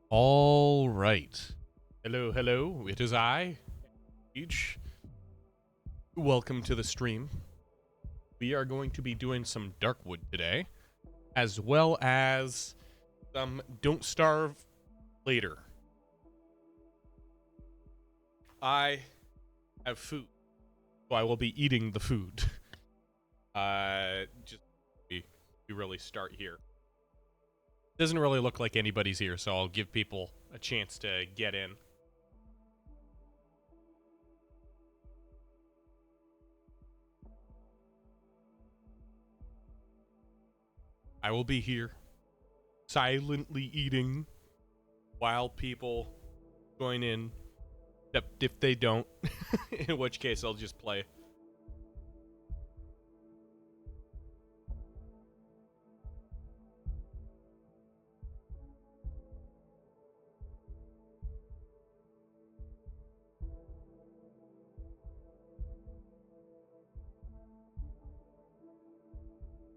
All right. Hello, hello. It is I, Age. Welcome to the stream. We are going to be doing some Darkwood today, as well as some Don't Starve later. I have food, so I will be eating the food. Just we really start here. Doesn't really look like anybody's here, so I'll give people a chance to get in. I will be here, silently eating, while people join in, except if they don't, in which case I'll just play.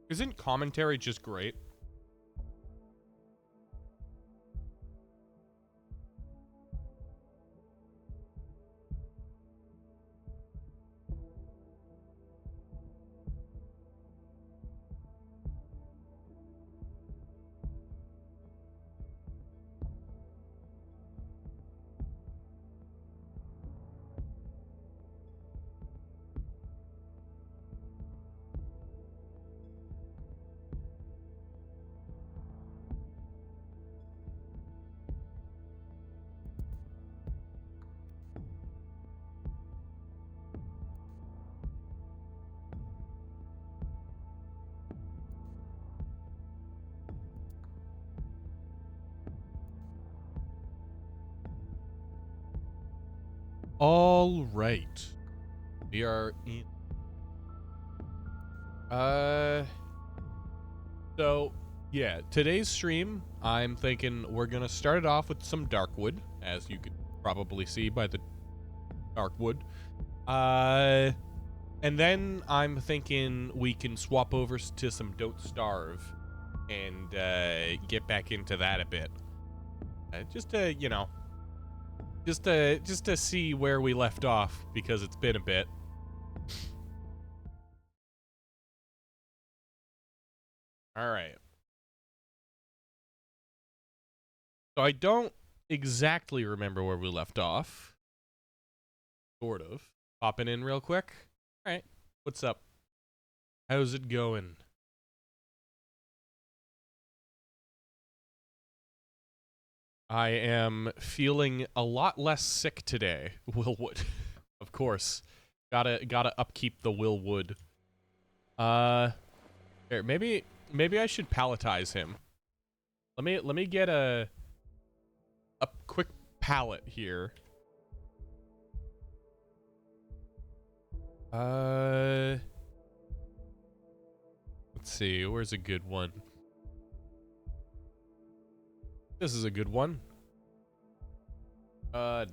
Isn't commentary just great? All right. We are in. So, yeah, today's stream, I'm thinking we're going to start it off with some Darkwood, as you could probably see by the Darkwood. And then I'm thinking we can swap over to some Don't Starve and get back into that a bit. Just to, you know, just to see where we left off, because it's been a bit. All right. So I don't exactly remember where we left off. Sort of. Popping in real quick. All right. What's up? How's it going? I am feeling a lot less sick today. Willwood. Of course. Gotta upkeep the Willwood. Here, maybe I should palletize him. Let me get a quick pallet here. Let's see, where's a good one? This is a good one. No.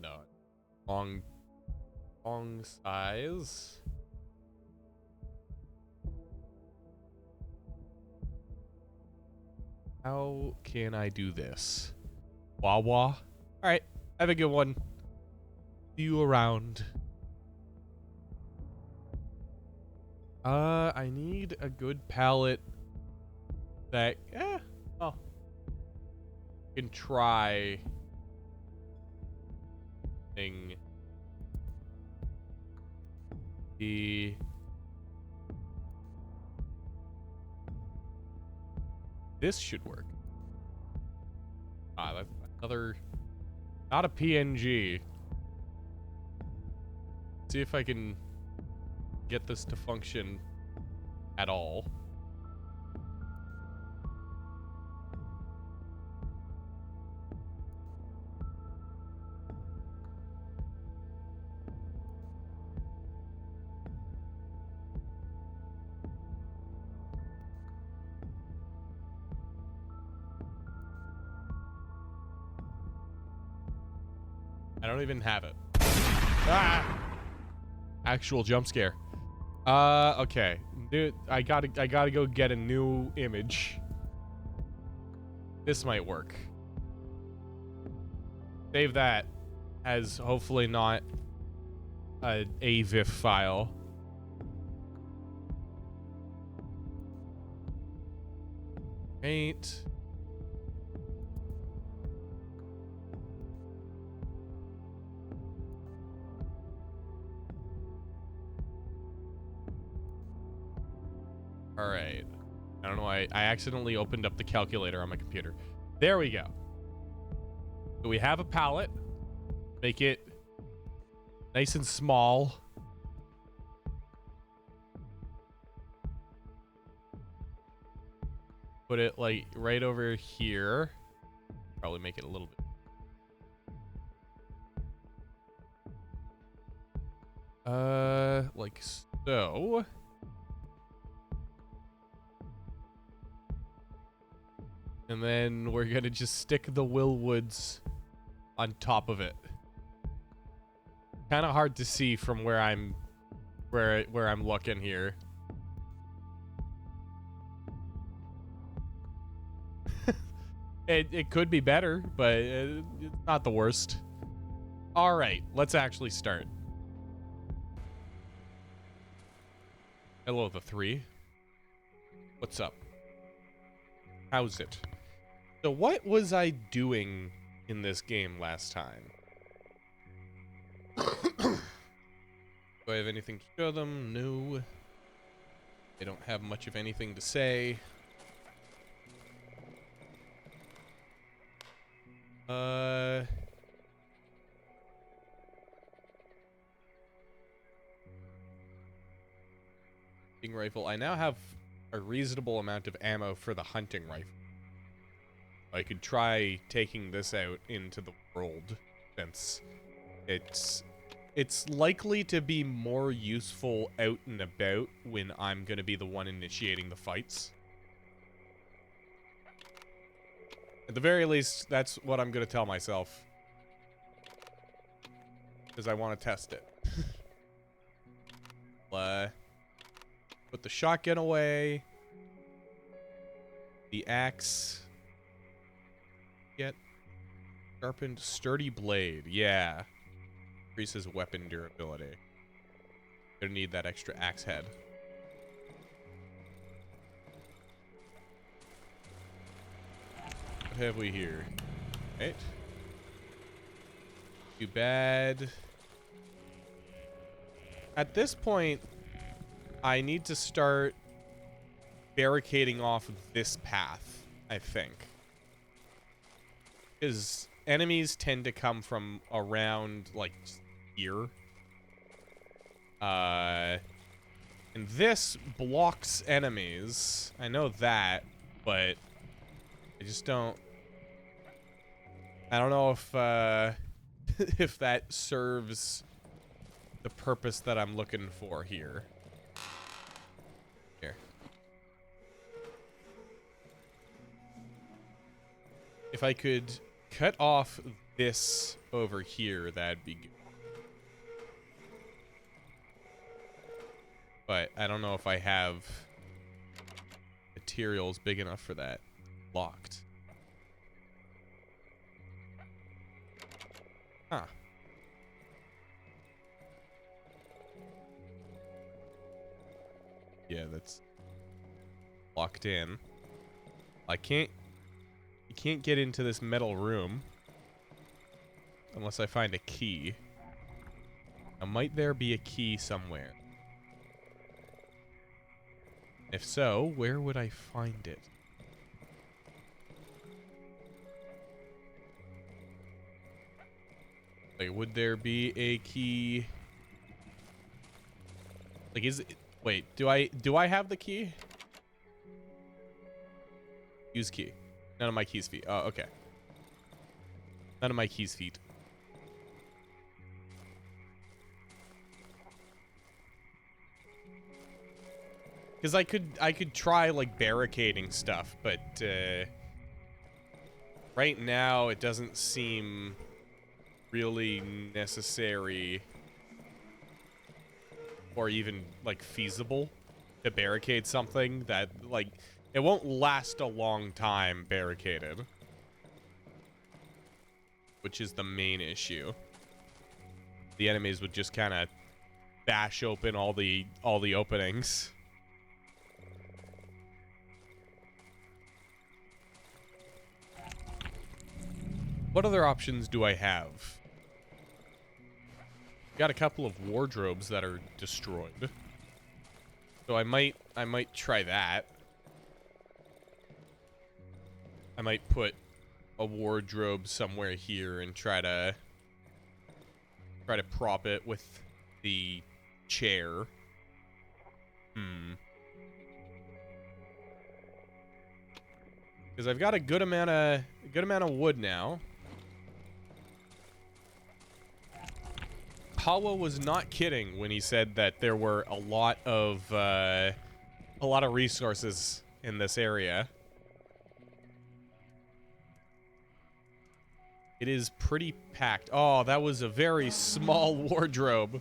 Long size. How can I do this? Wawa. Alright, have a good one. See you around. I need a good pallet that, oh, can try thing. This should work. Ah, that's another, not a PNG. See if I can get this to function at all. I don't even have it. Ah! Actual jump scare. Okay. Dude, I gotta go get a new image. This might work. Save that as hopefully not a AVIF file. Right. All right. I don't know why I accidentally opened up the calculator on my computer. There we go. So we have a pallet. Make it nice and small. Put it like right over here. Probably make it a little bit. Like so. And then we're gonna just stick the Willwoods on top of it. Kind of hard to see from where I'm looking here. It could be better, but it's not the worst. All right, let's actually start. Hello, the 3. What's up? How's it? So what was I doing in this game last time? Do I have anything to show them? No. They don't have much of anything to say. Hunting rifle. I now have a reasonable amount of ammo for the hunting rifle. I could try taking this out into the world, since it's likely to be more useful out and about when I'm gonna be the one initiating the fights. At the very least, that's what I'm gonna tell myself, because I want to test it. Put the shotgun away. The axe. Get sharpened, sturdy blade. Yeah. Increases weapon durability. Gonna need that extra axe head. What have we here? Right. Too bad. At this point, I need to start barricading off this path, I think. Because enemies tend to come from around, like, here. And this blocks enemies. I know that, but I just don't... I don't know if, if that serves the purpose that I'm looking for here. Here. If I could cut off this over here, that'd be good. But I don't know if I have materials big enough for that. Locked. Huh. Yeah, that's locked in. You can't get into this metal room unless I find a key. Now, might there be a key somewhere? If so, where would I find it? Like, would there be a key? Like, is it... Wait, do I have the key? Use key. None of my keys feet. Oh, okay. None of my keys feet. Because I could try like barricading stuff, but right now it doesn't seem really necessary or even like feasible to barricade something that like it won't last a long time barricaded. which is the main issue. The enemies would just kind of bash open all the openings. What other options do I have? Got a couple of wardrobes that are destroyed. So I might try that. I might put a wardrobe somewhere here and try to prop it with the chair. Because I've got a good amount of wood now. Hawa was not kidding when he said that there were a lot of resources in this area. It is pretty packed. Oh, that was a very small wardrobe.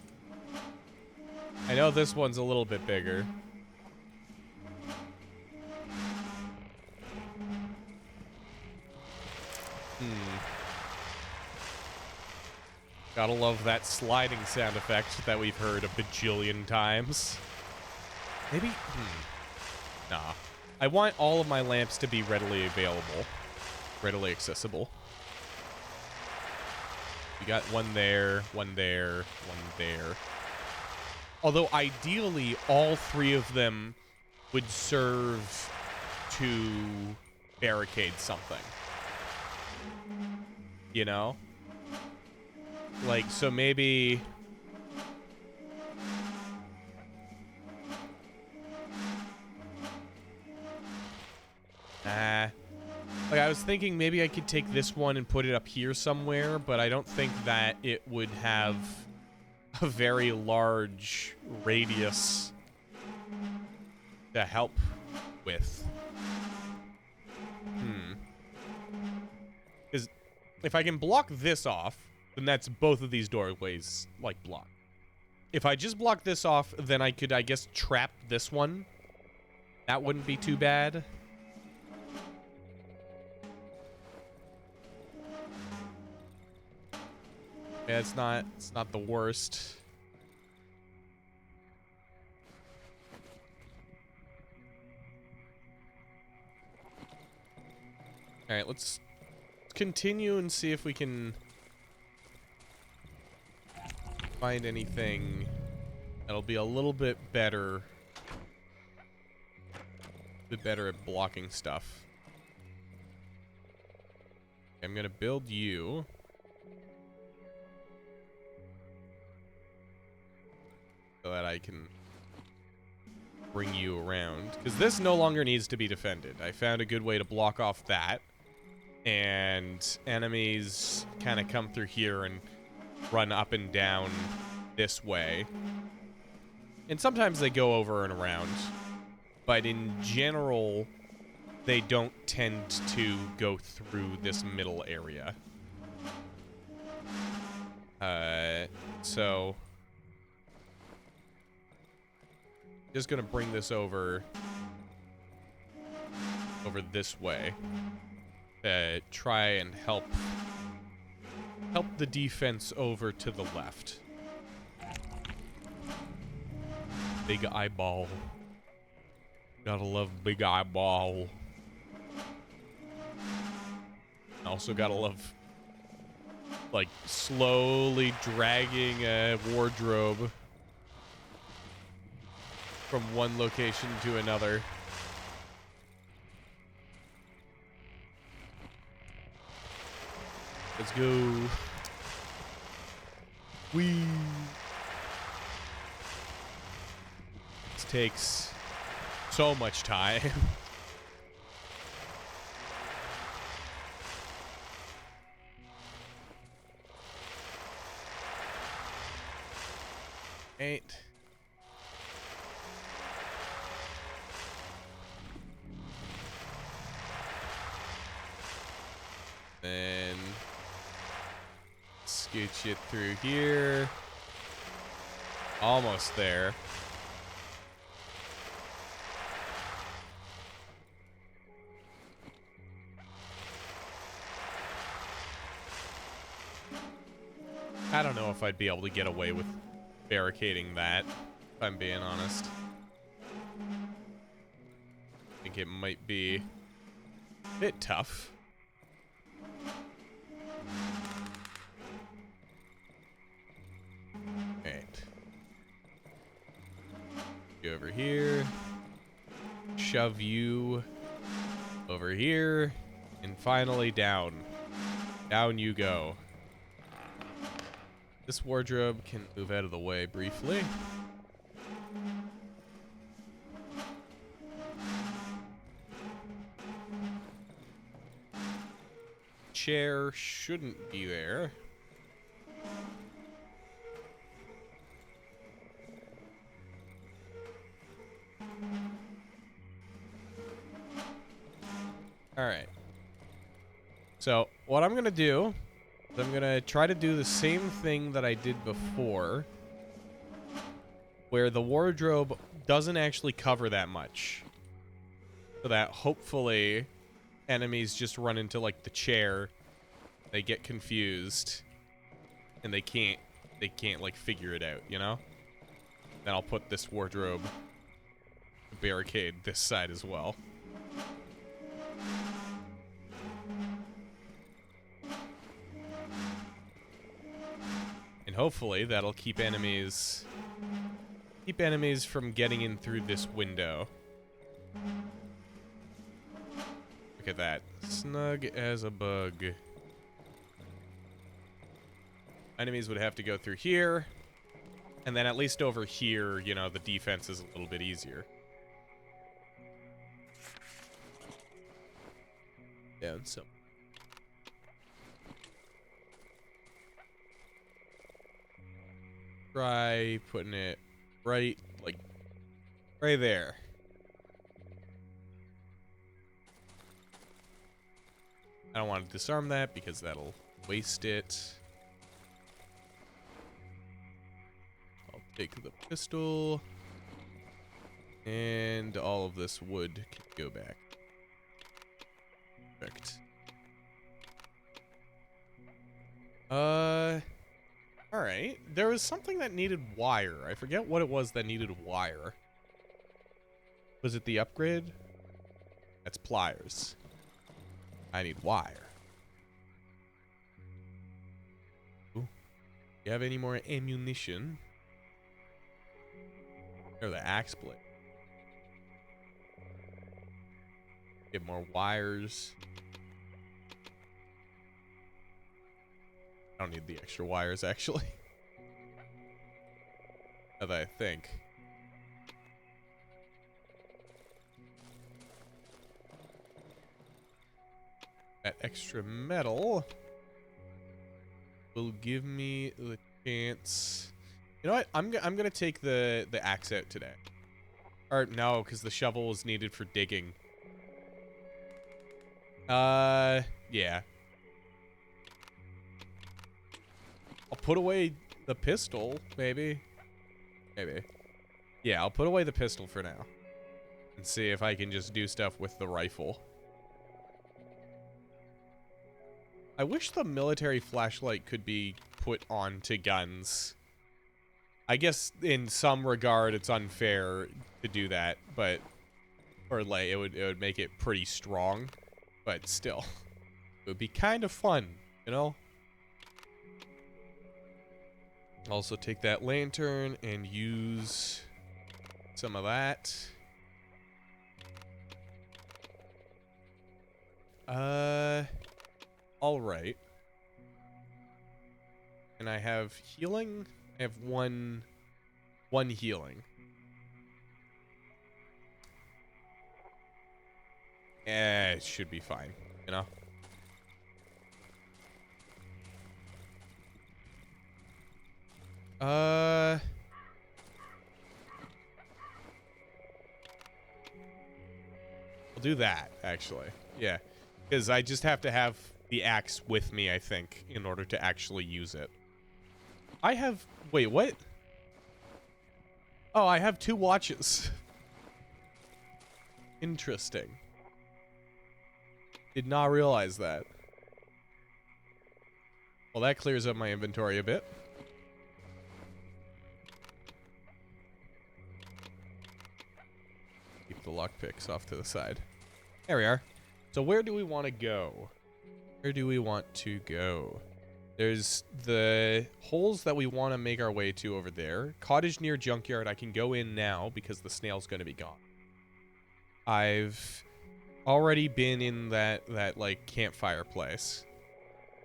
I know this one's a little bit bigger. Gotta love that sliding sound effect that we've heard a bajillion times. Maybe? Nah. I want all of my lamps to be readily available. Readily accessible. We got one there, one there, one there. Although, ideally, all three of them would serve to barricade something. You know? Like, so maybe... Like, I was thinking maybe I could take this one and put it up here somewhere, but I don't think that it would have a very large radius to help with. Because if I can block this off, then that's both of these doorways, like, blocked. If I just block this off, then I could, I guess, trap this one. That wouldn't be too bad. Yeah, it's not the worst. All right, let's continue and see if we can find anything that'll be a little bit better at blocking stuff. I'm gonna build you. So that I can bring you around. Because this no longer needs to be defended. I found a good way to block off that. And enemies kind of come through here and run up and down this way. And sometimes they go over and around. But in general, they don't tend to go through this middle area. So... just gonna bring this over this way. Try and help the defense over to the left. Big eyeball. Gotta love big eyeball. Also gotta love, like, slowly dragging a wardrobe from one location to another. Let's go. Whee! This takes so much time. Eight. Then scooch it through here. Almost there. I don't know if I'd be able to get away with barricading that, if I'm being honest. I think it might be a bit tough. Alright. Go over here. Shove you over here. And finally down. Down you go. This wardrobe can move out of the way briefly. Chair shouldn't be there. All right. So what I'm gonna do is I'm gonna try to do the same thing that I did before, where the wardrobe doesn't actually cover that much, so that hopefully enemies just run into like the chair, they get confused, and they can't like figure it out, you know? Then I'll put this wardrobe to barricade this side as well. And hopefully that'll keep enemies from getting in through this window. Look at that. Snug as a bug. Enemies would have to go through here. And then at least over here, you know, the defense is a little bit easier. Down some. Try putting it right, like, right there. I don't want to disarm that because that'll waste it. I'll take the pistol. And all of this wood can go back. Perfect. Alright. There was something that needed wire. I forget what it was that needed wire. Was it the upgrade? That's pliers. I need wire. Ooh. You have any more ammunition? Or the axe blade. Get more wires. I don't need the extra wires, actually. Now that I think. That extra metal will give me the chance. You know what? I'm gonna take the axe out today. Or no, because the shovel is needed for digging. Yeah. I'll put away the pistol, maybe. Maybe. Yeah, I'll put away the pistol for now. And see if I can just do stuff with the rifle. I wish the military flashlight could be put onto guns. I guess in some regard it's unfair to do that, but... Or like, it would make it pretty strong. But still. It would be kind of fun, you know? Also take that lantern and use some of that. All right. And I have healing. I have one healing. It should be fine, you know? I'll do that, actually. Yeah. Because I just have to have the axe with me, I think, in order to actually use it. I have... Wait, what? Oh, I have 2 watches. Interesting. Did not realize that. Well, that clears up my inventory a bit. Keep the lockpicks off to the side. There we are. So where do we want to go? Where do we want to go? There's the holes that we want to make our way to over there. Cottage near junkyard. I can go in now because the snail's going to be gone. I've already been in that like campfire place.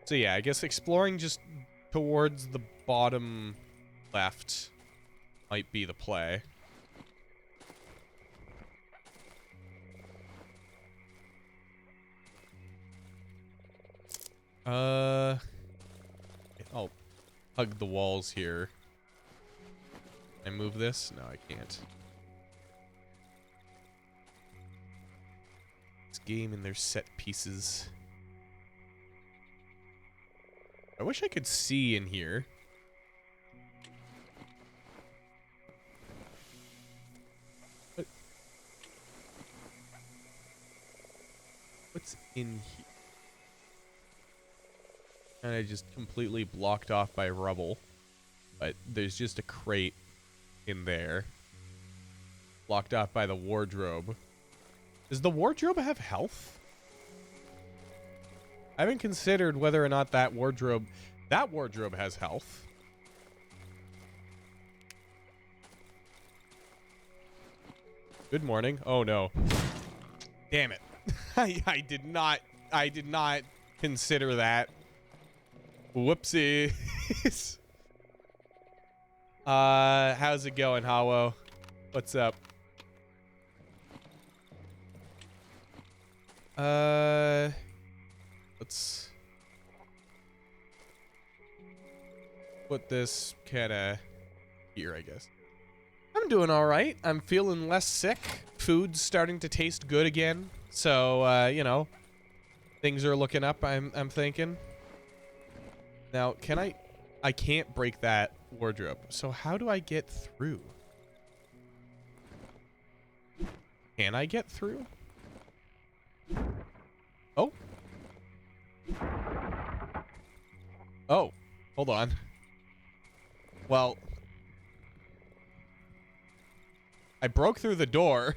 So yeah, I guess exploring just towards the bottom left might be the play. I'll hug the walls here. Can I move this? No, I can't. This game and their set pieces. I wish I could see in here. What's in here? And I just completely blocked off by rubble. But there's just a crate in there. Blocked off by the wardrobe. Does the wardrobe have health? I haven't considered whether or not that wardrobe has health. Good morning. Oh no. Damn it. I did not consider that. Whoopsies. How's it going, Hawo? What's up? Let's put this kinda here, I guess. I'm doing all right. I'm feeling less sick. Food's starting to taste good again. So, you know, things are looking up, I'm thinking. Now, I can't break that wardrobe. So how do I get through? Can I get through? Oh. Oh, hold on. Well, I broke through the door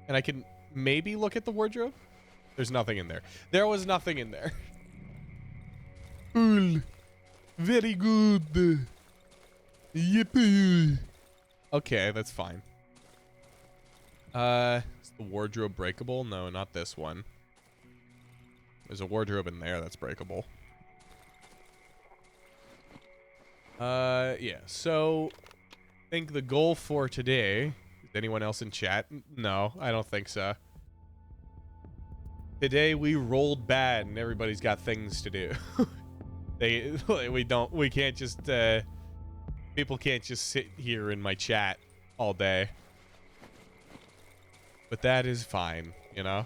and I can maybe look at the wardrobe. There's nothing in there. There was nothing in there. Cool. Very good. Yippee. Okay, that's fine. Is the wardrobe breakable? No, not this one. There's a wardrobe in there that's breakable. Yeah, so I think the goal for today, is anyone else in chat? No, I don't think so. Today we rolled bad and everybody's got things to do. We can't just, people can't just sit here in my chat all day. But that is fine, you know?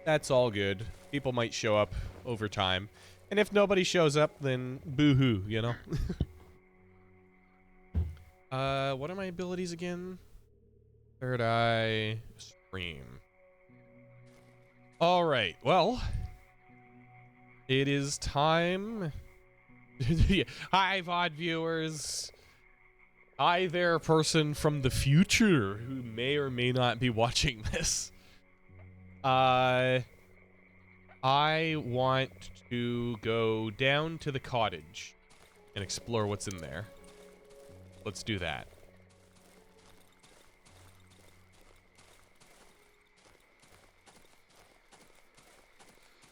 That's all good. People might show up over time. And if nobody shows up, then boo-hoo, you know? What are my abilities again? Third eye, stream. All right, well, it is time. Hi, VOD viewers. Hi there, person from the future who may or may not be watching this. I want to go down to the cottage and explore what's in there. Let's do that.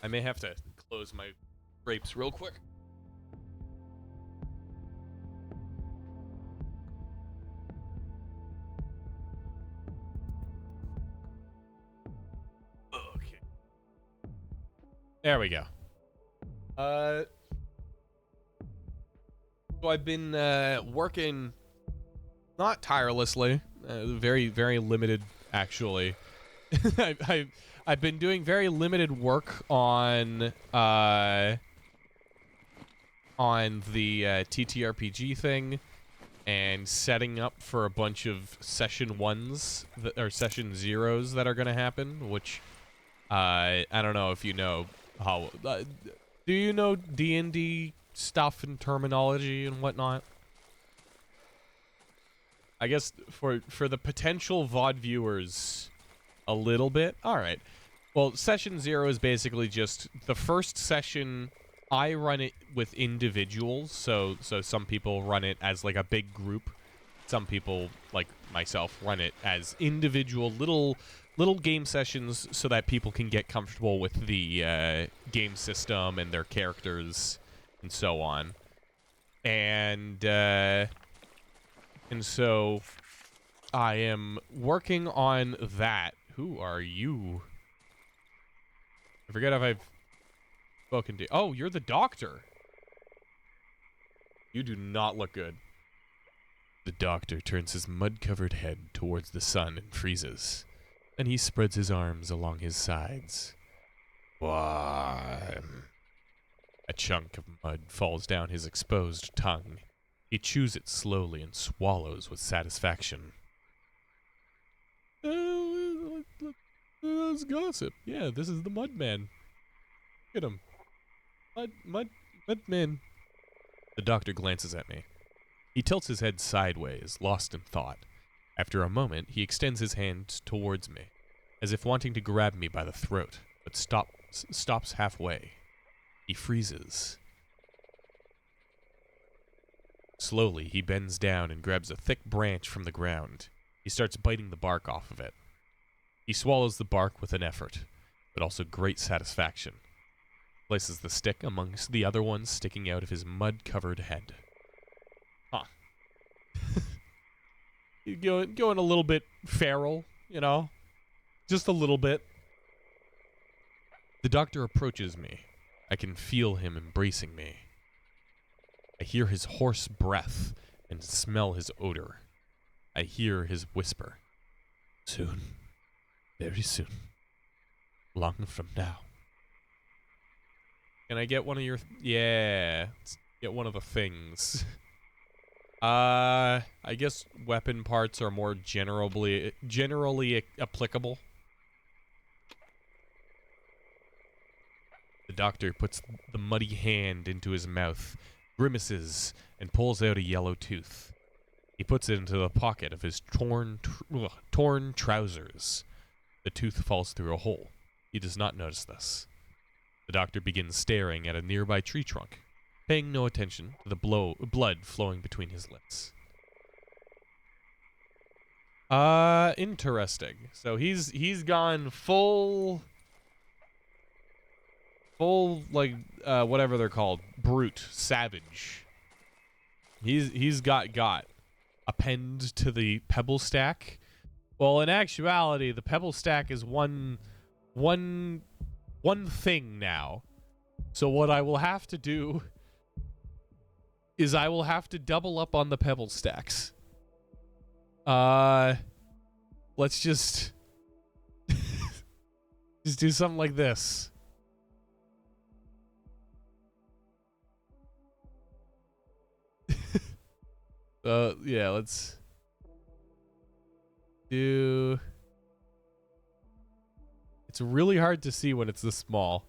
I may have to close my grapes real quick. Okay. There we go. So I've been working not tirelessly, very, very limited actually. I've been doing very limited work on the TTRPG thing and setting up for a bunch of session 1s or session 0s that are going to happen, which I don't know if you know how Do you know D&D stuff and terminology and whatnot? I guess for the potential VOD viewers, a little bit. All right. Well, session 0 is basically just the first session. I run it with individuals, so some people run it as like a big group. Some people, like myself, run it as individual little game sessions so that people can get comfortable with the game system and their characters and so on. And so I am working on that. Who are you? I forget if I've spoken to. Oh, you're the doctor. You do not look good. The doctor turns his mud-covered head towards the sun and freezes. Then he spreads his arms along his sides. Warm. A chunk of mud falls down his exposed tongue. He chews it slowly and swallows with satisfaction. Let's gossip. Yeah, this is the Mudman. Look at him. Mudman. The doctor glances at me. He tilts his head sideways, lost in thought. After a moment, he extends his hand towards me, as if wanting to grab me by the throat, but stops halfway. He freezes. Slowly, he bends down and grabs a thick branch from the ground. He starts biting the bark off of it. He swallows the bark with an effort, but also great satisfaction. Places the stick amongst the other ones sticking out of his mud-covered head. Huh. You're going a little bit feral, you know? Just a little bit. The doctor approaches me. I can feel him embracing me. I hear his hoarse breath and smell his odor. I hear his whisper. Soon. Very soon. Long from now. Can I get one of your... yeah. Let's get one of the things. I guess weapon parts are more generally applicable. The doctor puts the muddy hand into his mouth, grimaces, and pulls out a yellow tooth. He puts it into the pocket of his torn trousers. The tooth falls through a hole. He does not notice this. The doctor begins staring at a nearby tree trunk, paying no attention to the blood flowing between his lips. Interesting. So he's gone full like whatever they're called, brute, savage. He's got append to the pebble stack. Well, in actuality, the pebble stack is one thing now. So what I will have to do is I will have to double up on the pebble stacks. Let's just do something like this. Yeah, let's do... It's really hard to see when it's this small.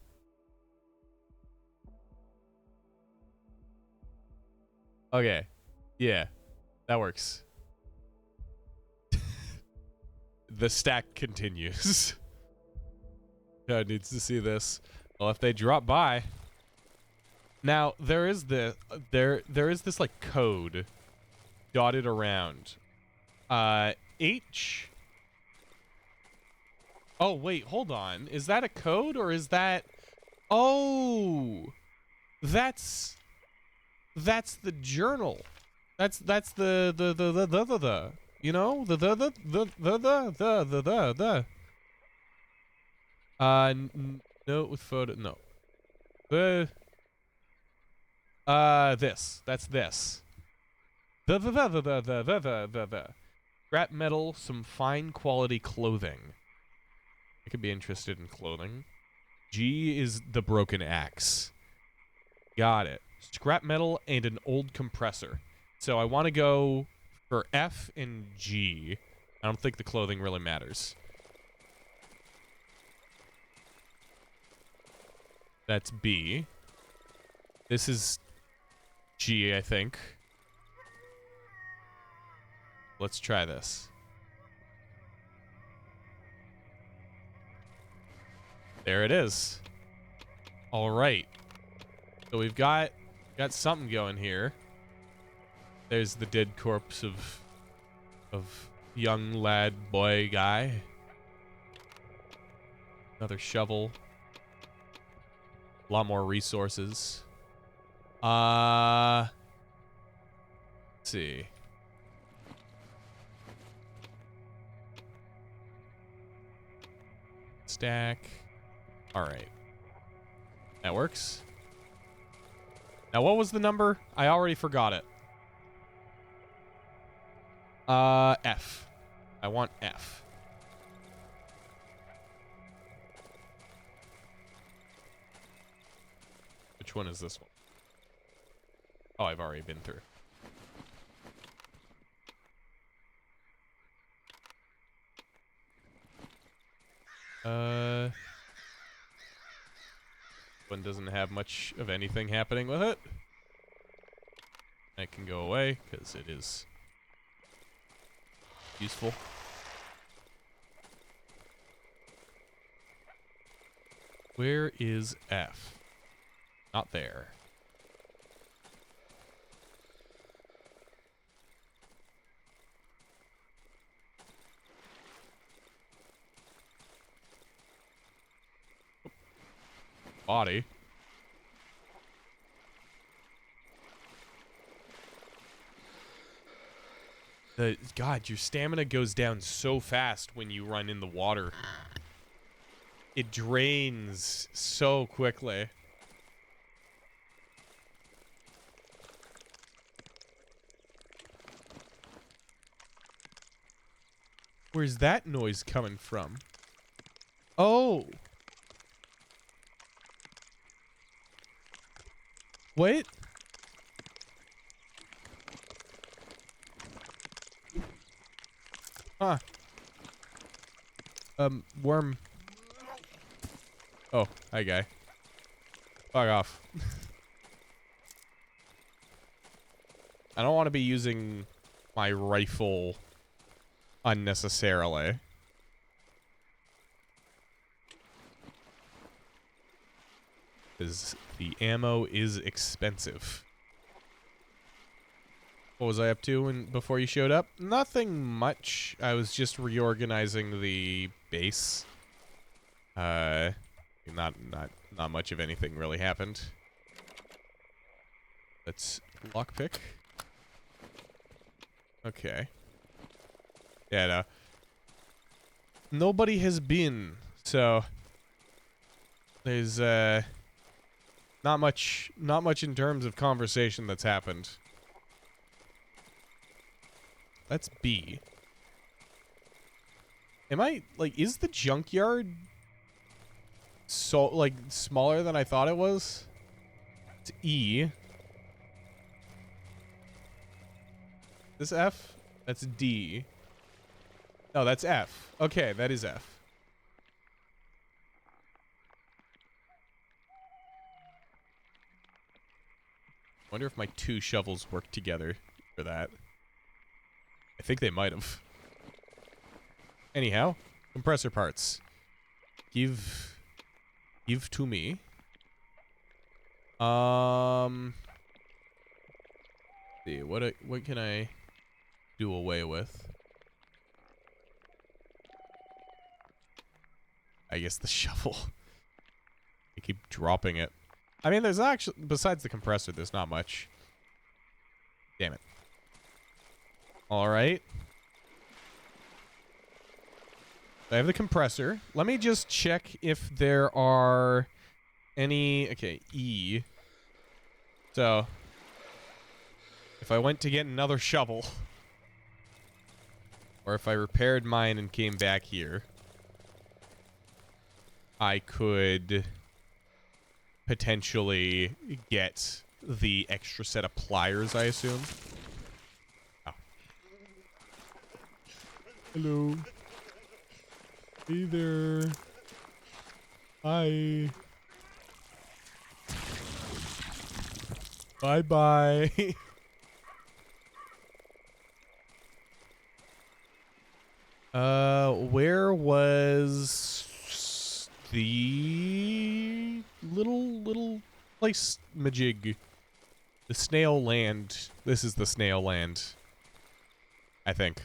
Okay. Yeah, that works. The stack continues. God needs to see this. Well, if they drop by... Now, there is this like code dotted around. H... Oh, wait, hold on. Is that a code or is that... Oh! That's the journal. That's the you know? The note with photo, no. This. That's this. Scrap metal, some fine quality clothing. I could be interested in clothing. G is the broken axe. Got it. Scrap metal and an old compressor. So I want to go for F and G. I don't think the clothing really matters. That's B. This is G, I think. Let's try this. There it is. All right. So we've got something going here. There's the dead corpse of young lad boy guy. Another shovel. A lot more resources. Let's see. Stack. All right. That works. Now, what was the number? I already forgot it. F. I want F. Which one is this one? Oh, I've already been through. One doesn't have much of anything happening with it. That can go away because it is useful. Where is F? Not there. Body. God, your stamina goes down so fast when you run in the water. It drains so quickly. Where's that noise coming from? Oh. What? Huh. Worm. Oh, hi guy. Fuck off. I don't want to be using my rifle unnecessarily. Because the ammo is expensive. What was I up to before you showed up? Nothing much. I was just reorganizing the base. Not much of anything really happened. Let's lockpick. Okay. Yeah, no. Nobody has been, so there's not much in terms of conversation that's happened. That's B. Am I, like, is the junkyard so, like, smaller than I thought it was? It's E. This F? That's D. No, that's F. Okay, that is F. Wonder if my two shovels work together for that. I think they might have. Anyhow, compressor parts. Give to me. See what can I do away with? I guess the shovel. I keep dropping it. I mean, there's actually, besides the compressor, there's not much. Damn it. All right. I have the compressor. Let me just check if there are any... Okay, E. So, if I went to get another shovel, or if I repaired mine and came back here, I could potentially get the extra set of pliers, I assume. Oh. Hello. Hey there. Hi. Bye-bye. Where was the little place majig? The snail land. This is the snail land. I think.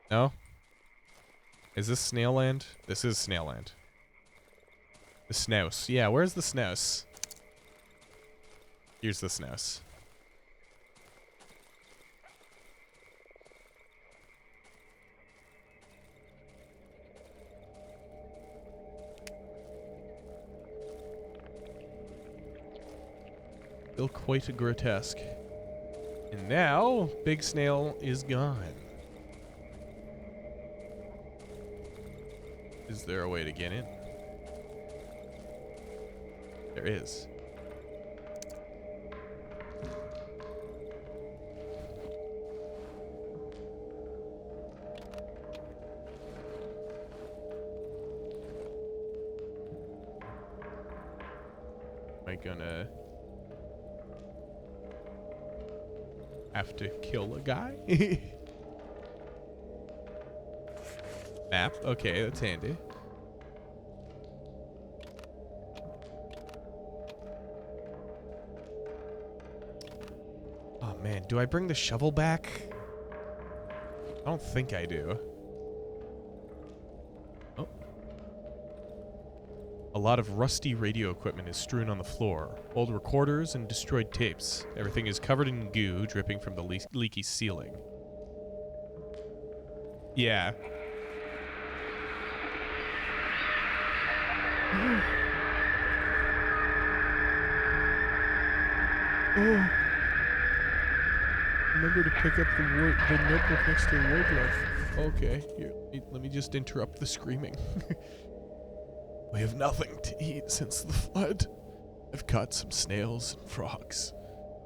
No? Is this snail land? This is snail land. The snouse. Yeah, where's the snouse? Here's the snouse. Still quite grotesque. And now, Big Snail is gone. Is there a way to get in? There is. Am I gonna have to kill a guy? Map. Okay, that's handy. Oh man, do I bring the shovel back? I don't think I do. Oh. A lot of rusty radio equipment is strewn on the floor. Old recorders and destroyed tapes. Everything is covered in goo dripping from the leaky ceiling. Yeah. Oh. Remember to pick up the notebook next to the wardrobe. Okay, here, let me just interrupt the screaming. We have nothing to eat since the flood. I've caught some snails and frogs.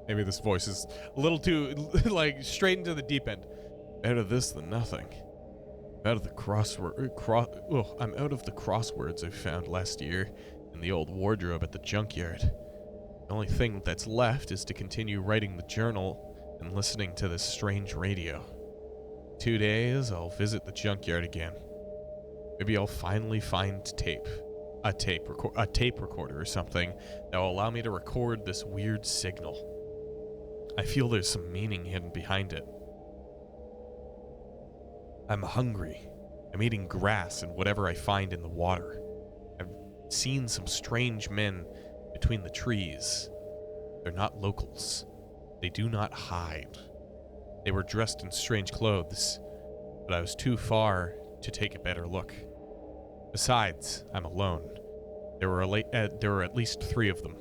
Maybe this voice is a little too, like, straight into the deep end. Better this than nothing. I'm out of the I'm out of the crosswords I found last year in the old wardrobe at the junkyard. The only thing that's left is to continue writing the journal and listening to this strange radio. 2 days, I'll visit the junkyard again. Maybe I'll finally find a tape recorder or something that will allow me to record this weird signal. I feel there's some meaning hidden behind it. I'm hungry. I'm eating grass and whatever I find in the water. I've seen some strange men between the trees. They're not locals. They do not hide. They were dressed in strange clothes, but I was too far to take a better look. Besides, I'm alone. There were at least 3 of them.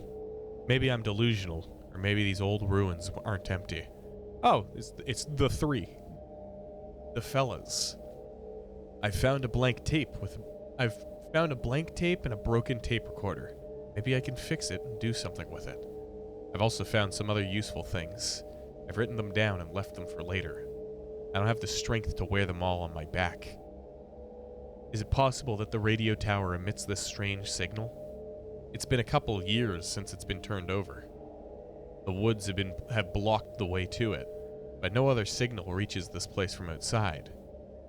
Maybe I'm delusional, or maybe these old ruins aren't empty. Oh, it's the 3. The fellas. I've found a blank tape and a broken tape recorder. Maybe I can fix it and do something with it. I've also found some other useful things. I've written them down and left them for later. I don't have the strength to wear them all on my back. Is it possible that the radio tower emits this strange signal? It's been a couple of years since it's been turned over. The woods have blocked the way to it, but no other signal reaches this place from outside.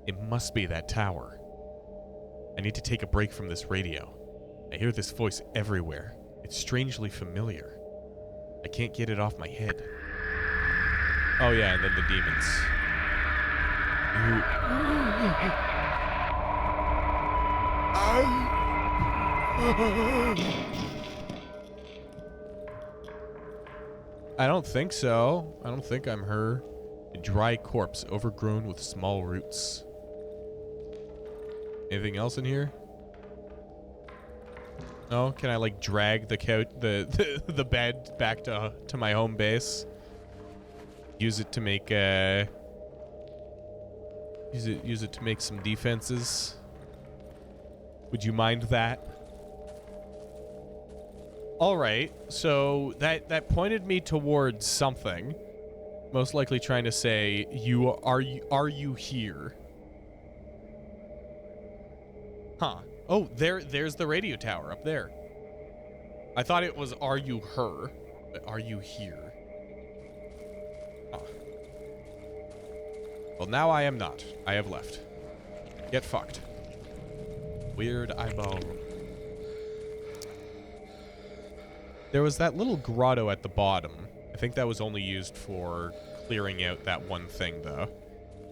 It must be that tower. I need to take a break from this radio. I hear this voice everywhere. It's strangely familiar. I can't get it off my head. Oh yeah, and then the demons. I don't think so. I don't think I'm her. A dry corpse overgrown with small roots. Anything else in here? No? Can I like drag the couch, the bed back to my home base? Use it to make use it to make some defenses. Would you mind that? All right. So that pointed me towards something. Most likely trying to say are you here? Huh. Oh, there's the radio tower up there. I thought it was are you her, but are you here? Oh. Well, now I am not. I have left. Get fucked. Weird eyeball. There was that little grotto at the bottom. I think that was only used for clearing out that one thing, though.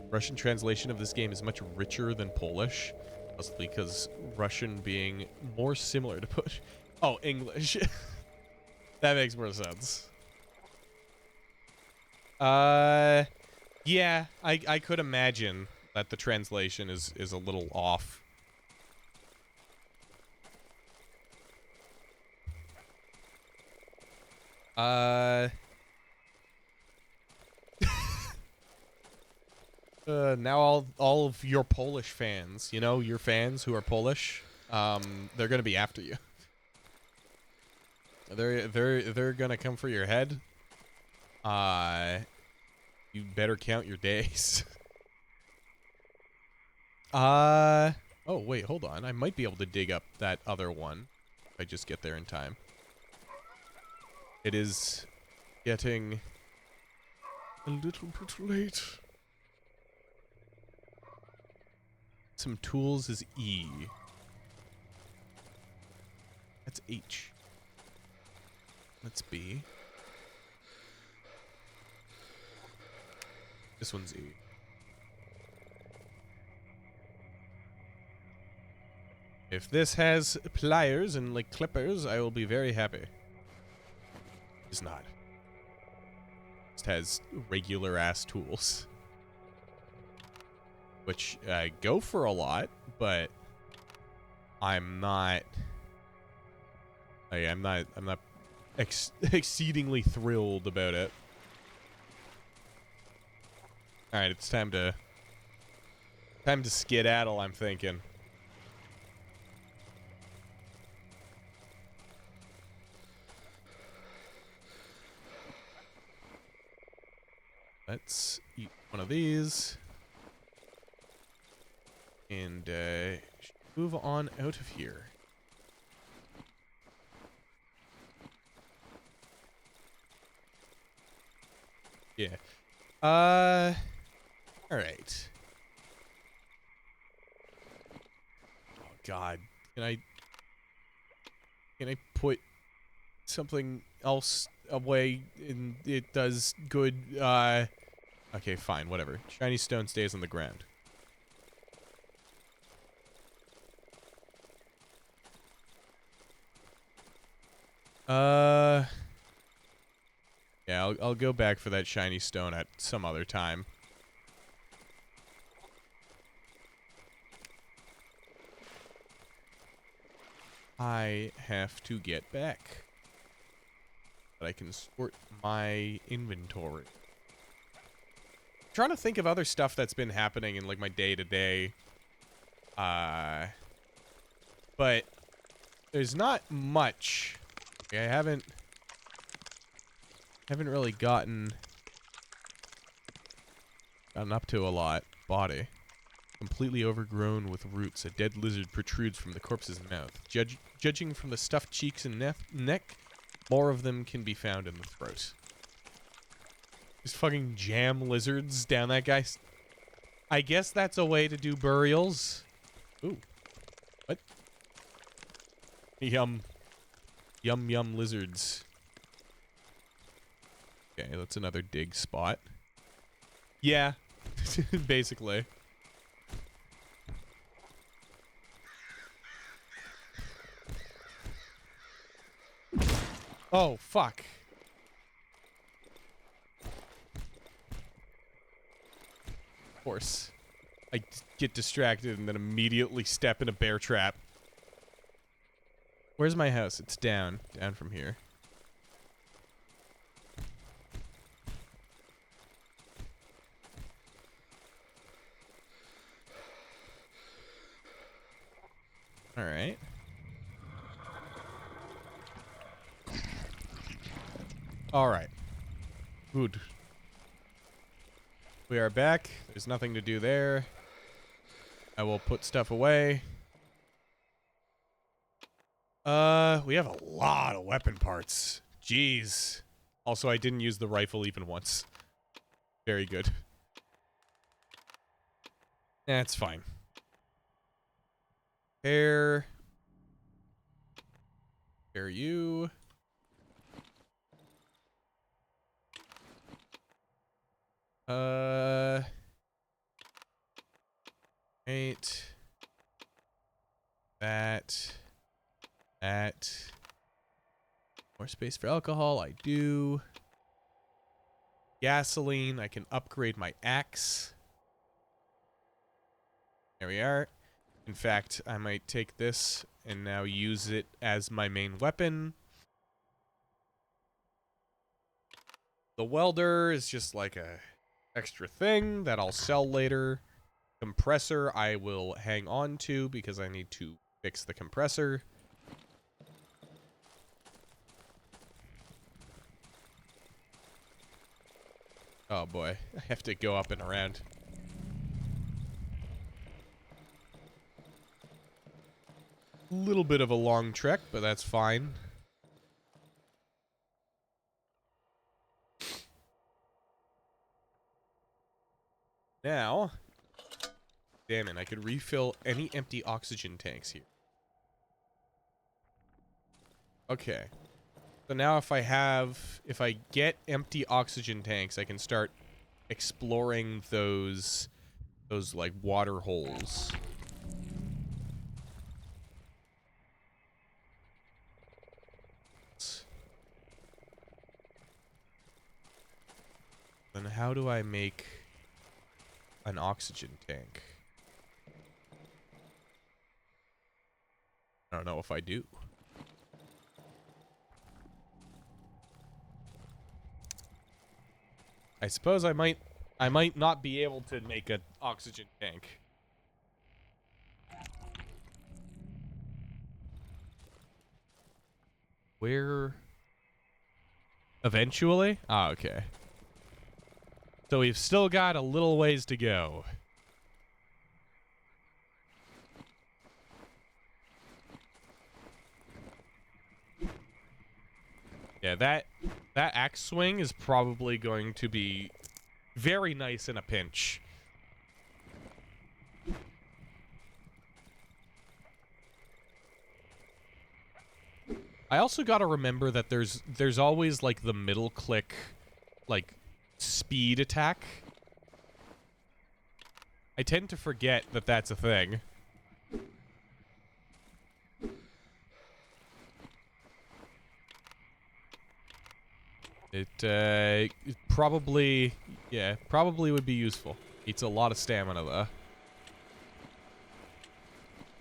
Russian translation of this game is much richer than Polish, mostly because Russian being more similar to Polish. Oh, English. That makes more sense. Yeah, I could imagine that the translation is a little off. Now all of your Polish fans, you know, your fans who are Polish, they're gonna be after you. They're gonna come for your head. You better count your days. Oh wait, hold on. I might be able to dig up that other one if I just get there in time. It is getting a little bit late. Some tools is E. That's H. That's B. This one's E. If this has pliers and like clippers, I will be very happy. It's not. It just has regular ass tools. Which go for a lot, but I'm not exceedingly thrilled about it. All right, it's time to skedaddle, I'm thinking. Let's eat one of these. And move on out of here. Yeah. All right. Oh God, can I put something else away and it does good? Okay, fine, whatever. Shiny stone stays on the ground. Yeah, I'll go back for that shiny stone at some other time. I have to get back. But I can sort my inventory. I'm trying to think of other stuff that's been happening in like my day-to-day. But there's not much. I haven't really gotten up to a lot. Body. Completely overgrown with roots. A dead lizard protrudes from the corpse's mouth. Judging from the stuffed cheeks and neck, more of them can be found in the throat. Just fucking jam lizards down that guy's... I guess that's a way to do burials. Ooh. What? Yum. Yum yum lizards. Okay, that's another dig spot. Yeah. Basically. Oh, fuck. Of course. I get distracted and then immediately step in a bear trap. Where's my house? It's down. Down from here. Alright. Alright. Good. We are back. There's nothing to do there. I will put stuff away. We have a lot of weapon parts. Jeez. Also, I didn't use the rifle even once. Very good. That's fine. Pair you. Right. That. More space for alcohol. I do. Gasoline. I can upgrade my axe. There we are. In fact, I might take this and now use it as my main weapon. The welder is just like a extra thing that I'll sell later. Compressor I will hang on to because I need to fix the compressor. Oh boy, I have to go up and around. Little bit of a long trek, but that's fine. Now, damn it, I could refill any empty oxygen tanks here. Okay. So now if I get empty oxygen tanks, I can start exploring those like water holes. Then how do I make an oxygen tank? I don't know if I do. I suppose I might not be able to make an oxygen tank. Where? Eventually? Ah, okay. So we've still got a little ways to go. Yeah, that axe swing is probably going to be very nice in a pinch. I also got to remember that there's always like the middle click like speed attack. I tend to forget that that's a thing. It probably would be useful. Eats a lot of stamina though.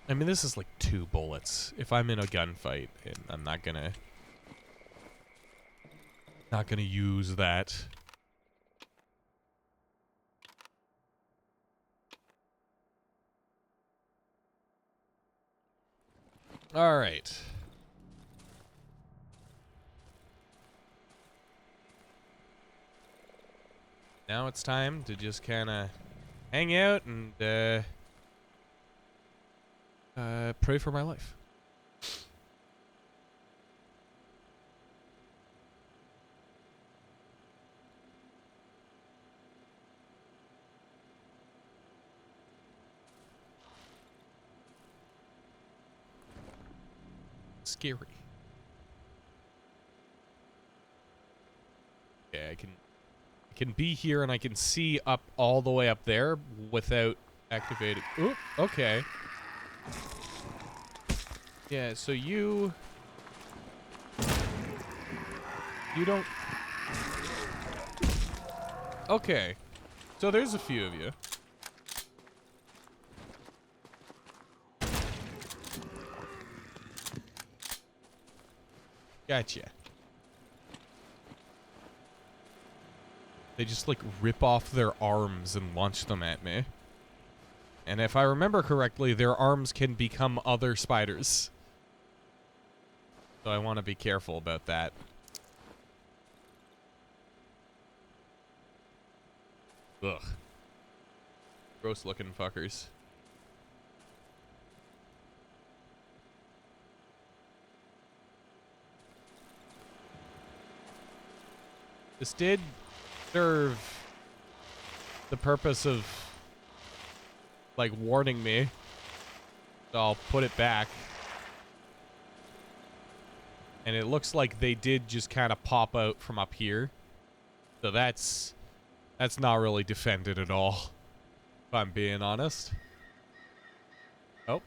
I mean, this is like 2 bullets. If I'm in a gunfight, I'm not gonna use that. All right. Now it's time to just kind of hang out and pray for my life. Scary. Okay, I can be here and I can see up all the way up there without activating. Oop, okay. Yeah, so you don't. Okay. So there's a few of you. Gotcha. They just like rip off their arms and launch them at me. And if I remember correctly, their arms can become other spiders. So I want to be careful about that. Ugh. Gross looking fuckers. This did serve the purpose of, like, warning me. So I'll put it back. And it looks like they did just kind of pop out from up here. So that's not really defended at all, if I'm being honest. Oh.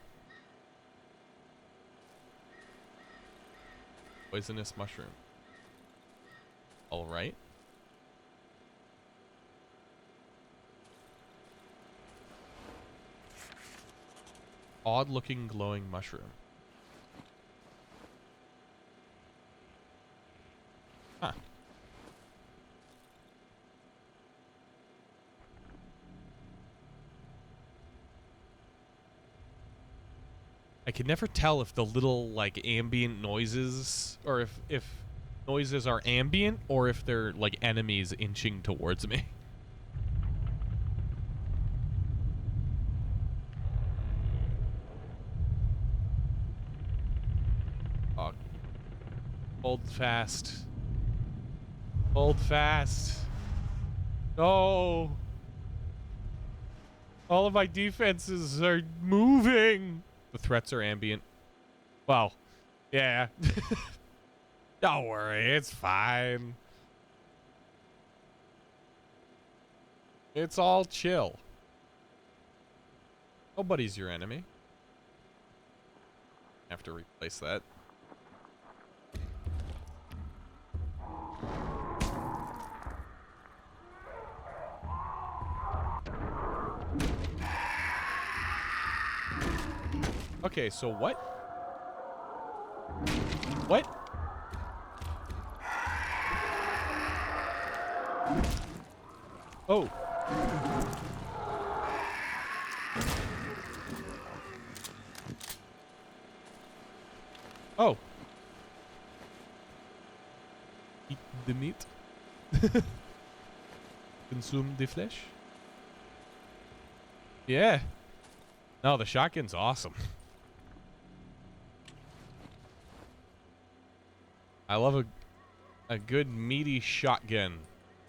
Poisonous mushroom. All right. Odd-looking glowing mushroom. Huh. I can never tell if the little, like, ambient noises, or if noises are ambient, or if they're, like, enemies inching towards me. Oh. Hold fast. Hold fast. No. All of my defenses are moving. The threats are ambient. Well, yeah. Don't worry, it's fine. It's all chill. Nobody's your enemy. Have to replace that. Okay, so what? What? Oh. Oh. Eat the meat. Consume the flesh. Yeah. No, the shotgun's awesome. I love a good meaty shotgun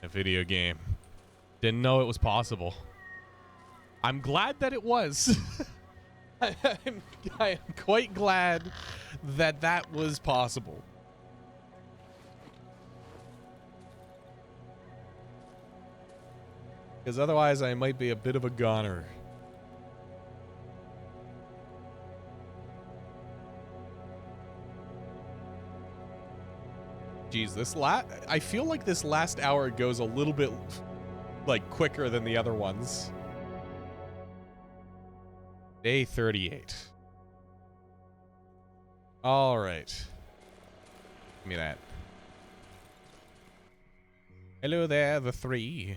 in a video game. Didn't know it was possible. I'm glad that it was. I am quite glad that that was possible. Because otherwise I might be a bit of a goner. Jeez, I feel like this last hour goes a little bit, like, quicker than the other ones. Day 38. All right. Give me that. Hello there, the three.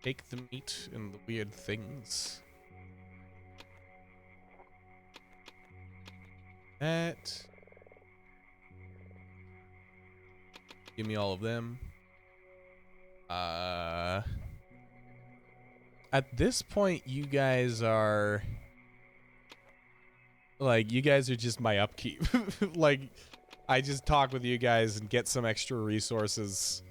Take the meat and the weird things. That. Give me all of them. At this point, you guys are... Like, you guys are just my upkeep. Like, I just talk with you guys and get some extra resources.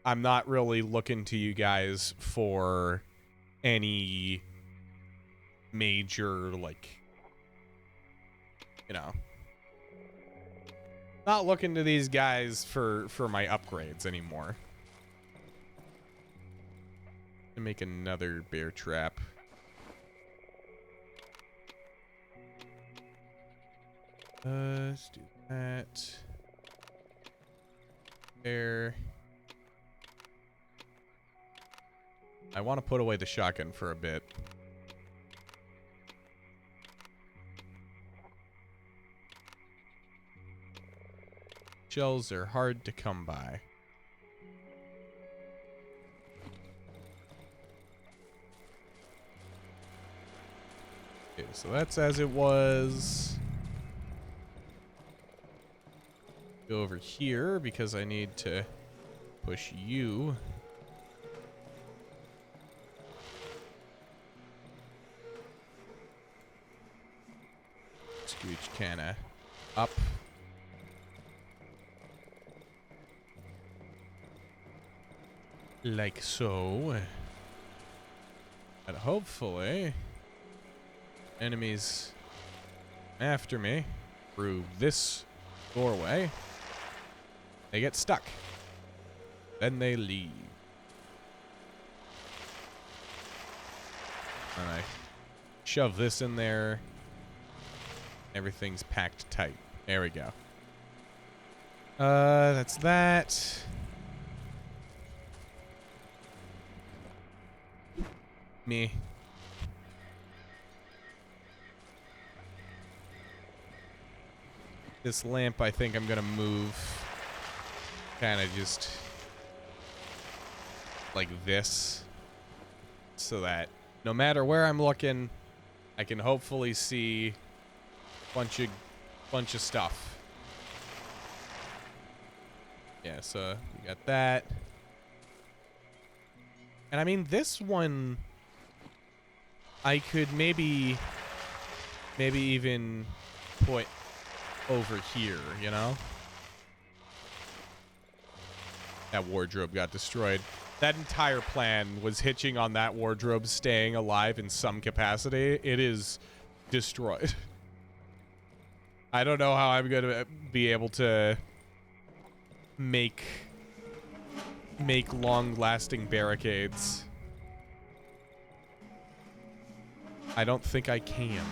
I'm not really looking to you guys for any major, like, you know... Not looking to these guys for my upgrades anymore. To make another bear trap. Let's do that. There. I want to put away the shotgun for a bit. Shells are hard to come by. Okay, so that's as it was. Go over here because I need to push you. Scooch kinda up. Like so. And hopefully, enemies after me through this doorway, they get stuck. Then they leave. And I shove this in there. Everything's packed tight. There we go. That's that. Me. This lamp, I think I'm gonna move kind of just like this, so that no matter where I'm looking, I can hopefully see bunch of stuff. Yeah, so we got that. And I mean, this one I could maybe even put over here, you know? That wardrobe got destroyed. That entire plan was hitching on that wardrobe staying alive in some capacity. It is destroyed. I don't know how I'm gonna be able to make long-lasting barricades. I don't think I can,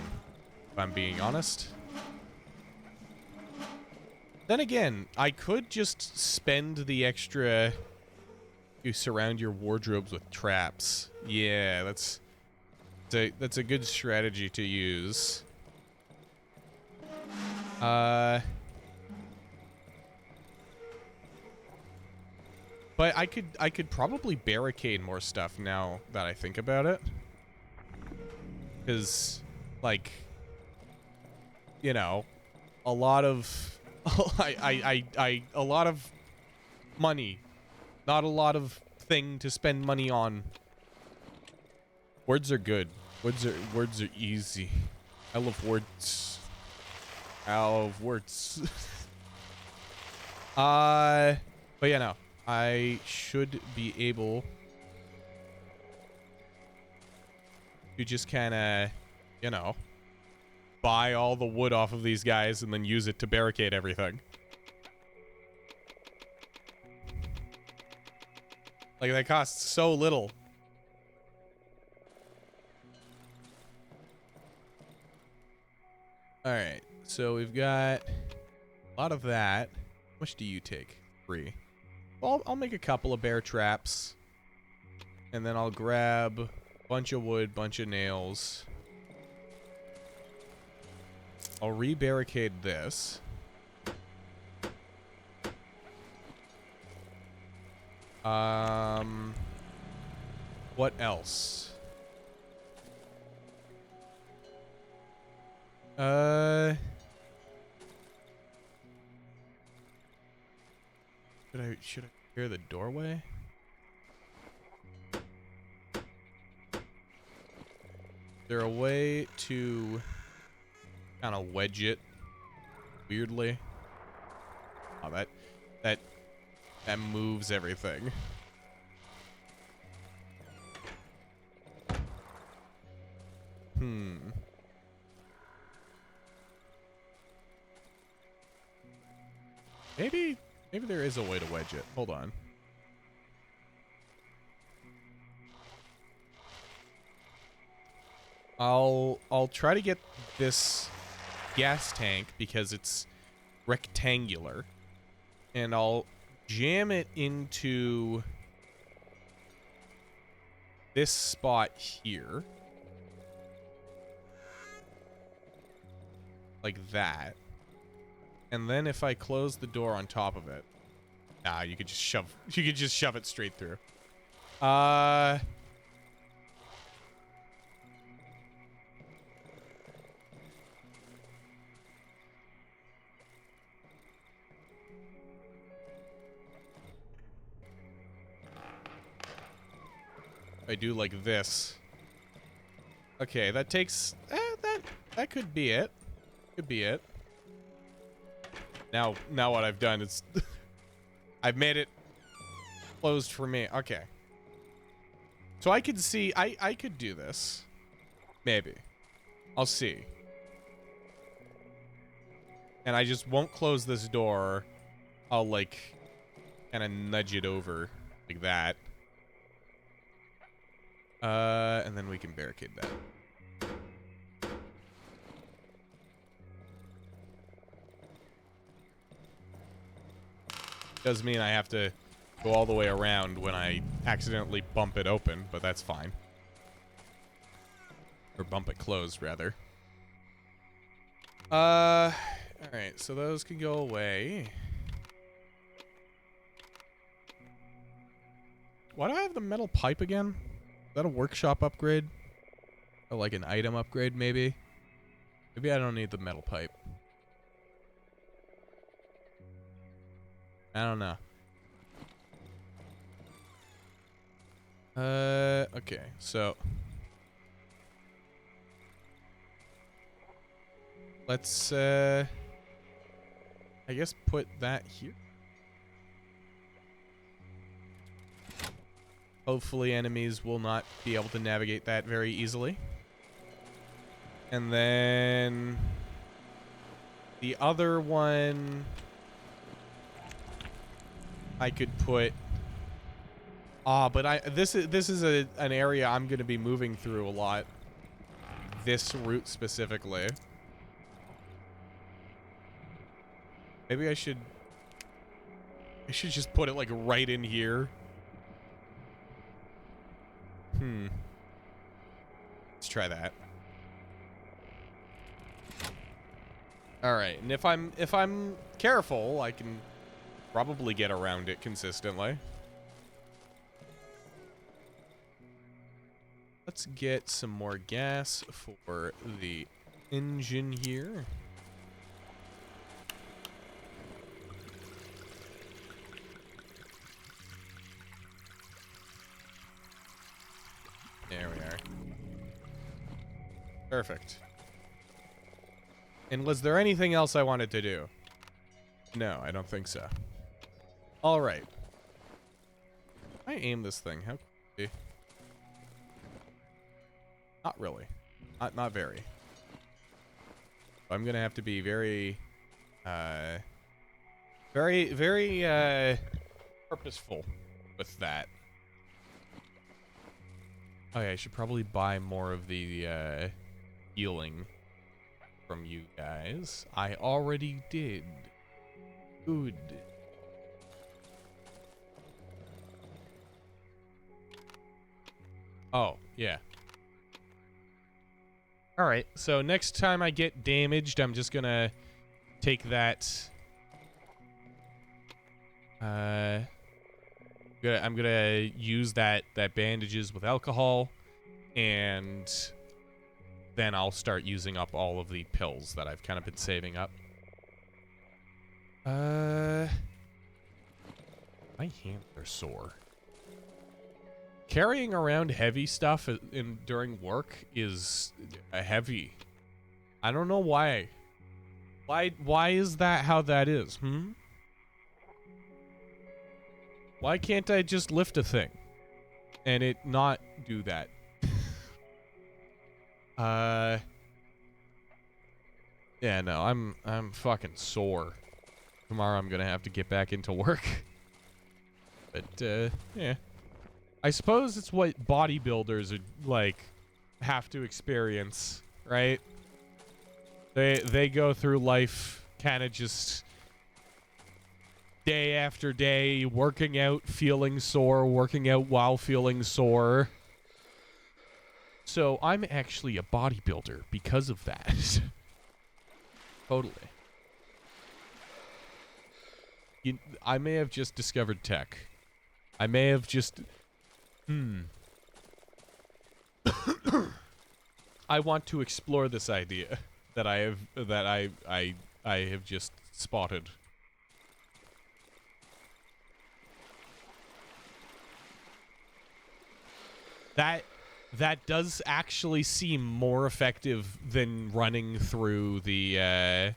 if I'm being honest. Then again, I could just spend the extra to surround your wardrobes with traps. Yeah, that's a good strategy to use. But I could probably barricade more stuff now that I think about it. Because, like, you know, a lot of a lot of money, not a lot of thing to spend money on. Words are good. Words are easy. I love words. I love words. But yeah, no. I should be able to just kind of, you know, buy all the wood off of these guys and then use it to barricade everything. Like, that costs so little. Alright, so we've got a lot of that. How much do you take? 3. Well, I'll make a couple of bear traps. And then I'll grab a bunch of wood, bunch of nails. I'll re-barricade this. What else? Should I clear the doorway? Is there a way to kind of wedge it weirdly? Oh, that moves everything. Maybe there is a way to wedge it. Hold on. I'll try to get this gas tank because it's rectangular, and I'll jam it into this spot here, like that. And then if I close the door on top of it, you could just shove it straight through. I do like this. Okay, that takes that could be it. Could be it. Now what I've done is I've made it closed for me. Okay. So I could see, I could do this. Maybe. I'll see. And I just won't close this door. I'll, like, kind of nudge it over like that. And then we can barricade that. Does mean I have to go all the way around when I accidentally bump it open, but that's fine. Or bump it closed, rather. Alright, so those can go away. Why do I have the metal pipe again? Is that a workshop upgrade? Or like an item upgrade, maybe? Maybe I don't need the metal pipe. I don't know. Okay, so let's, I guess put that here. Hopefully enemies will not be able to navigate that very easily. And then the other one I could put, but this is an area I'm going to be moving through a lot. This route specifically. Maybe I should just put it like right in here. Let's try that. All right, and if I'm careful, I can probably get around it consistently. Let's get some more gas for the engine here. There we are. Perfect. And was there anything else I wanted to do? No, I don't think so. All right. I aim this thing. How quickly? Not really. Not very. I'm gonna have to be very, very purposeful with that. Oh yeah, I should probably buy more of the healing from you guys. I already did. Good. Oh, yeah. Alright, so next time I get damaged, I'm just gonna take that... I'm gonna use that bandages with alcohol, and then I'll start using up all of the pills that I've kind of been saving up. My hands are sore. Carrying around heavy stuff during work is heavy. I don't know why. Why is that how that is? Why can't I just lift a thing and it not do that? Yeah, no, I'm fucking sore. Tomorrow I'm gonna have to get back into work. But yeah. I suppose it's what bodybuilders are like have to experience, right? They go through life kind of just day after day, working out, feeling sore, working out while feeling sore. So I'm actually a bodybuilder because of that. Totally. I may have just discovered tech. I may have just... I want to explore this idea that I have just spotted. That does actually seem more effective than running through the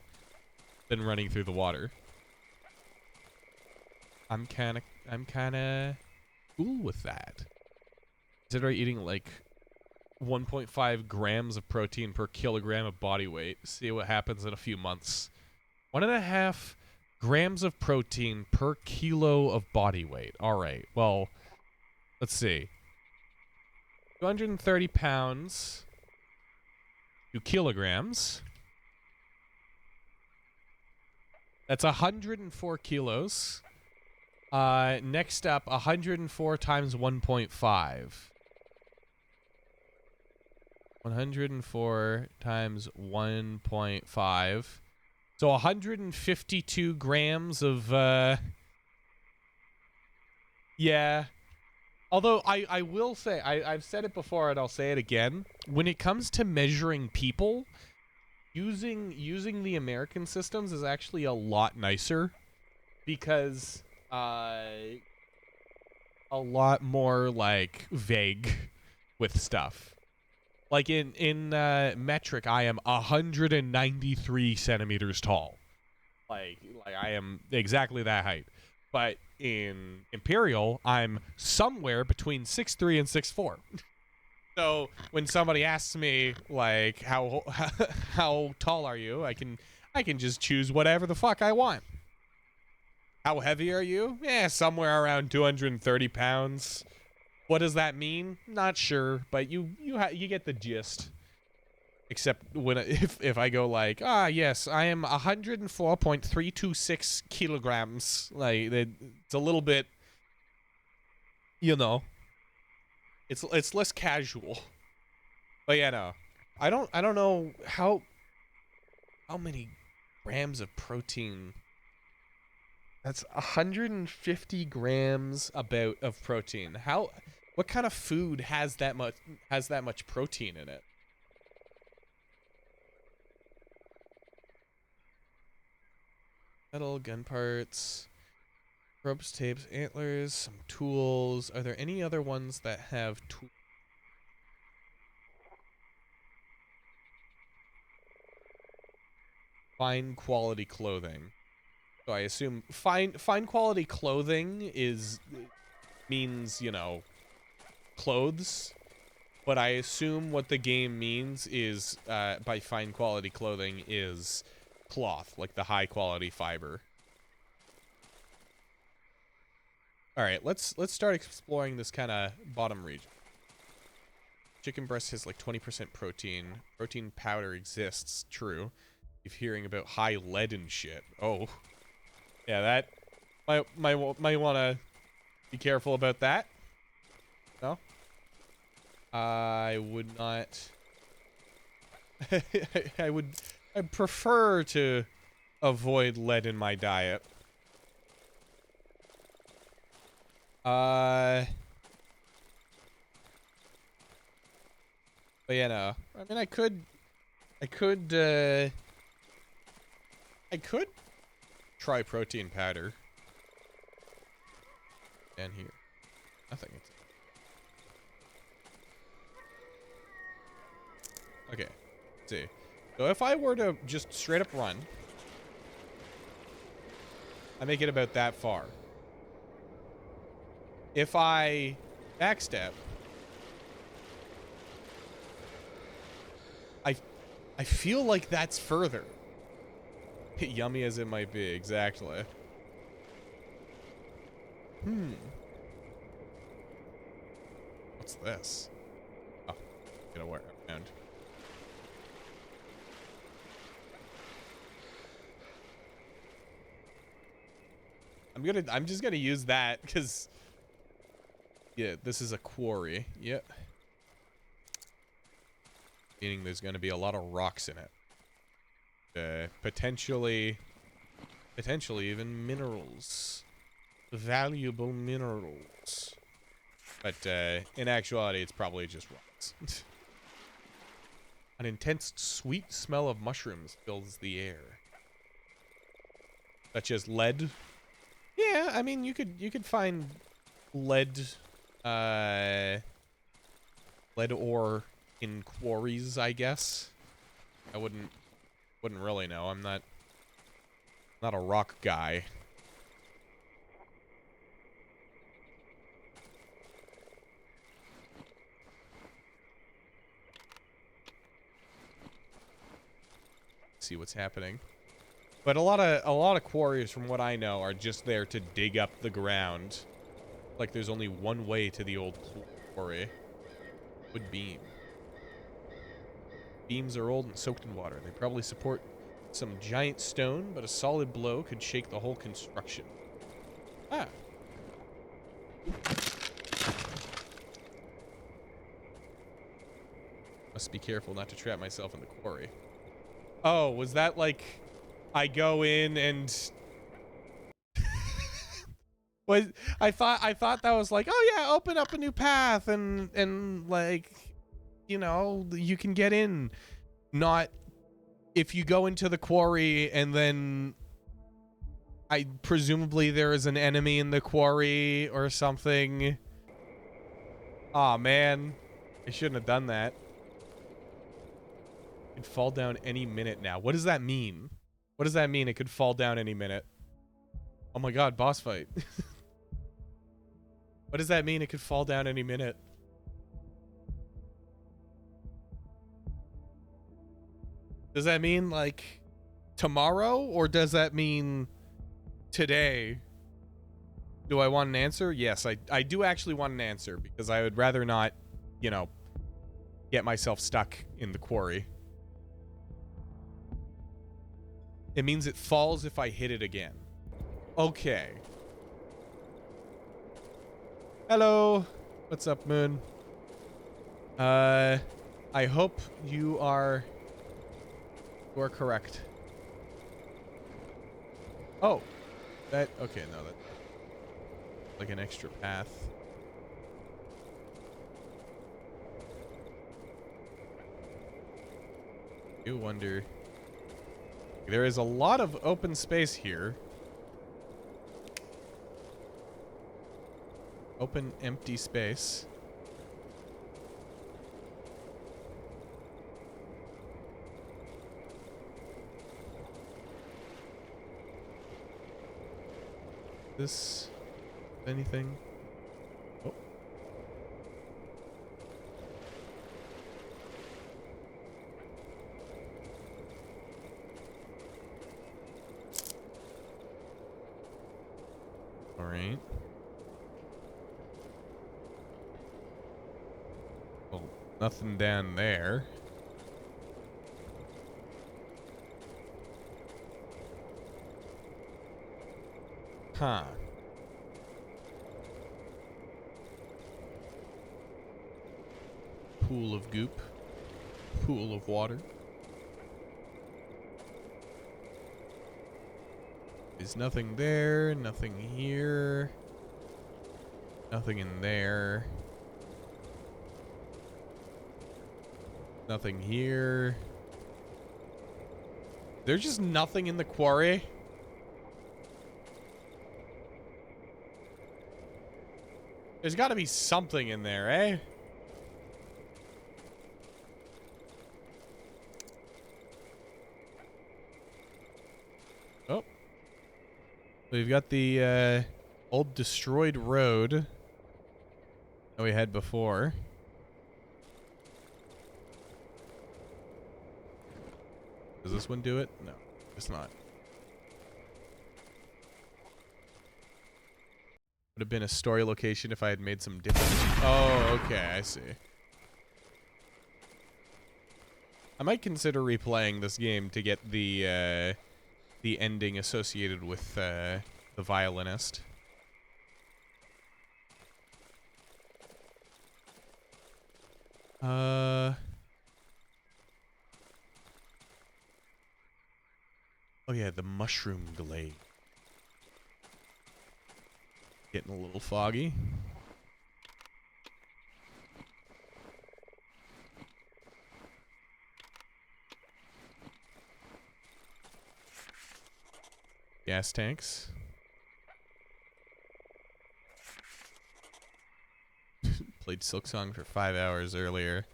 water. I'm kinda cool with that. Consider eating like 1.5 grams of protein per kilogram of body weight. See what happens in a few months. 1.5 grams of protein per kilo of body weight. All right. Well, let's see. 230 pounds. 2 kilograms. That's 104 kilos. Next up, 104 times 1.5. 104 times 1.5. So 152 grams of, yeah. Although I will say, I've said it before and I'll say it again. When it comes to measuring people, using the American systems is actually a lot nicer because a lot more like vague with stuff. Like in metric, I am 193 centimeters tall. Like I am exactly that height. But in Imperial, I'm somewhere between 6'3" and 6'4". So when somebody asks me like how tall are you, I can just choose whatever the fuck I want. How heavy are you? Somewhere around 230 pounds. What does that mean? Not sure, but you get the gist. Except when if I go like, yes, I am 104.326 kilograms. Like it's a little bit, it's less casual. But yeah, no, I don't know how many grams of protein. That's 150 grams of protein. What kind of food has that much protein in it? Metal, gun parts, ropes, tapes, antlers, some tools. Are there any other ones that have tools? Fine quality clothing. So I assume fine quality clothing means, clothes. But I assume what the game means is by fine quality clothing is cloth, like the high quality fiber. All right, let's start exploring this kind of bottom region. Chicken breast has like 20% protein. Protein powder exists, true. If hearing about high lead and shit. Oh. Yeah, that might want to be careful about that. No? I would not. I'd prefer to avoid lead in my diet. But yeah, no. I mean, I could try protein powder. And here, nothing. Okay, let's see. So if I were to just straight up run, I make it about that far. If I backstep, I feel like that's further. Yummy as it might be, exactly. What's this? Oh, get away around. I'm just gonna use that because yeah, this is a quarry. Yep. Meaning there's gonna be a lot of rocks in it. Potentially even minerals. Valuable minerals. But in actuality, it's probably just rocks. An intense sweet smell of mushrooms fills the air. Such as lead. Yeah, I mean you could find lead ore in quarries, I guess. I wouldn't really know. I'm not a rock guy. see what's happening. But a lot of quarries, from what I know, are just there to dig up the ground. Like there's only one way to the old quarry. Wood beam. Beams are old and soaked in water. They probably support some giant stone, but a solid blow could shake the whole construction. Ah. Must be careful not to trap myself in the quarry. Oh, was that like I go in and I thought that was like, oh yeah, open up a new path and like, you know, you can get in. Not if you go into the quarry and then presumably there is an enemy in the quarry or something. Aw, man. I shouldn't have done that. It could fall down any minute now. What does that mean? What does that mean? It could fall down any minute. Oh my god, boss fight. What does that mean? It could fall down any minute. Does that mean like tomorrow, or does that mean today? Do I want an answer? Yes, I do actually want an answer, because I would rather not, you know, get myself stuck in the quarry. It means it falls if I hit it again. Okay. Hello. What's up, Moon? I hope you are correct. Oh. Okay, no, that like an extra path. I do wonder. There is a lot of open space here. Open, empty space. This anything? Oh. All right. Well, nothing down there. Huh. Pool of goop. Pool of water. There's nothing there, nothing here. Nothing in there. Nothing here. There's just nothing in the quarry. There's got to be something in there, eh? Oh. We've got the old destroyed road that we had before. Does this one do it? No, it's not. Would have been a story location if I had made some different. Oh, okay, I see. I might consider replaying this game to get the ending associated with the violinist. Oh yeah, the mushroom glade. Getting a little foggy. Gas tanks. Played Silksong for 5 hours earlier.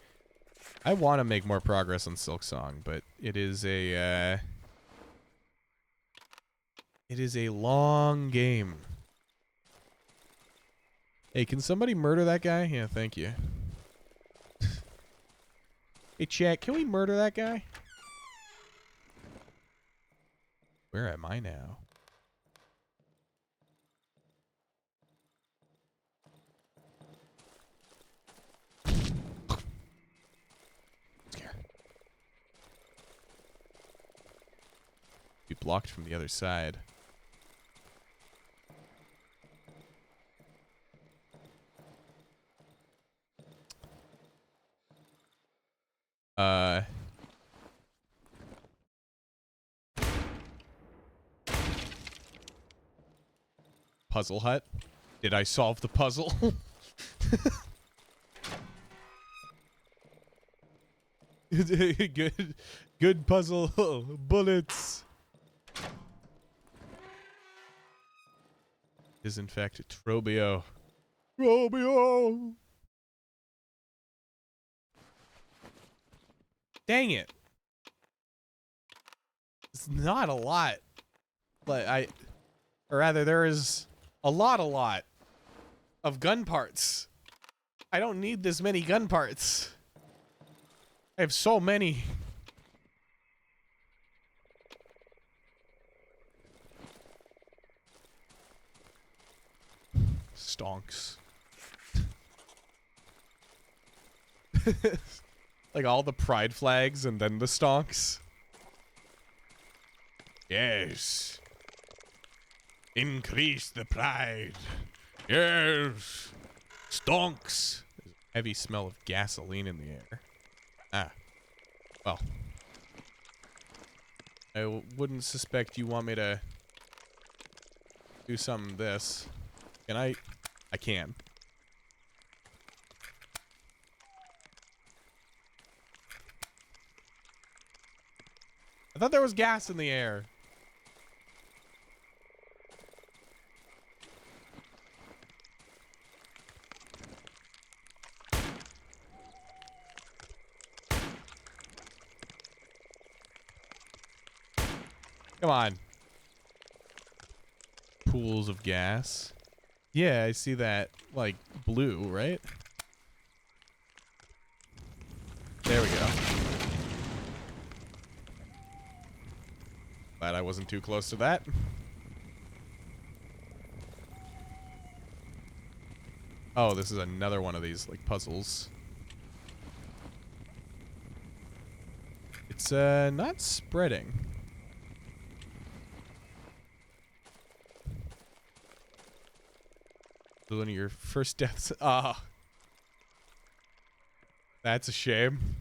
I want to make more progress on Silksong, but it is a long game. Hey, can somebody murder that guy? Yeah, thank you. Hey, chat, can we murder that guy? Where am I now? Scare. Be blocked from the other side. Puzzle hut. Did I solve the puzzle? Good puzzle. Bullets. Is in fact Trobio. Trobio. Dang it. It's not a lot. But or rather, there is a lot of gun parts. I don't need this many gun parts. I have so many. Stonks. Like all the pride flags and then the stonks. Yes. Increase the pride. Yes. Stonks. There's a heavy smell of gasoline in the air. Ah. Well. I wouldn't suspect you want me to do something this. Can I? I can. I thought there was gas in the air. Come on. Pools of gas. Yeah, I see that, like, blue, right? There we go. Glad I wasn't too close to that. Oh, this is another one of these, like, puzzles. It's, not spreading. One of your first deaths. Ah. That's a shame.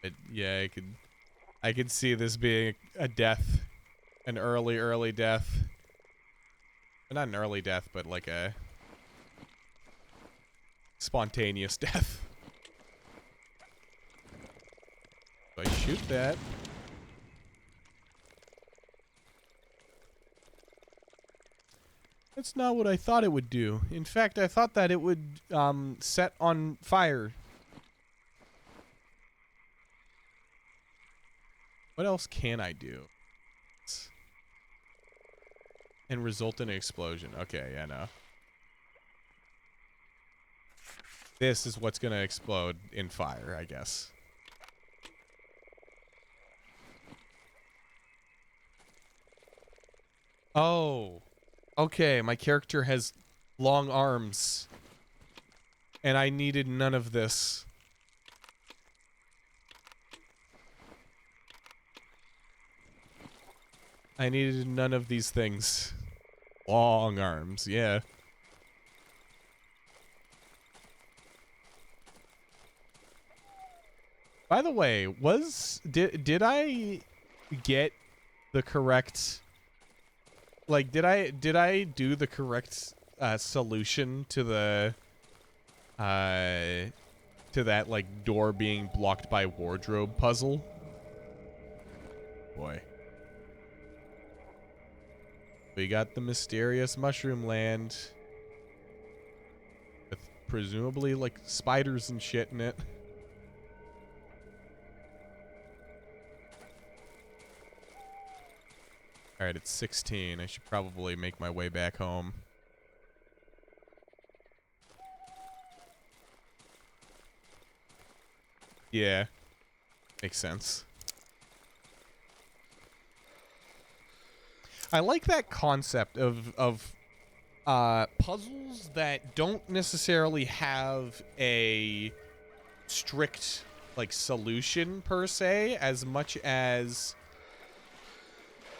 But yeah, I could see this being a death. An early death. Not an early death, but like a spontaneous death. So I shoot that. That's not what I thought it would do. In fact, I thought that it would set on fire. What else can I do? And result in an explosion. Okay, yeah, no. This is what's gonna explode in fire, I guess. Oh. Okay, my character has long arms. And I needed none of this. I needed none of these things. Long arms, yeah. By the way, did I get the correct, like, did I do the correct solution to the to that, like, door being blocked by wardrobe puzzle? Boy. We got the mysterious mushroom land with presumably, like, spiders and shit in it. Alright, it's 16. I should probably make my way back home. Yeah. Makes sense. I like that concept of puzzles that don't necessarily have a strict like solution per se, as much as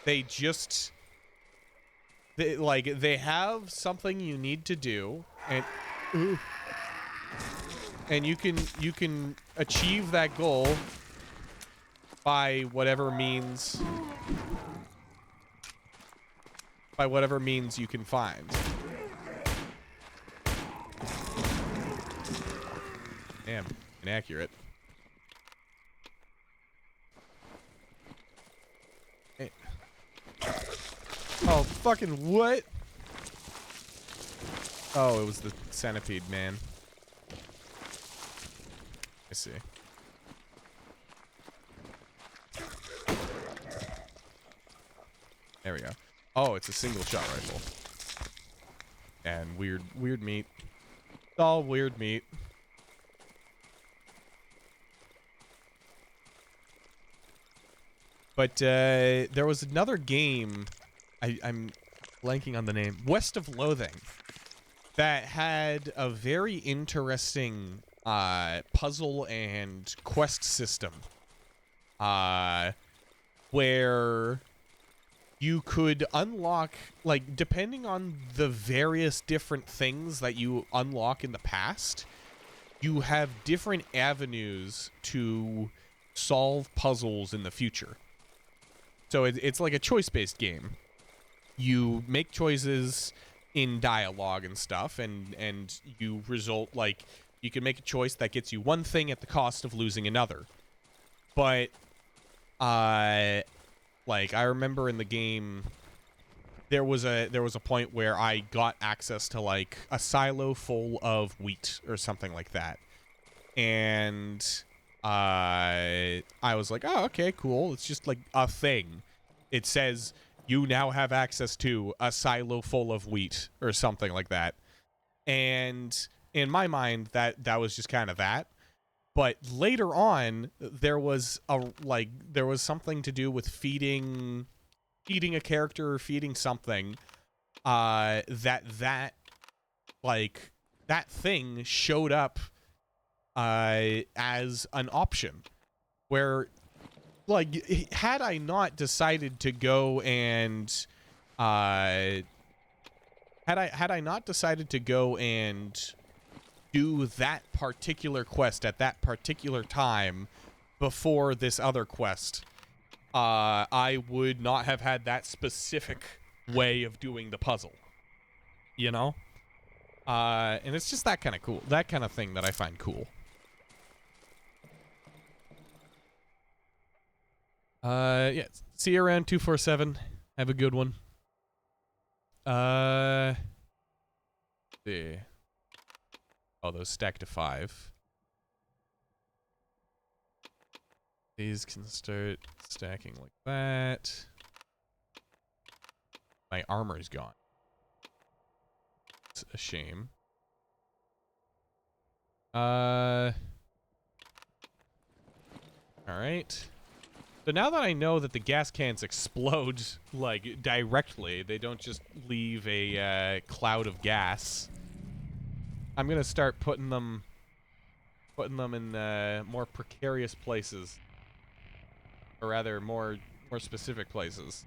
they just they have something you need to do, and you can achieve that goal by whatever means you can find. Damn, inaccurate. Hey. Oh, fucking what? Oh, it was the centipede, man. I see. There we go. Oh, it's a single shot rifle. And weird meat. It's all weird meat. But there was another game, I'm blanking on the name, West of Loathing, that had a very interesting puzzle and quest system, where you could unlock, like, depending on the various different things that you unlock in the past, you have different avenues to solve puzzles in the future. So it's like a choice-based game. You make choices in dialogue and stuff, and you result, like, you can make a choice that gets you one thing at the cost of losing another. But, like, I remember in the game, there was a point where I got access to, like, a silo full of wheat or something like that. And I was like, oh, okay, cool. It's just like a thing. It says you now have access to a silo full of wheat or something like that. And in my mind, that was just kind of that. But later on, there was something to do with feeding a character or feeding something. That thing showed up as an option, where, like, had I not decided to go and had I not decided to go and do that particular quest at that particular time before this other quest, I would not have had that specific way of doing the puzzle, you know? And it's just that kind of cool, that kind of thing that I find cool. Yeah, see you around 247. Have a good one. See. Oh, those stack to 5. These can start stacking like that. My armor's gone. It's a shame. Alright. So now that I know that the gas cans explode, like, directly, they don't just leave a cloud of gas, I'm gonna start putting them in more precarious places, or rather more specific places.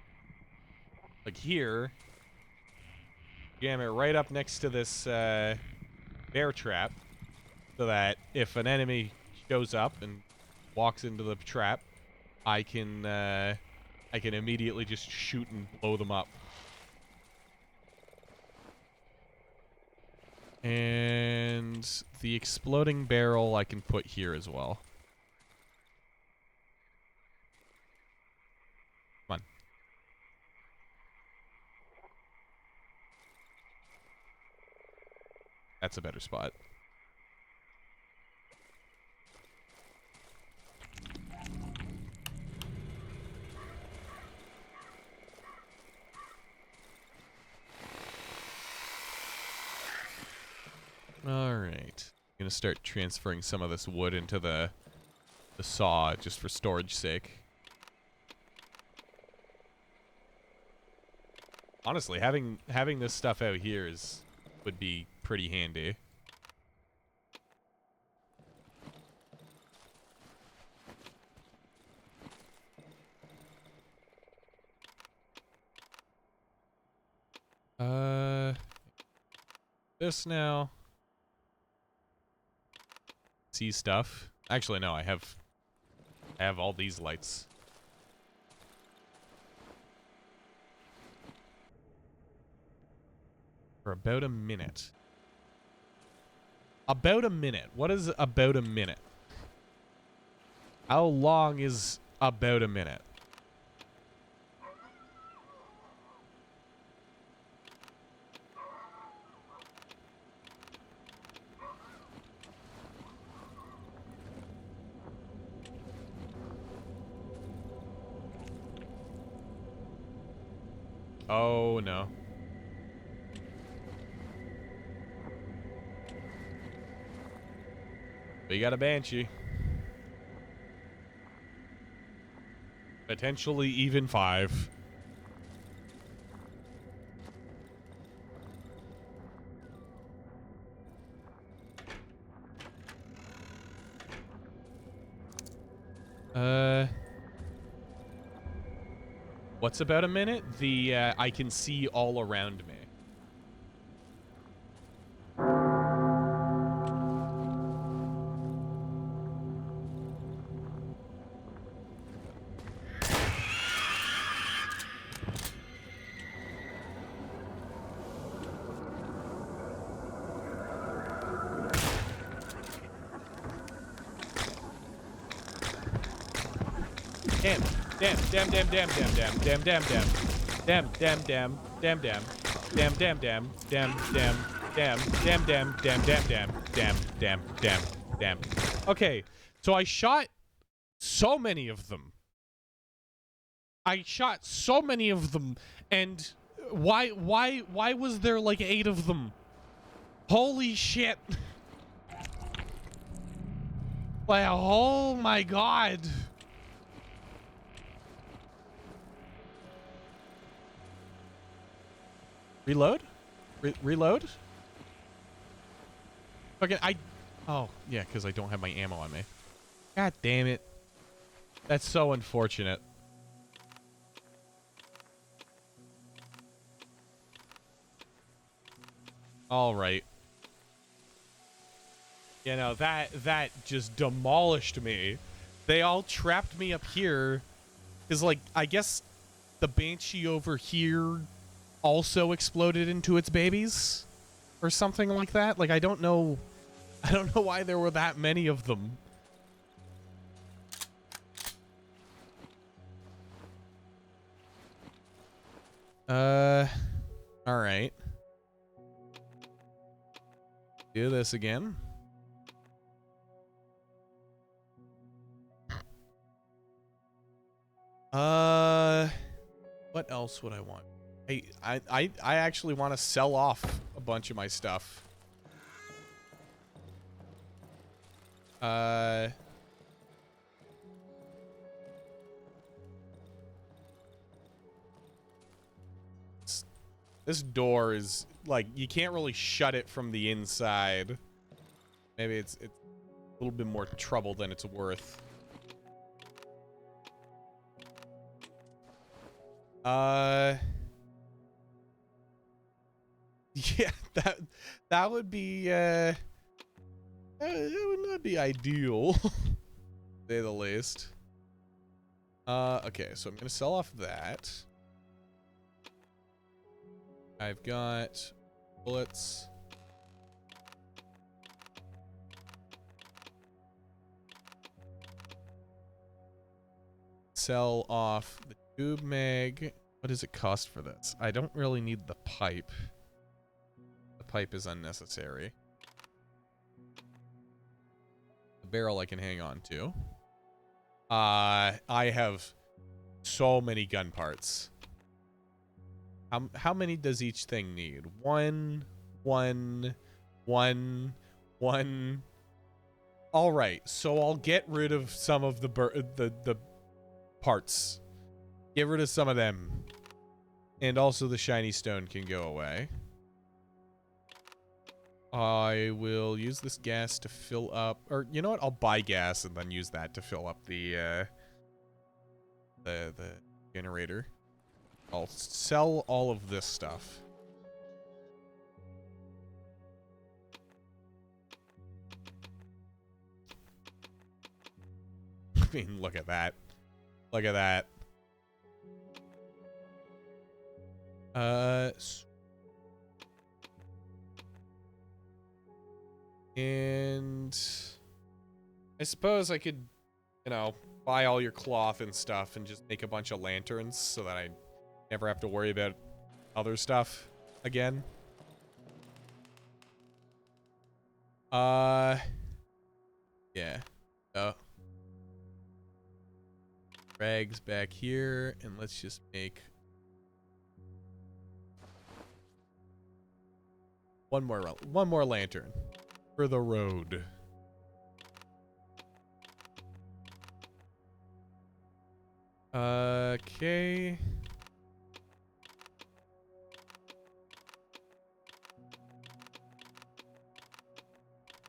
Like here, jam it right up next to this bear trap, so that if an enemy shows up and walks into the trap, I can immediately just shoot and blow them up. And the exploding barrel I can put here as well. Come on. That's a better spot. Alright. I'm gonna start transferring some of this wood into the the saw just for storage sake. Honestly, having this stuff out here would be pretty handy. This now. See stuff. Actually, no, I have all these lights. For about a minute. About a minute. What is about a minute? How long is about a minute? Oh, no. We got a banshee. Potentially even 5. What's about a minute? The, I can see all around me. Damn. Okay, so I shot so many of them. And why was there like 8 of them? Holy shit. Like, oh my god. Reload? Reload? Okay, oh, yeah, because I don't have my ammo on me. God damn it. That's so unfortunate. All right. You know, that just demolished me. They all trapped me up here. Because, like, I guess the Banshee over here also exploded into its babies? Or something like that? Like, I don't know why there were that many of them. Alright. Do this again. What else would I want? I actually want to sell off a bunch of my stuff. This door is like, you can't really shut it from the inside. Maybe it's a little bit more trouble than it's worth. Yeah, that would be that would not be ideal, to say the least. Okay, so I'm gonna sell off that. I've got bullets. Sell off the tube mag. What does it cost for this? I don't really need the pipe. The pipe is unnecessary. The barrel I can hang on to. I have so many gun parts. How many does each thing need? One. All right, so I'll get rid of some of the parts. Get rid of some of them. And also the shiny stone can go away. I will use this gas to fill up, or you know what? I'll buy gas and then use that to fill up the generator. I'll sell all of this stuff. I mean, look at that. Look at that. And I suppose I could, you know, buy all your cloth and stuff and just make a bunch of lanterns so that I never have to worry about other stuff again. Yeah. Rags back here, and let's just make one more lantern for the road. Okay.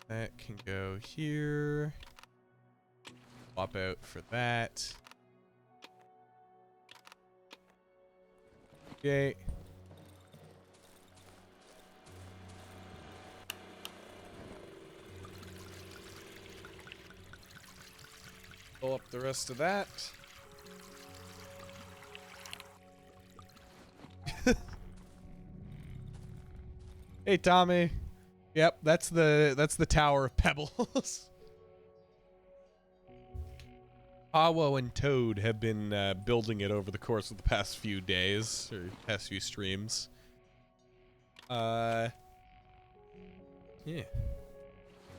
That can go here. Swap out for that. Okay. Pull up the rest of that. Hey, Tommy. Yep, that's the Tower of Pebbles. Awo and Toad have been building it over the course of the past few days, or past few streams. Yeah.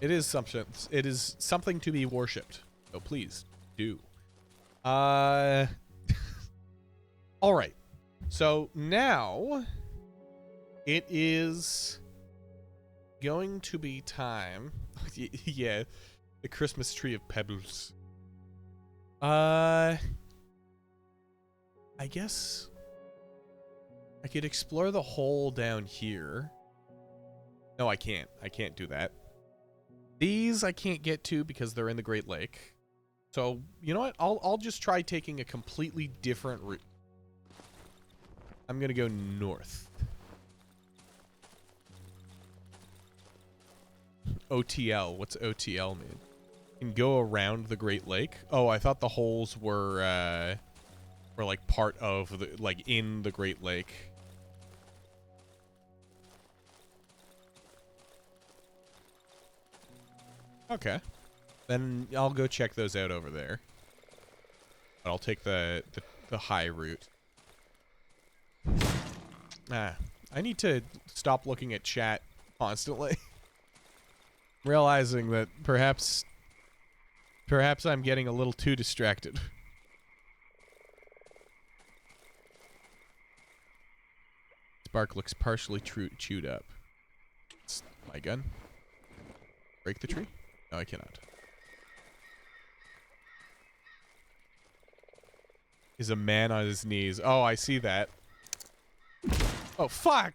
It is something to be worshipped. So please do. All right. So now it is going to be time. Yeah, the Christmas tree of Pebbles. I guess I could explore the hole down here. No, I can't. I can't do that. These I can't get to because they're in the Great Lake. So, you know what? I'll just try taking a completely different route. I'm going to go north. OTL. What's OTL mean? Can go around the Great Lake. Oh, I thought the holes were like part of the, like in the Great Lake. Okay. Then I'll go check those out over there. But I'll take the high route. Ah, I need to stop looking at chat constantly. Realizing that perhaps I'm getting a little too distracted. Spark looks partially chewed up. It's my gun. Break the tree? No, I cannot. Is a man on his knees. Oh, I see that. Oh, fuck!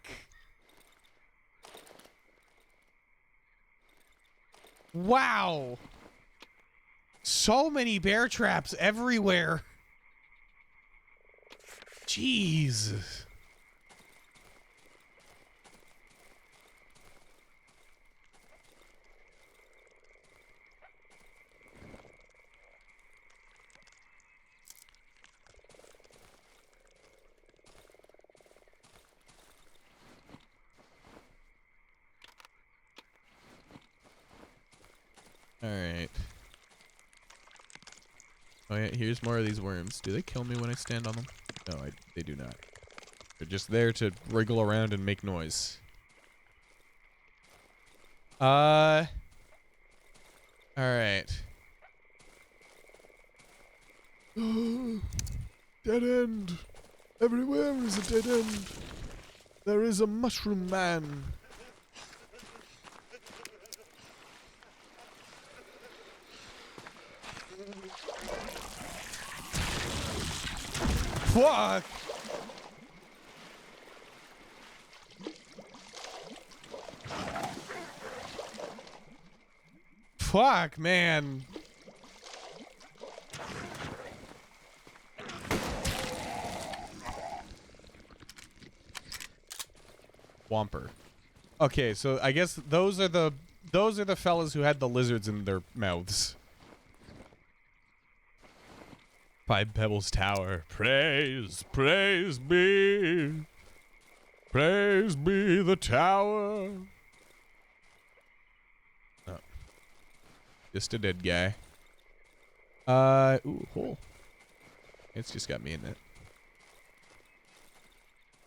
Wow! So many bear traps everywhere. Jeez. Alright. Oh yeah, here's more of these worms. Do they kill me when I stand on them? No, they do not. They're just there to wriggle around and make noise. Alright. Dead end. Everywhere is a dead end. There is a mushroom man. Fuck! Fuck, man. Whomper. Okay, so I guess those are the fellas who had the lizards in their mouths. Five Pebbles Tower. Praise, praise be. Praise be the tower. Oh. Just a dead guy. Ooh, hole. It's just got me in it.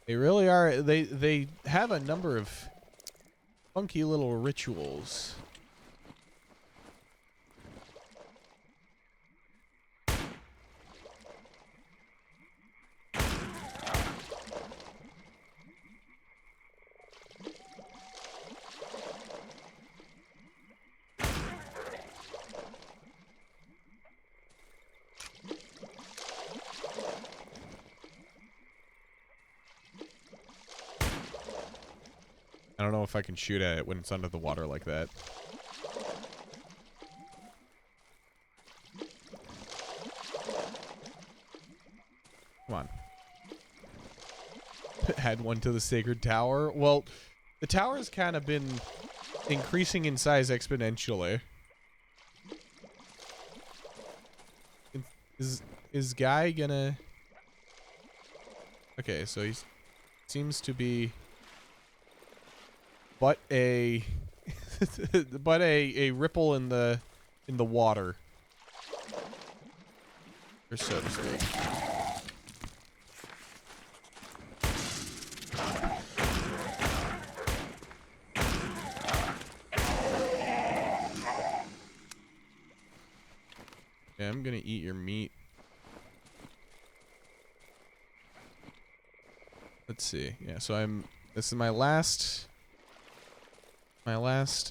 They really are. They have a number of funky little rituals. I don't know if I can shoot at it when it's under the water like that. Come on. Add one to the sacred tower. Well, the tower has kind of been increasing in size exponentially. Is Guy gonna... Okay, so he seems to be... But a ripple in the water, or so to speak. Yeah, I'm gonna eat your meat. Let's see. Yeah, so this is my last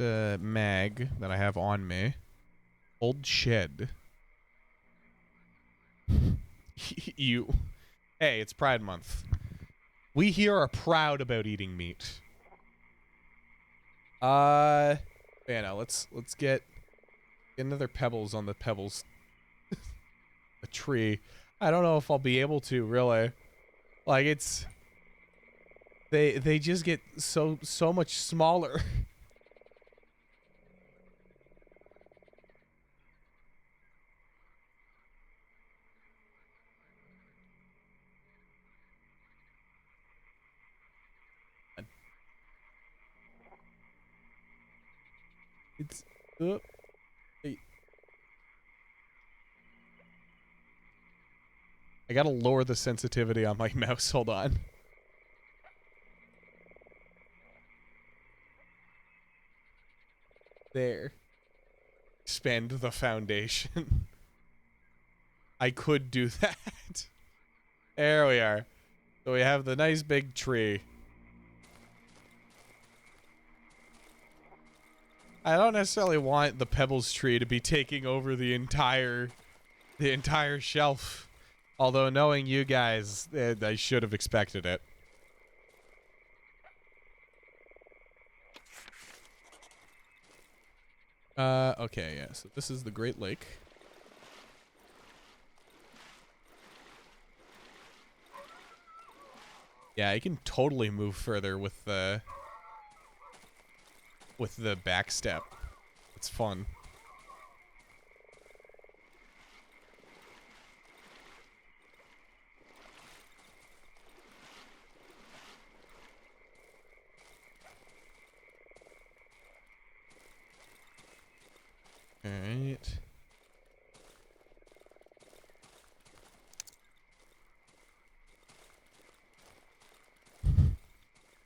mag that I have on me. Old shed. Hey, it's Pride Month. We here are proud about eating meat. Yeah, no, let's get another pebbles on the pebbles. A tree. I don't know if I'll be able to, really. Like, it's... They just get so much smaller. It's hey. I gotta lower the sensitivity on my mouse. Hold on. There. Expand the foundation. I could do that. There we are. So we have the nice big tree. I don't necessarily want the Pebbles tree to be taking over the entire shelf. Although knowing you guys, I should have expected it. Okay, yeah, so this is the Great Lake. Yeah, I can totally move further with the back step. It's fun. All right.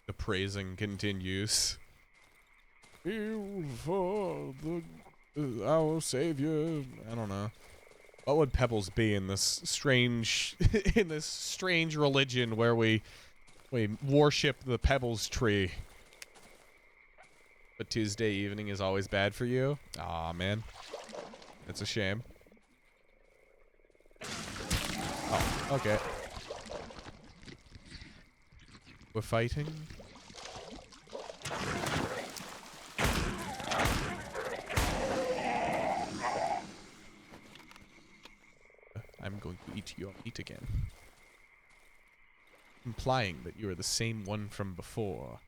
The praising continues. For our savior. I don't know. What would Pebbles be in this strange religion where we worship the Pebbles tree? But Tuesday evening is always bad for you? Aw, man. It's a shame. Oh, okay. We're fighting. I'm going to eat your meat again. Implying that you are the same one from before.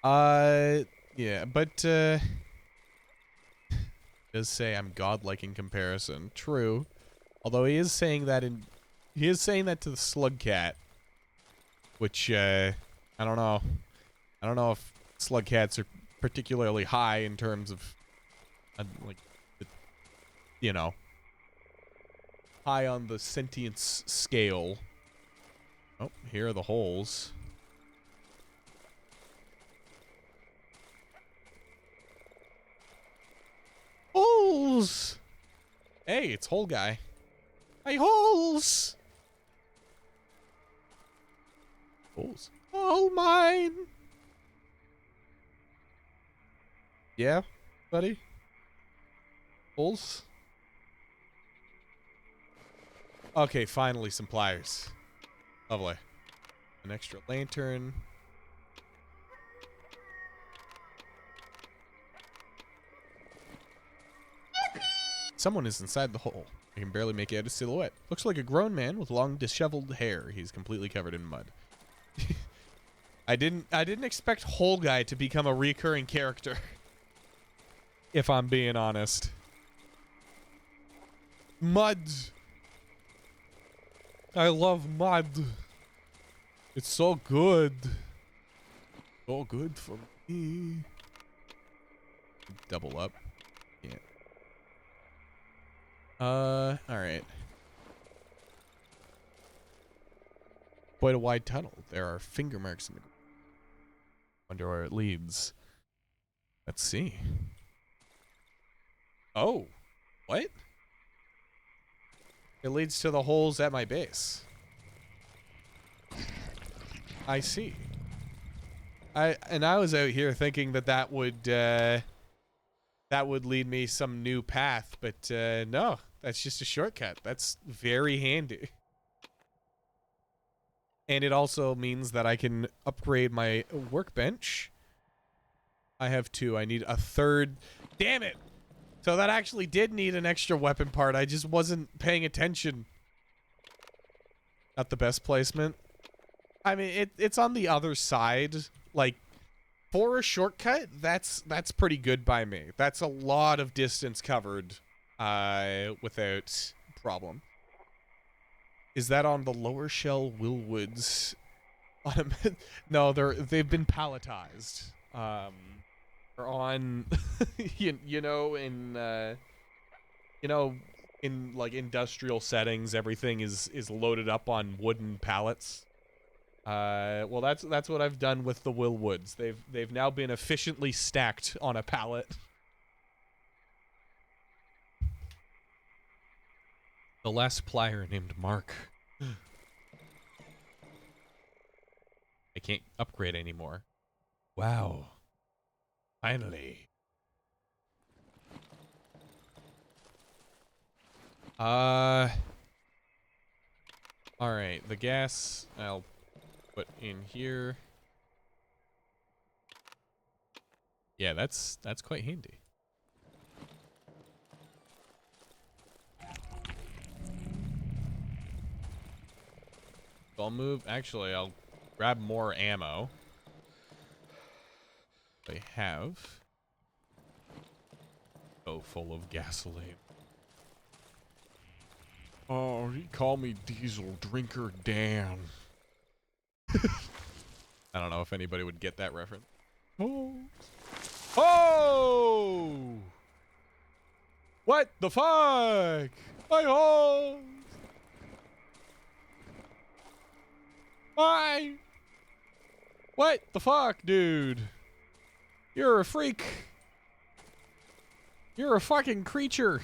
Yeah, but, does say I'm godlike in comparison. True. Although he is saying that to the slug cat. Which, I don't know. I don't know if slug cats are particularly high in terms of, like, you know, high on the sentience scale. Oh, here are the holes. Holes! Hey, it's Hole Guy. Hey, holes! Holes. All mine! Yeah, buddy? Holes? Okay, finally some pliers. Lovely. An extra lantern. Someone is inside the hole. I can barely make out a silhouette. Looks like a grown man with long, disheveled hair. He's completely covered in mud. I didn't expect Hole Guy to become a recurring character. If I'm being honest. Mud. I love mud. It's so good. So good for me. Double up. Yeah. Alright. Quite a wide tunnel. There are finger marks in the ground. Wonder where it leads. Let's see. Oh. What? It leads to the holes at my base. I see. I was out here thinking that would lead me some new path, but no, that's just a shortcut. That's very handy. And it also means that I can upgrade my workbench. I have 2. I need a 3rd. Damn it! So that actually did need an extra weapon part. I just wasn't paying attention. Not the best placement. I mean, it's on the other side. Like, for a shortcut, that's pretty good by me. That's a lot of distance covered without problem. Is that on the lower shell Willwoods? No, they've been palletized. They're on you know, in like industrial settings, everything is loaded up on wooden pallets. Well, that's what I've done with the Willwoods. They've now been efficiently stacked on a pallet. The last plier named Mark. I can't upgrade anymore. Wow. Finally. Alright, the gas I'll put in here. Yeah, that's quite handy. So I'll move, actually I'll grab more ammo. I have. Oh, full of gasoline. Oh, he called me Diesel Drinker Dan. I don't know if anybody would get that reference. Oh. Oh! What the fuck? My home! Why? What the fuck, dude? You're a freak. You're a fucking creature.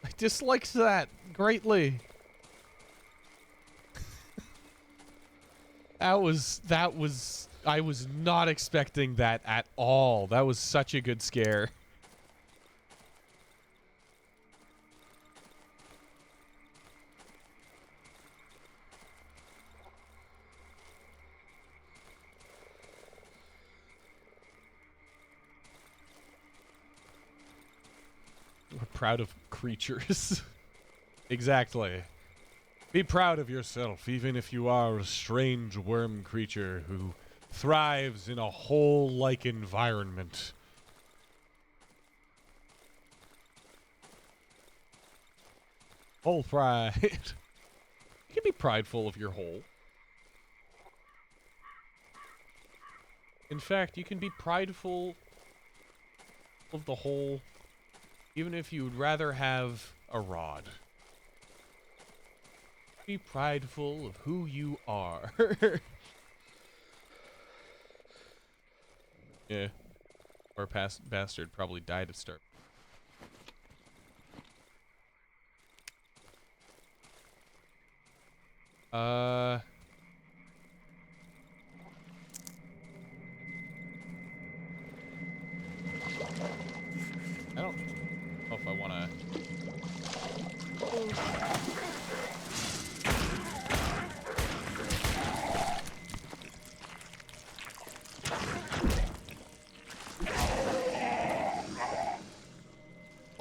I disliked that greatly. I was not expecting that at all. That was such a good scare. proud of creatures. Exactly. Be proud of yourself, even if you are a strange worm creature who thrives in a hole-like environment. Hole pride. You can be prideful of your hole. In fact, you can be prideful of the hole, even if you'd rather have a rod. Be prideful of who you are. Yeah. Our past bastard probably died of starvation. I don't know if I want to.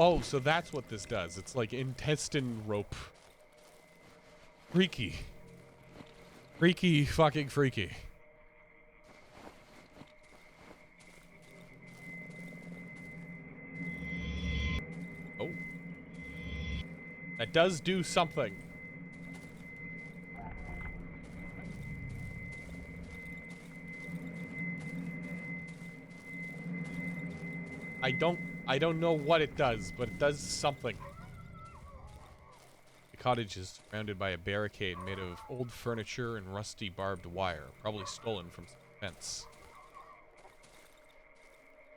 Oh, so that's what this does. It's like intestine rope. Freaky. Freaky fucking freaky. Oh. That does do something. I don't know what it does, but it does something. The cottage is surrounded by a barricade made of old furniture and rusty barbed wire, probably stolen from some fence.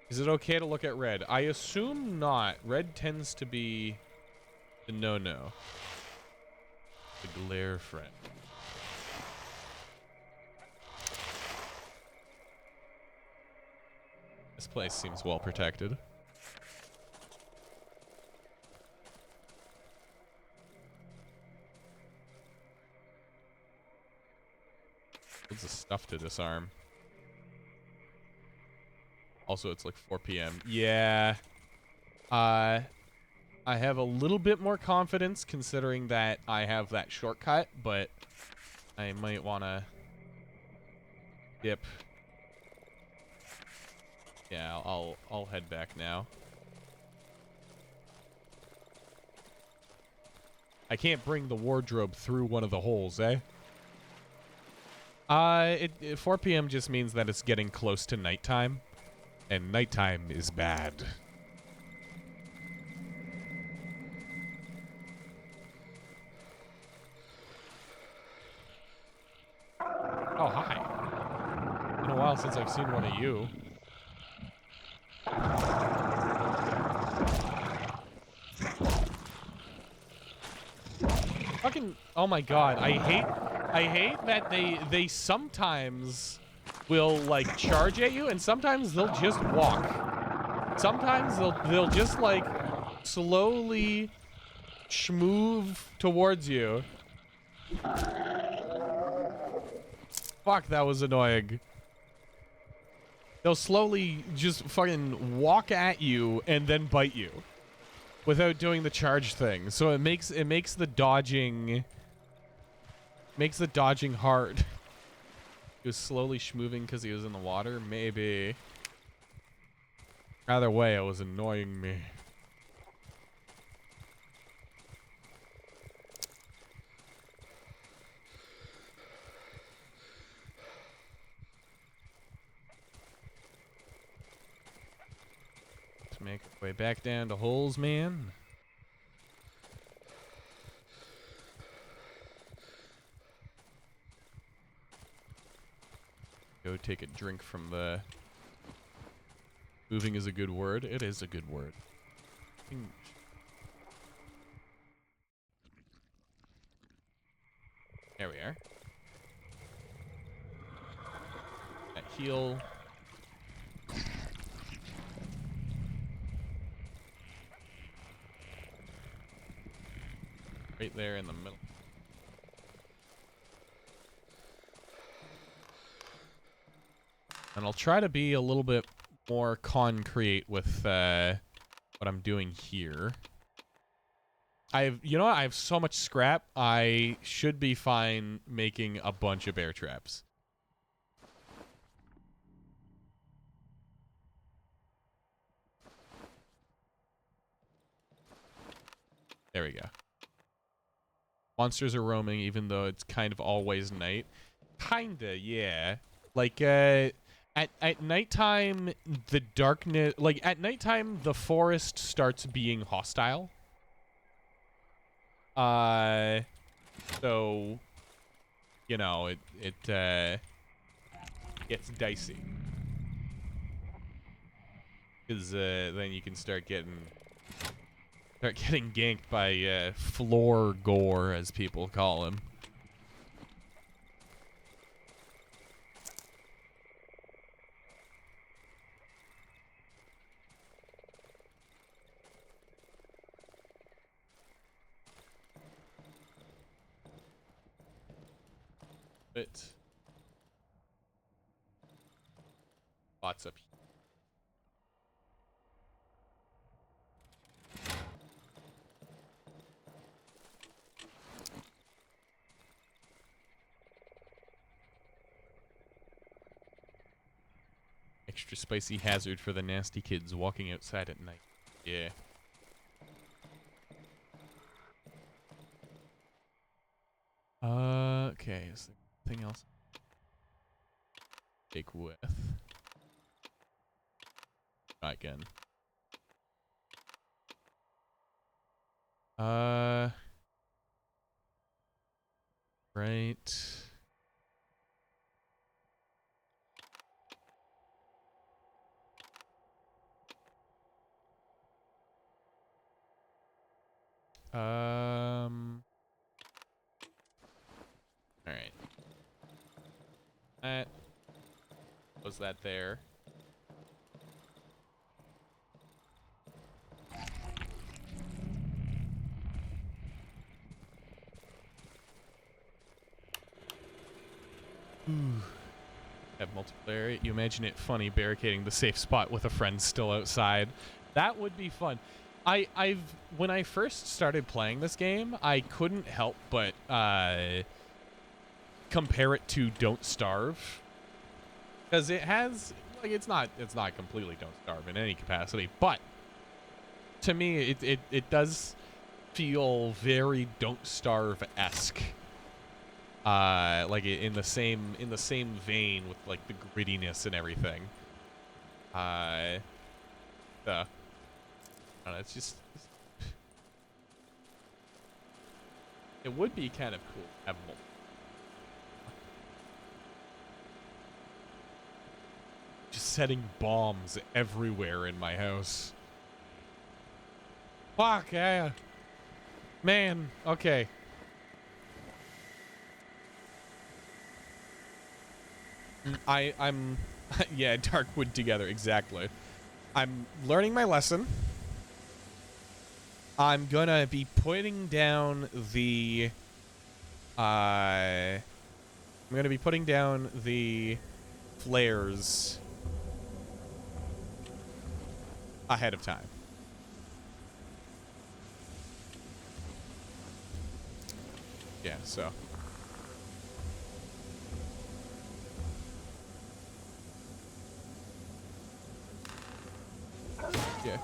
Is it okay to look at red? I assume not. Red tends to be the no-no. The glare friend. This place seems well protected. Loads of stuff to disarm. Also, it's like 4 p.m. Yeah. I have a little bit more confidence considering that I have that shortcut, but I might want to dip. Yeah, I'll head back now. I can't bring the wardrobe through one of the holes, eh? 4 p.m. just means that it's getting close to nighttime, and nighttime is bad. Oh, hi. It's been a while since I've seen one of you. Fucking, oh my god, I hate that they sometimes will like charge at you and sometimes they'll just walk. Sometimes they'll just like slowly schmoove towards you. Fuck, that was annoying. They'll slowly just fucking walk at you and then bite you without doing the charge thing. So it makes the dodging hard. He was slowly schmooving because he was in the water? Maybe. Either way, it was annoying me. Let's make our way back down to holes, man. Go take a drink from the... Moving is a good word. It is a good word. There we are. That heal. Right there in the middle. And I'll try to be a little bit more concrete with what I'm doing here. You know what? I have so much scrap. I should be fine making a bunch of bear traps. There we go. Monsters are roaming, even though it's kind of always night. Kinda, yeah. Like, at nighttime, the darkness... Like, at nighttime, the forest starts being hostile. So... You know, it gets dicey. Because, then you can start getting ganked by, floor gore, as people call him. But lots up here. Extra spicy hazard for the nasty kids walking outside at night. Yeah. Okay. Is there anything else? Take with. Not again. Right. All right. That was that there. Have multiplayer. You imagine it funny barricading the safe spot with a friend still outside. That would be fun. When I first started playing this game, I couldn't help but compare it to Don't Starve, because it has, like, it's not completely Don't Starve in any capacity, but to me it does feel very Don't Starve-esque. Like in the same vein with like the grittiness and everything. I don't know, it's just, it would be kind of cool to have multiple. Just setting bombs everywhere in my house. Fuck yeah, man. Okay. I'm yeah, Darkwood together, exactly. I'm learning my lesson. I'm gonna be putting down the flares ahead of time. Yeah, so yeah.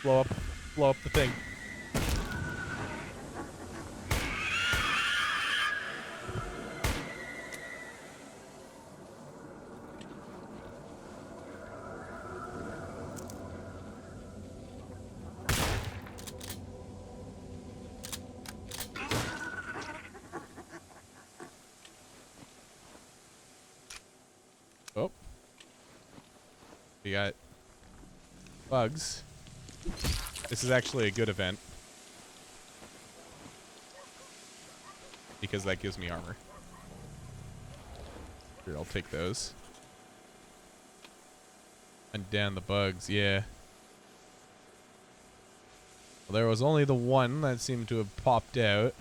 Blow up the thing. Oh. We got bugs. This is actually a good event, because that gives me armor. Here, I'll take those. And down the bugs, yeah. Well, there was only the one that seemed to have popped out.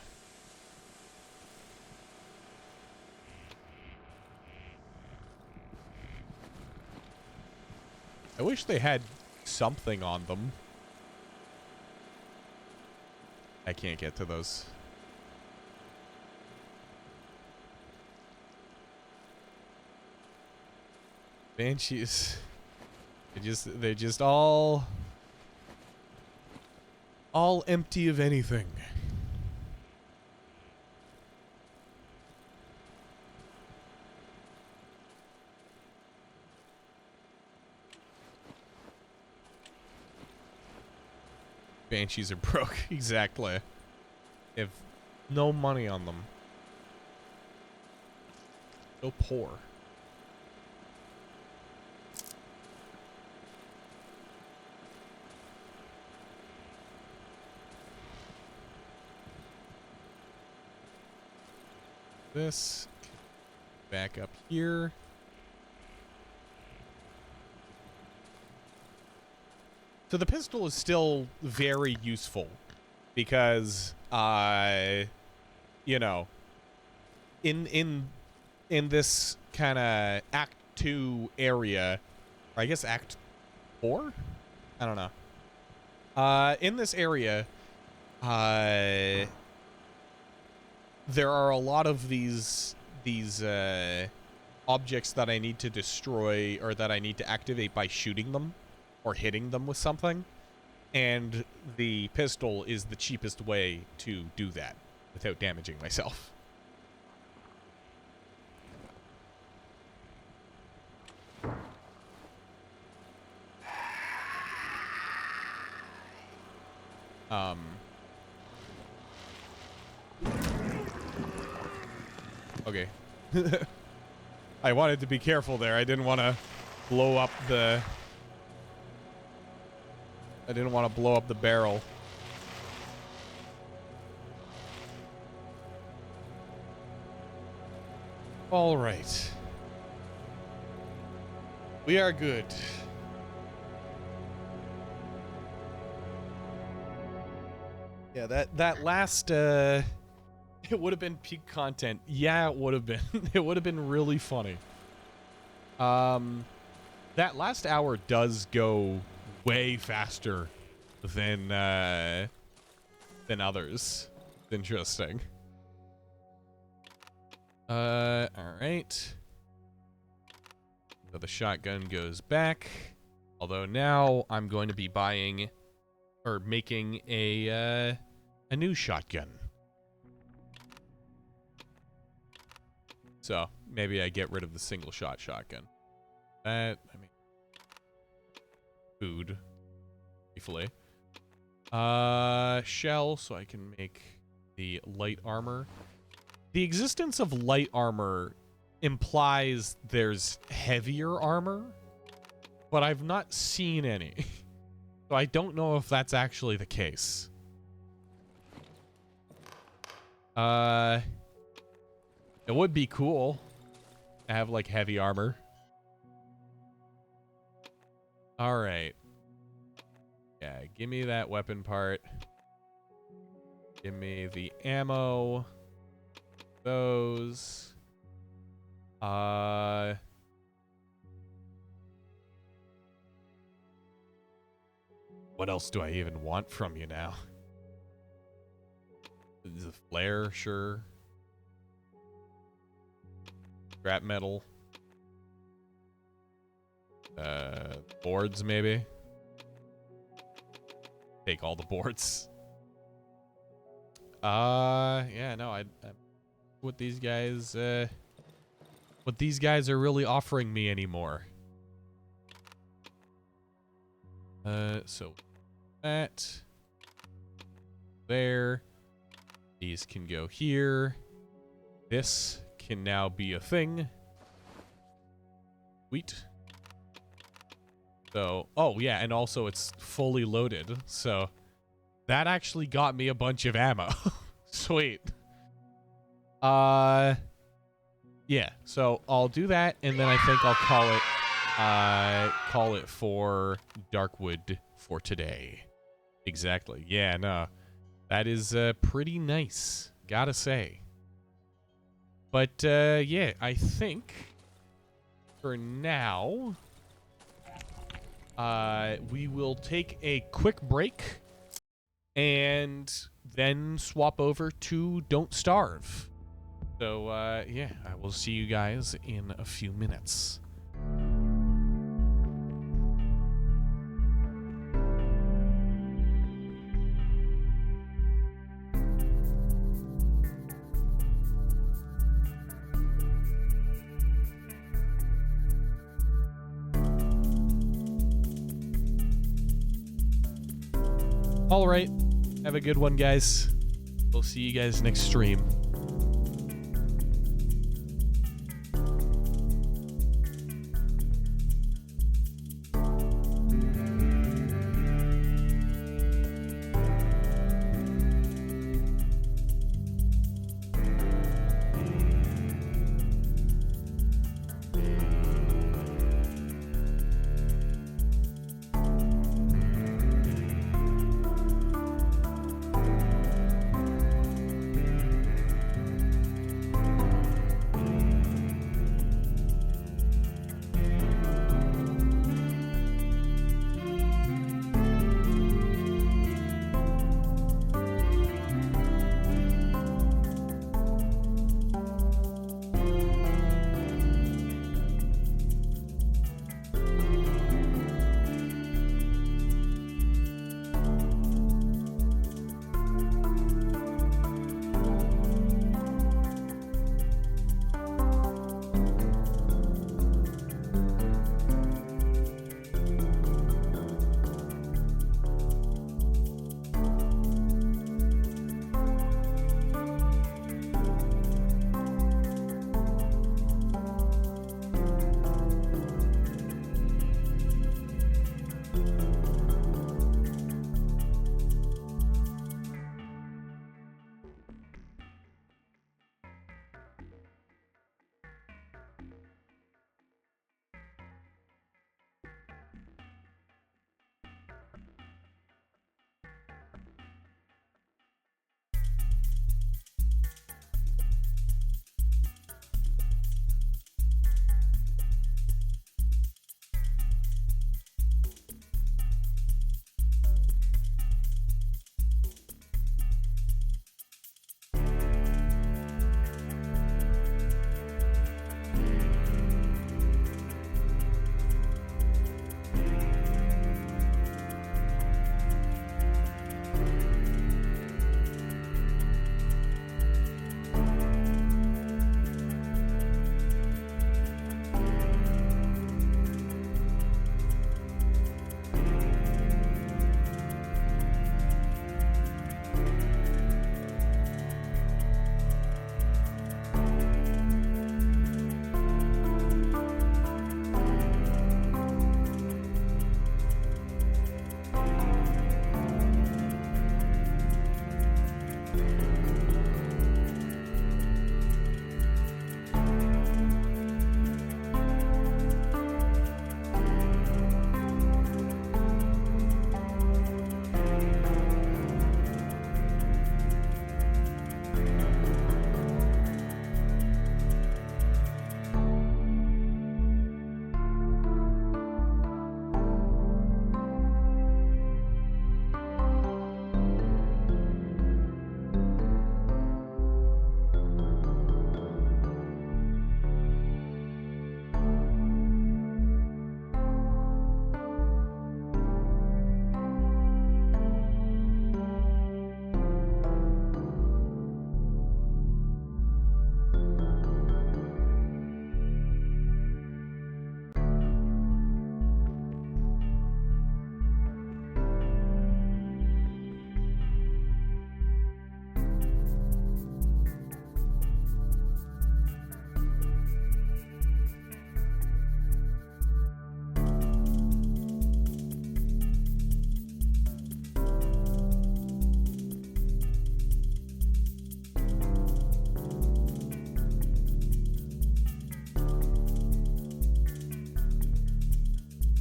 I wish they had something on them. I can't get to those. Banshees. They're just all empty of anything. Banshees are broke. Exactly. They have no money on them. So poor. This back up here. So the pistol is still very useful because, you know, in this kind of Act 2 area, or I guess Act 4? I don't know. In this area, there are a lot of these objects that I need to destroy or that I need to activate by shooting them or hitting them with something, and the pistol is the cheapest way to do that without damaging myself. Okay. I wanted to be careful there. I didn't want to blow up the... I didn't want to blow up the barrel. All right. We are good. Yeah, that last it would have been peak content. Yeah, it would have been. It would have been really funny. That last hour does go way faster than others. Interesting. All right. So the shotgun goes back. Although now I'm going to be buying or making a new shotgun. So maybe I get rid of the single shot shotgun. That, I mean, food, briefly. Shell, so I can make the light armor. The existence of light armor implies there's heavier armor, but I've not seen any. So I don't know if that's actually the case. It would be cool to have, like, heavy armor. All right. Yeah, give me that weapon part. Give me the ammo. Those. What else do I even want from you now? The flare, sure. Scrap metal. Boards, maybe. Take all the boards. Yeah, no, I what these guys are really offering me anymore. So that there. These can go here. This can now be a thing. Sweet. So, oh yeah, and also it's fully loaded. So that actually got me a bunch of ammo. Sweet. Yeah, so I'll do that, and then I think I'll call it for Darkwood for today. Exactly. Yeah, no. That is pretty nice, gotta say. But yeah, I think for now we will take a quick break and then swap over to Don't Starve. So, yeah, I will see you guys in a few minutes. All right. Have a good one, guys. We'll see you guys next stream.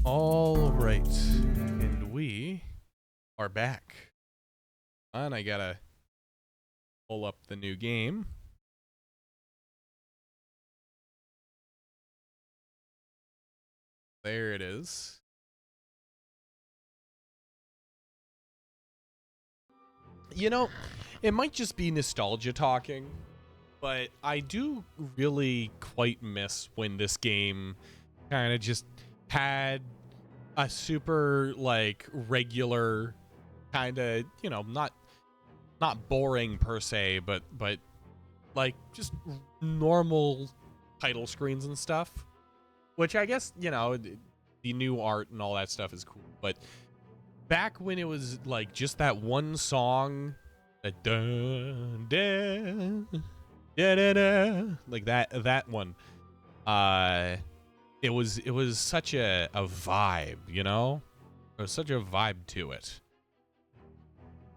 All right. And we are back. And I gotta pull up the new game. There it is. You know, it might just be nostalgia talking, but I do really quite miss when this game kind of just had a super like regular kind of, you know, not boring per se, but like just normal title screens and stuff, which I guess, you know, the new art and all that stuff is cool, but back when it was like just that one song, that dun, dun, da, da, da, like that one, it was such a vibe, you know? There was such a vibe to it.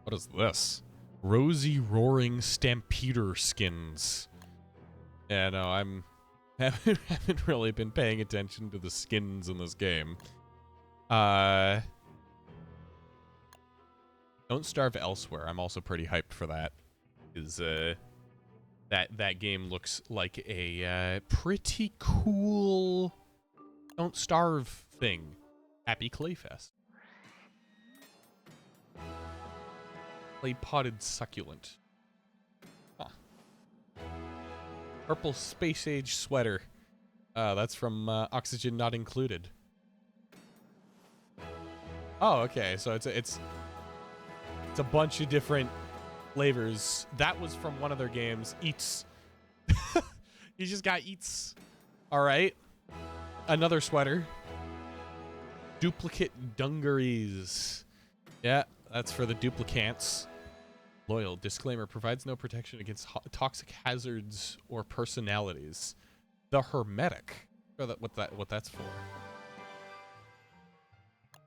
What is this? Rosy Roaring Stampeder skins. Yeah, no, haven't really been paying attention to the skins in this game. Don't Starve Elsewhere. I'm also pretty hyped for that. Is that game looks like a pretty cool Don't Starve thing. Happy Clayfest. Clay potted succulent. Huh. Purple space age sweater. That's from Oxygen Not Included. Oh, okay. So it's a bunch of different flavors. That was from one of their games. Eats. You just got eats. All right. Another sweater. Duplicate dungarees. Yeah, that's for the duplicants. Loyal. Disclaimer. Provides no protection against toxic hazards or personalities. The Hermetic. What that's for.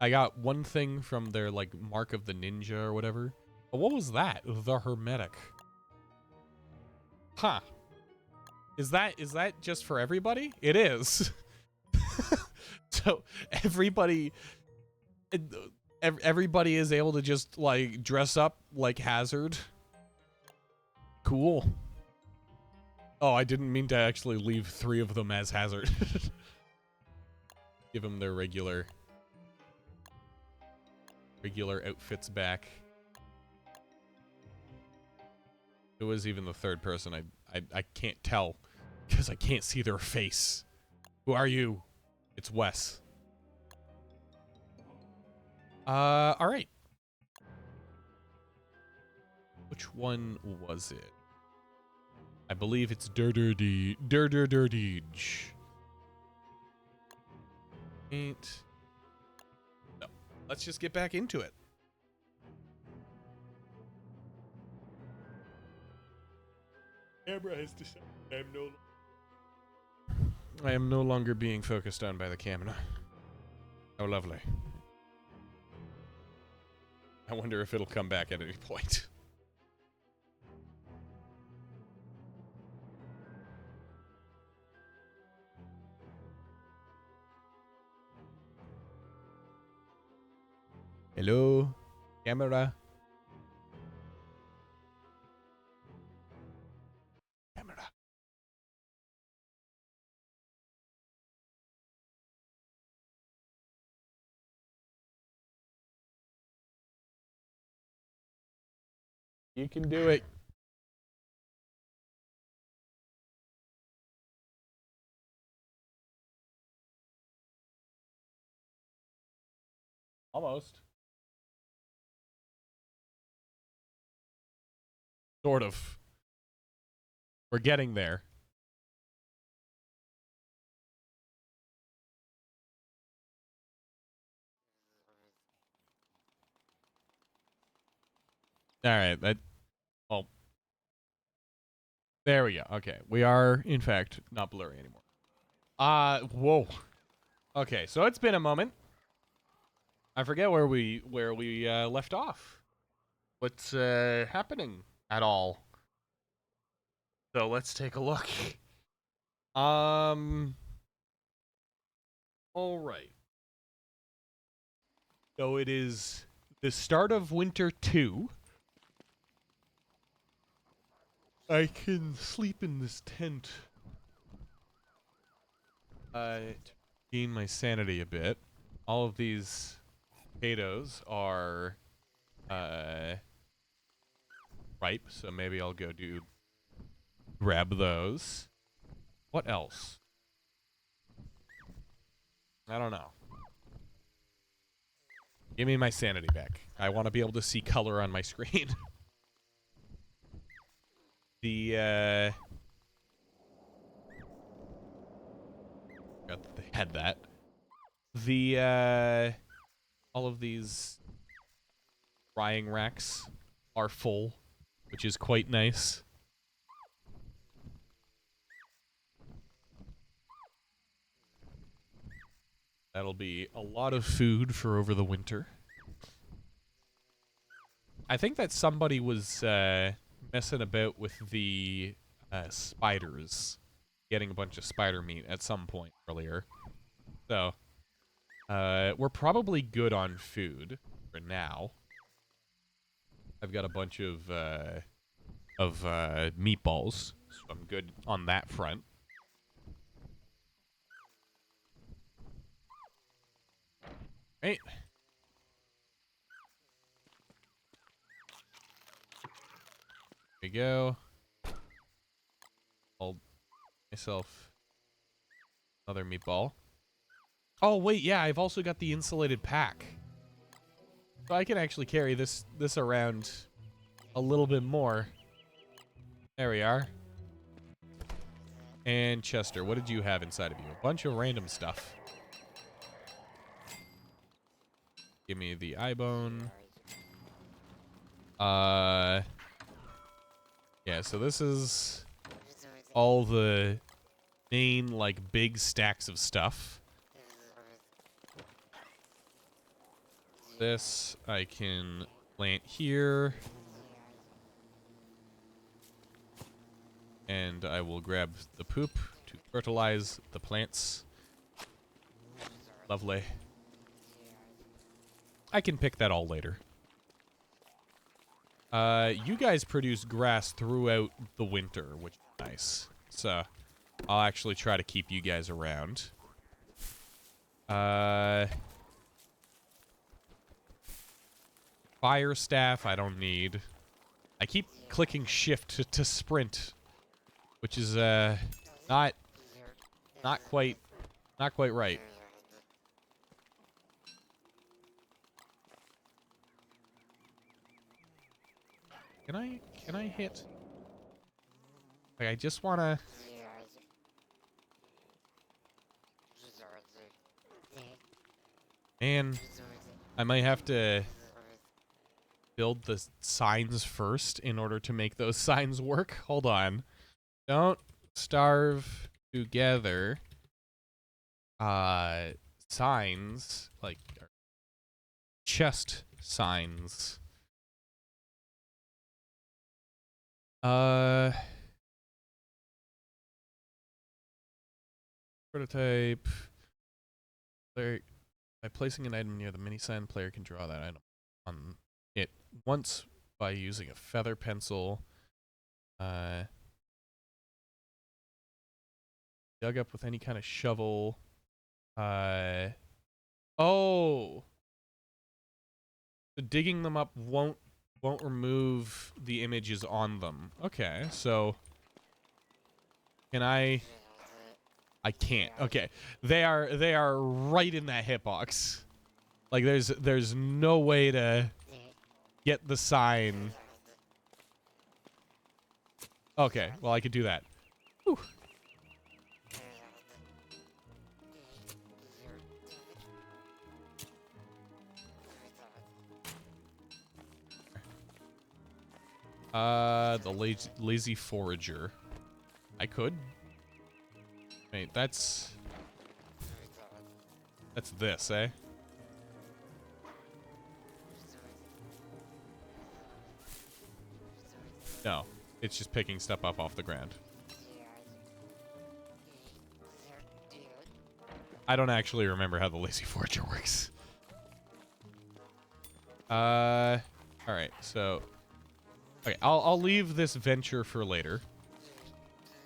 I got one thing from their like Mark of the Ninja or whatever. But what was that? The Hermetic. Huh. Is that just for everybody? It is. So everybody is able to just like dress up like Hazard. Cool. Oh, I didn't mean to actually leave 3 of them as Hazard. Give them their regular outfits back. It was even the third person. I can't tell because I can't see their face. Who are you? It's Wes. All right. Which one was it? I believe it's Dirdeege. Ain't. No. Let's just get back into it. Camera has decided I am no longer being focused on by the camera. Oh, lovely. I wonder if it'll come back at any point. Hello? Camera? Camera. You can do it. Almost. Sort of. We're getting there. All right. Well, there we go. Okay. We are, in fact, not blurry anymore. Whoa. Okay, so it's been a moment. I forget where we left off. What's happening at all? So let's take a look. All right. So it is the start of Winter 2. I can sleep in this tent. To gain my sanity a bit. All of these potatoes are ripe, so maybe I'll go grab those. What else? I don't know. Give me my sanity back. I want to be able to see color on my screen. Forgot that they had that. All of these drying racks are full, which is quite nice. That'll be a lot of food for over the winter. I think that somebody was messing about with the spiders, getting a bunch of spider meat at some point earlier. So, we're probably good on food for now. I've got a bunch of meatballs, so I'm good on that front. Right. There we go. I'll myself another meatball. Oh wait, yeah, I've also got the insulated pack. So I can actually carry this around a little bit more. There we are. And Chester, what did you have inside of you? A bunch of random stuff. Give me the eye bone. Yeah, so this is all the main, like, big stacks of stuff. This I can plant here. And I will grab the poop to fertilize the plants. Lovely. I can pick that all later. You guys produce grass throughout the winter, which is nice. So, I'll actually try to keep you guys around. Fire staff, I don't need. I keep clicking shift to sprint, which is, not quite right. Can I hit? Like, I just wanna. Man, I might have to build the signs first in order to make those signs work. Hold on. Don't starve together. Signs, like chest signs. Prototype. Player, by placing an item near the mini sign, player can draw that item on it once by using a feather pencil. Dug up with any kind of shovel. Oh. So digging them up won't remove the images on them. Okay, so can I can't. Okay. They are right in that hitbox. Like there's no way to get the sign. Okay, well I could do that. Whew. The lazy forager. I could. Wait, that's this, eh? No, it's just picking stuff up off the ground. I don't actually remember how the lazy forager works. All right, so okay, I'll leave this venture for later.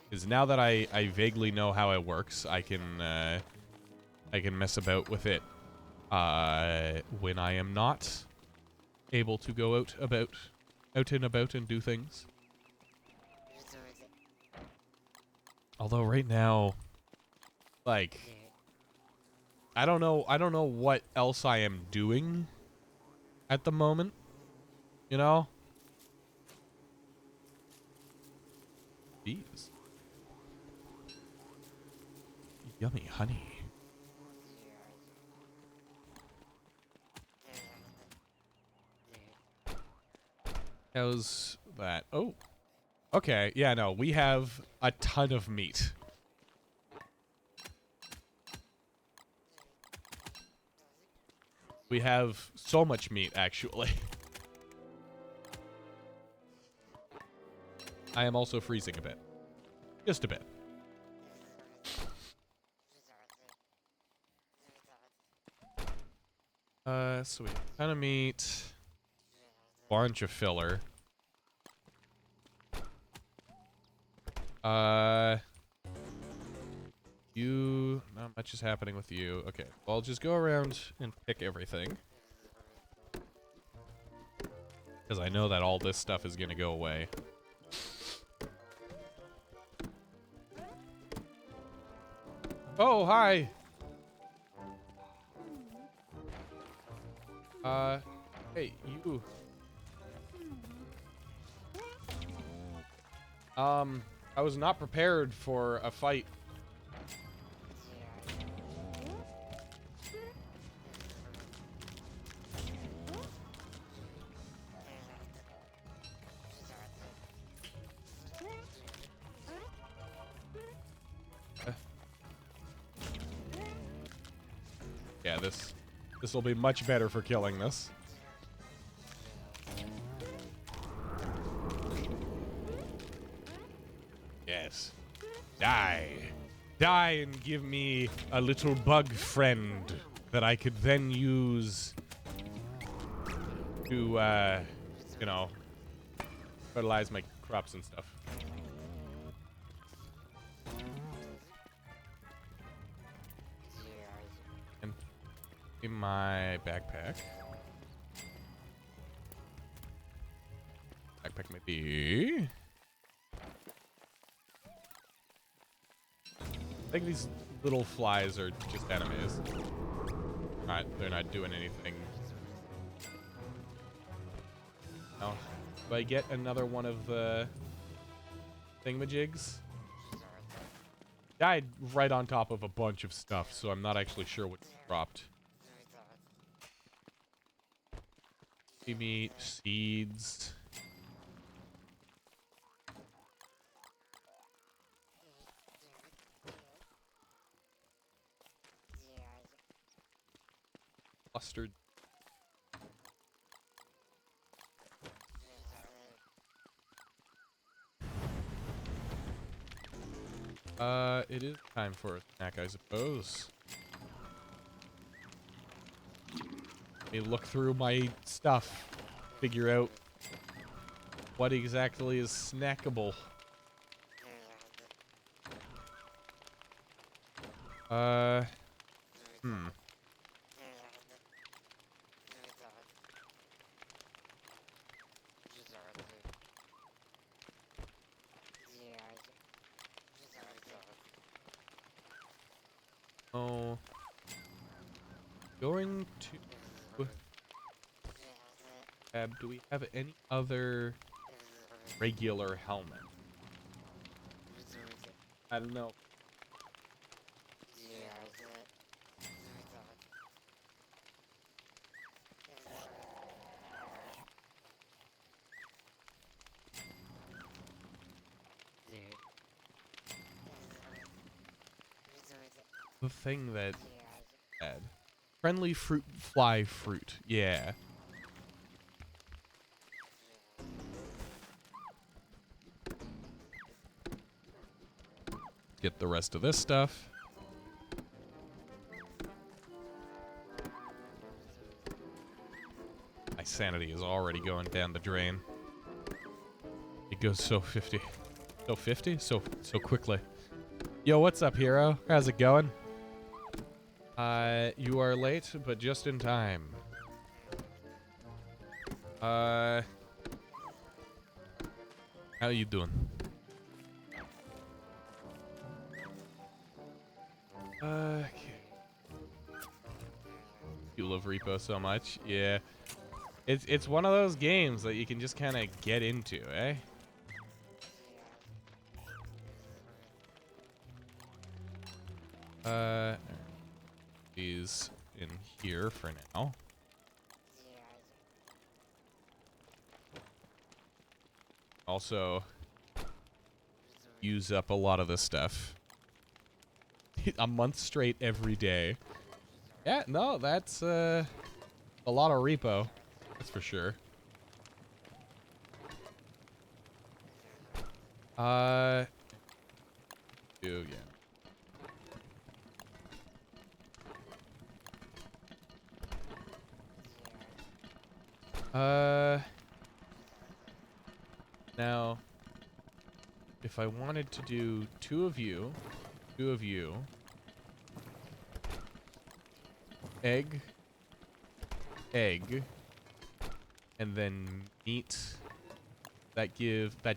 Because now that I vaguely know how it works, I can mess about with it when I am not able to go out about out and about and do things. Although right now, like, I don't know what else I am doing at the moment, you know? Jeez. Yummy honey. How's that? Oh. Okay, yeah, no, we have a ton of meat. We have so much meat, actually. I am also freezing a bit. Just a bit. Sweet. Ton of meat. Bunch of filler. Not much is happening with you. Okay, well, I'll just go around and pick everything. Because I know that all this stuff is gonna go away. Oh, hi! Hey, you. I was not prepared for a fight. Yeah, this will be much better for killing this. Yes. Die. Die and give me a little bug friend that I could then use to, you know, fertilize my crops and stuff. And in my backpack. Backpack might be... I think these little flies are just enemies. They're not doing anything. No. Do I get another one of the thingamajigs? Died right on top of a bunch of stuff, so I'm not actually sure what dropped. Meat, seeds. Mustard. It is time for a snack, I suppose. Let me look through my stuff, figure out what exactly is snackable. Oh, going to do we have any other regular helmet? I don't know. The thing that had friendly fruit fly fruit, yeah. Get the rest of this stuff. My sanity is already going down the drain. It goes so 50. So 50? So quickly. Yo, what's up, hero? How's it going? You are late, but just in time. How you doing? Okay. You love Repo so much. Yeah. It's one of those games that you can just kind of get into, eh? He's in here for now. Also, use up a lot of this stuff. A month straight every day. Yeah, no, that's a lot of repo. That's for sure. Yeah. Now, if I wanted to do two of you, egg, and then meat, that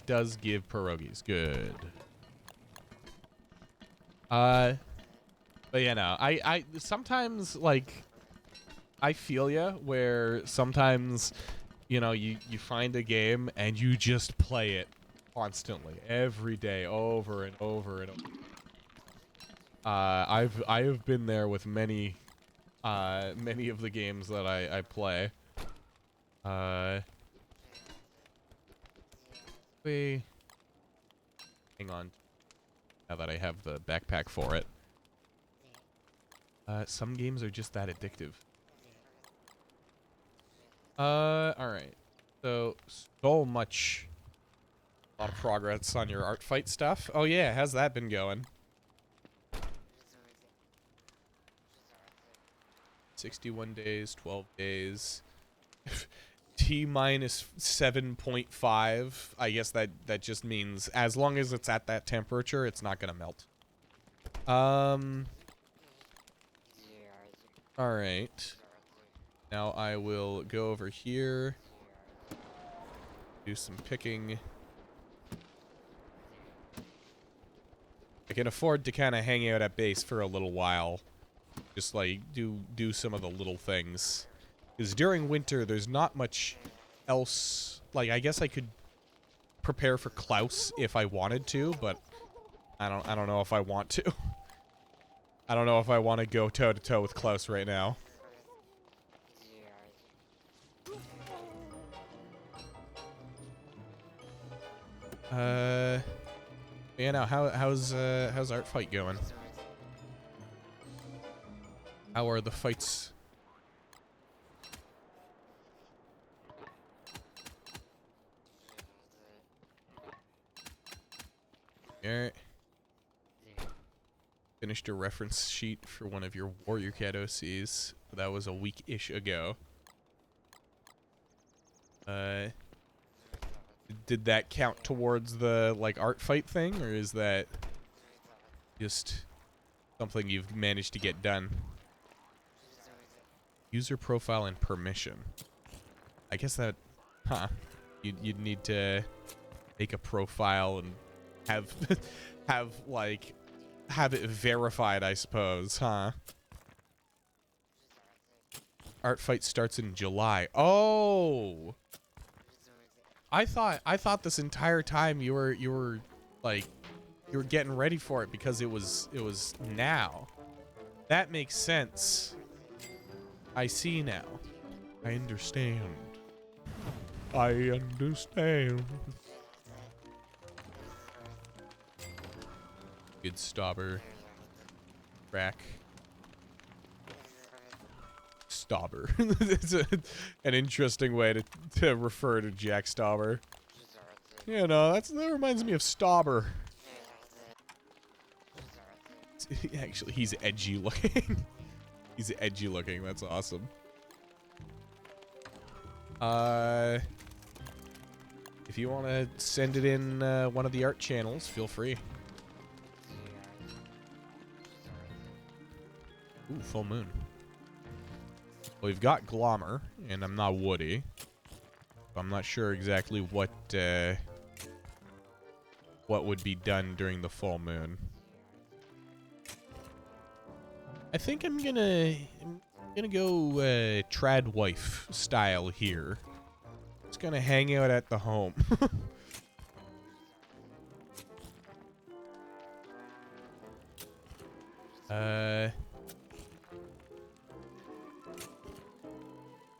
does give pierogies. Good. But yeah, no, I sometimes, like, I feel ya, where sometimes, you know, you find a game and you just play it constantly, every day, over and over and over. I have been there with many of the games that I play. Hang on. Now that I have the backpack for it. Some games are just that addictive. Alright. So much. A lot of progress on your art fight stuff. Oh yeah, how's that been going? 61 days, 12 days. T minus 7.5. I guess that just means as long as it's at that temperature, it's not gonna melt. Alright. Now I will go over here. Do some picking. I can afford to kind of hang out at base for a little while. Just like do some of the little things. Because during winter, there's not much else. Like, I guess I could prepare for Klaus if I wanted to, but I don't know if I want to. I don't know if I want to go toe to toe with Klaus right now. Yeah, now how's art fight going? How are the fights? Alright. Finished a reference sheet for one of your Warrior Cat OCs. That was a week-ish ago. Did that count towards the, like, art fight thing, or is that just something you've managed to get done? User profile and permission. I guess that, you'd need to make a profile and have, have it verified, I suppose, huh? Art fight starts in July. Oh! I thought this entire time you were like, you were getting ready for it because it was now. That makes sense. I see now. I understand. I understand. Good stopper. Rack. Stopper. It's an interesting way to refer to Jack Stauber. You know, that reminds me of Stauber. Actually, he's edgy looking. He's edgy looking. That's awesome. If you want to send it in one of the art channels, feel free. Ooh, full moon. Well, we've got Glommer, and I'm not Woody. I'm not sure exactly what what would be done during the full moon. I think I'm gonna go trad wife style here. Just gonna hang out at the home.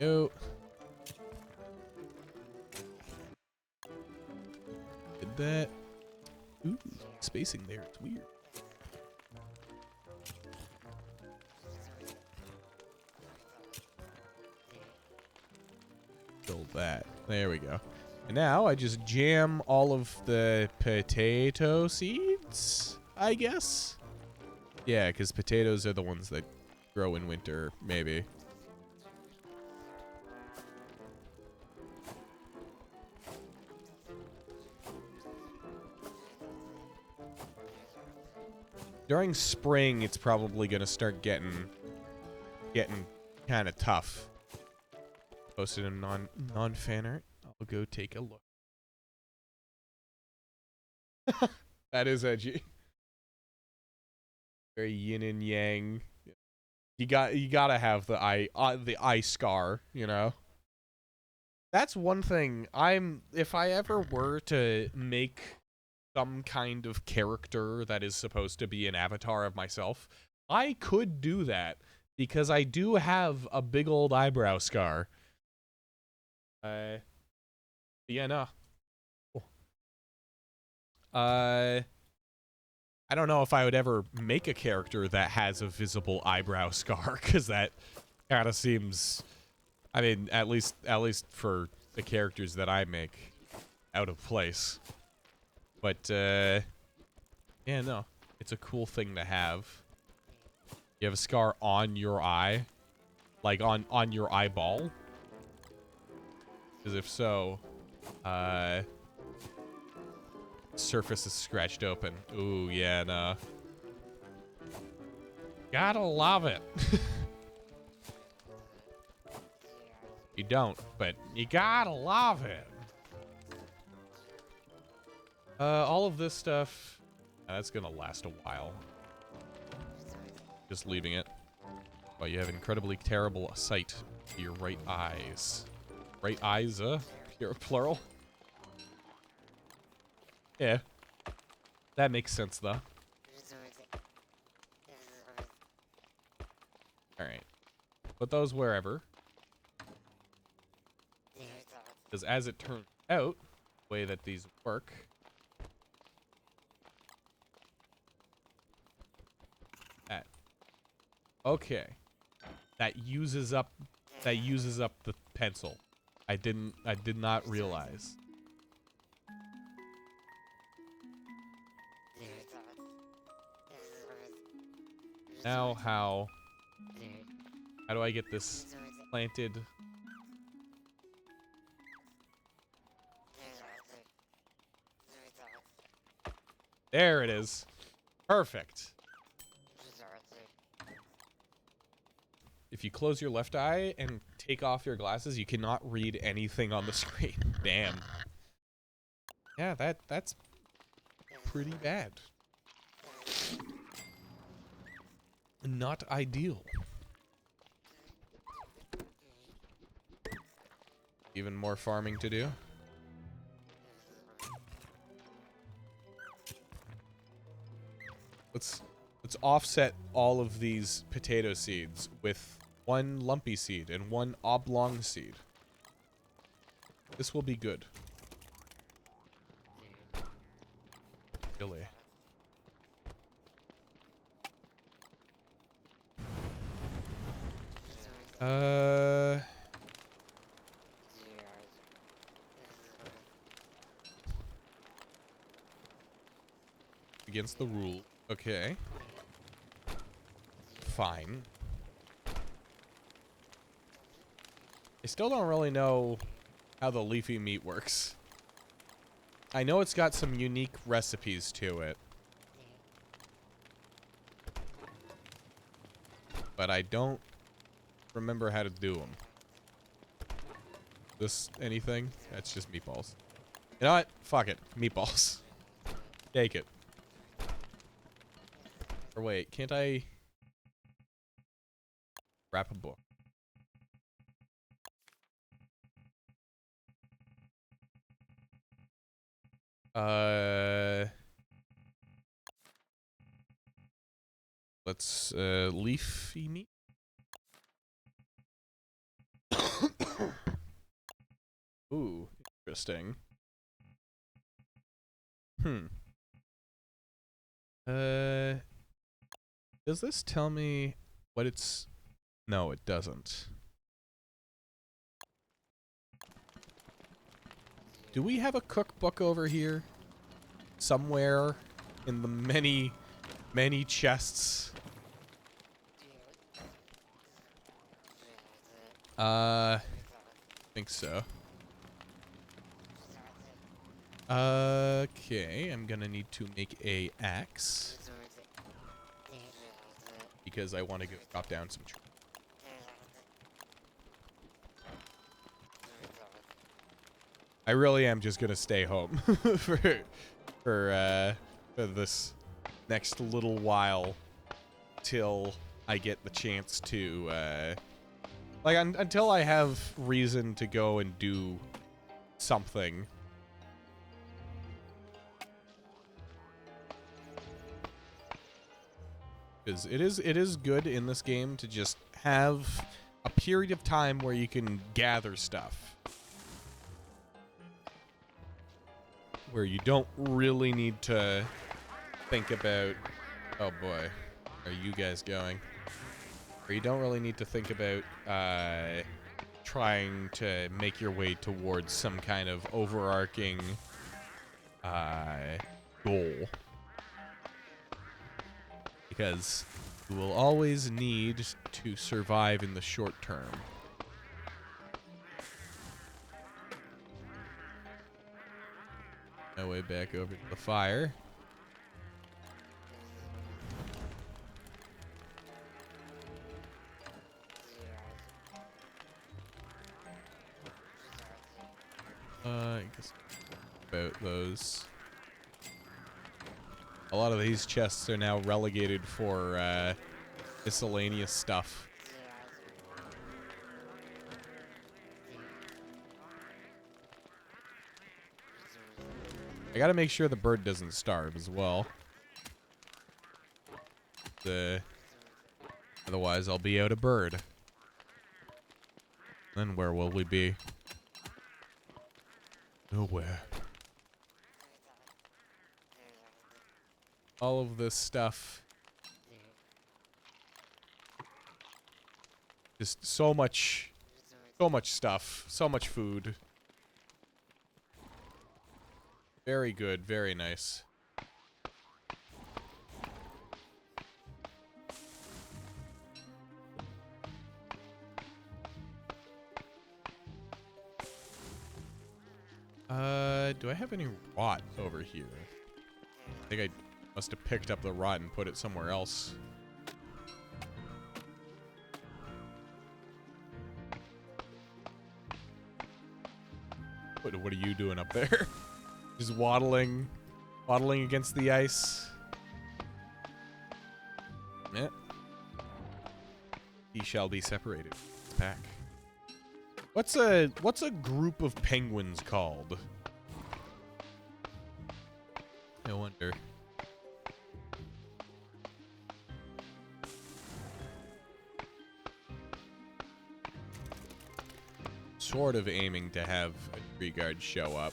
Oh. Did that? Ooh, spacing there. It's weird. Build that. There we go. And now I just jam all of the potato seeds, I guess. Yeah, because potatoes are the ones that grow in winter, maybe. During spring, it's probably gonna start getting kind of tough. Posted in non-fan art. I'll go take a look. That is edgy. Very yin and yang. You gotta have the eye scar, you know. That's one thing. If I ever were to make some kind of character that is supposed to be an avatar of myself, I could do that because I do have a big old eyebrow scar. Yeah, no. I don't know if I would ever make a character that has a visible eyebrow scar, because that kind of seems, I mean, at least for the characters that I make, out of place. But, yeah, no. It's a cool thing to have. You have a scar on your eye? Like, on your eyeball? Because if so, surface is scratched open. Ooh, yeah, no. Gotta love it. You don't, but you gotta love it. All of this stuff, that's gonna last a while. Just leaving it. Oh, you have incredibly terrible sight to your right eyes. Right eyes, you're plural. Yeah. That makes sense, though. Alright. Put those wherever. Because as it turns out, the way that these work... That. Okay. That uses up the pencil. I did not realize. Now how do I get this planted? There it is. Perfect. If you close your left eye and take off your glasses, you cannot read anything on the screen. Damn. Yeah, that's pretty bad. Not ideal. Even more farming to do. Let's offset all of these potato seeds with one lumpy seed and one oblong seed. This will be good. Really. Against the rule. Okay. Fine. I still don't really know how the leafy meat works. I know it's got some unique recipes to it. But I don't remember how to do them. This anything? That's just meatballs. You know what? Fuck it. Meatballs. Take it. Or wait, can't I wrap a book? Let's leafy meat. Ooh, interesting. Does this tell me what it's... No, it doesn't. Do we have a cookbook over here? Somewhere in the many, many chests? I think so. Okay, I'm gonna need to make a axe. Because I want to go chop down some trees. I really am just gonna stay home for this next little while till I get the chance to like until I have reason to go and do something. Because it is good in this game to just have a period of time where you can gather stuff. Where you don't really need to think about... Oh boy, are you guys going? Where you don't really need to think about trying to make your way towards some kind of overarching goal. Because you will always need to survive in the short term. My way back over to the fire. I guess about those. A lot of these chests are now relegated for miscellaneous stuff. I gotta make sure the bird doesn't starve as well. Otherwise, I'll be out of bird. Then where will we be? Nowhere. All of this stuff. Just so much stuff. So much food. Very good, very nice. Do I have any rot over here? I think I must have picked up the rot and put it somewhere else. What are you doing up there? Just waddling against the ice. Yeah. He shall be separated. Pack. What's a group of penguins called? I wonder. Sort of aiming to have a tree guard show up.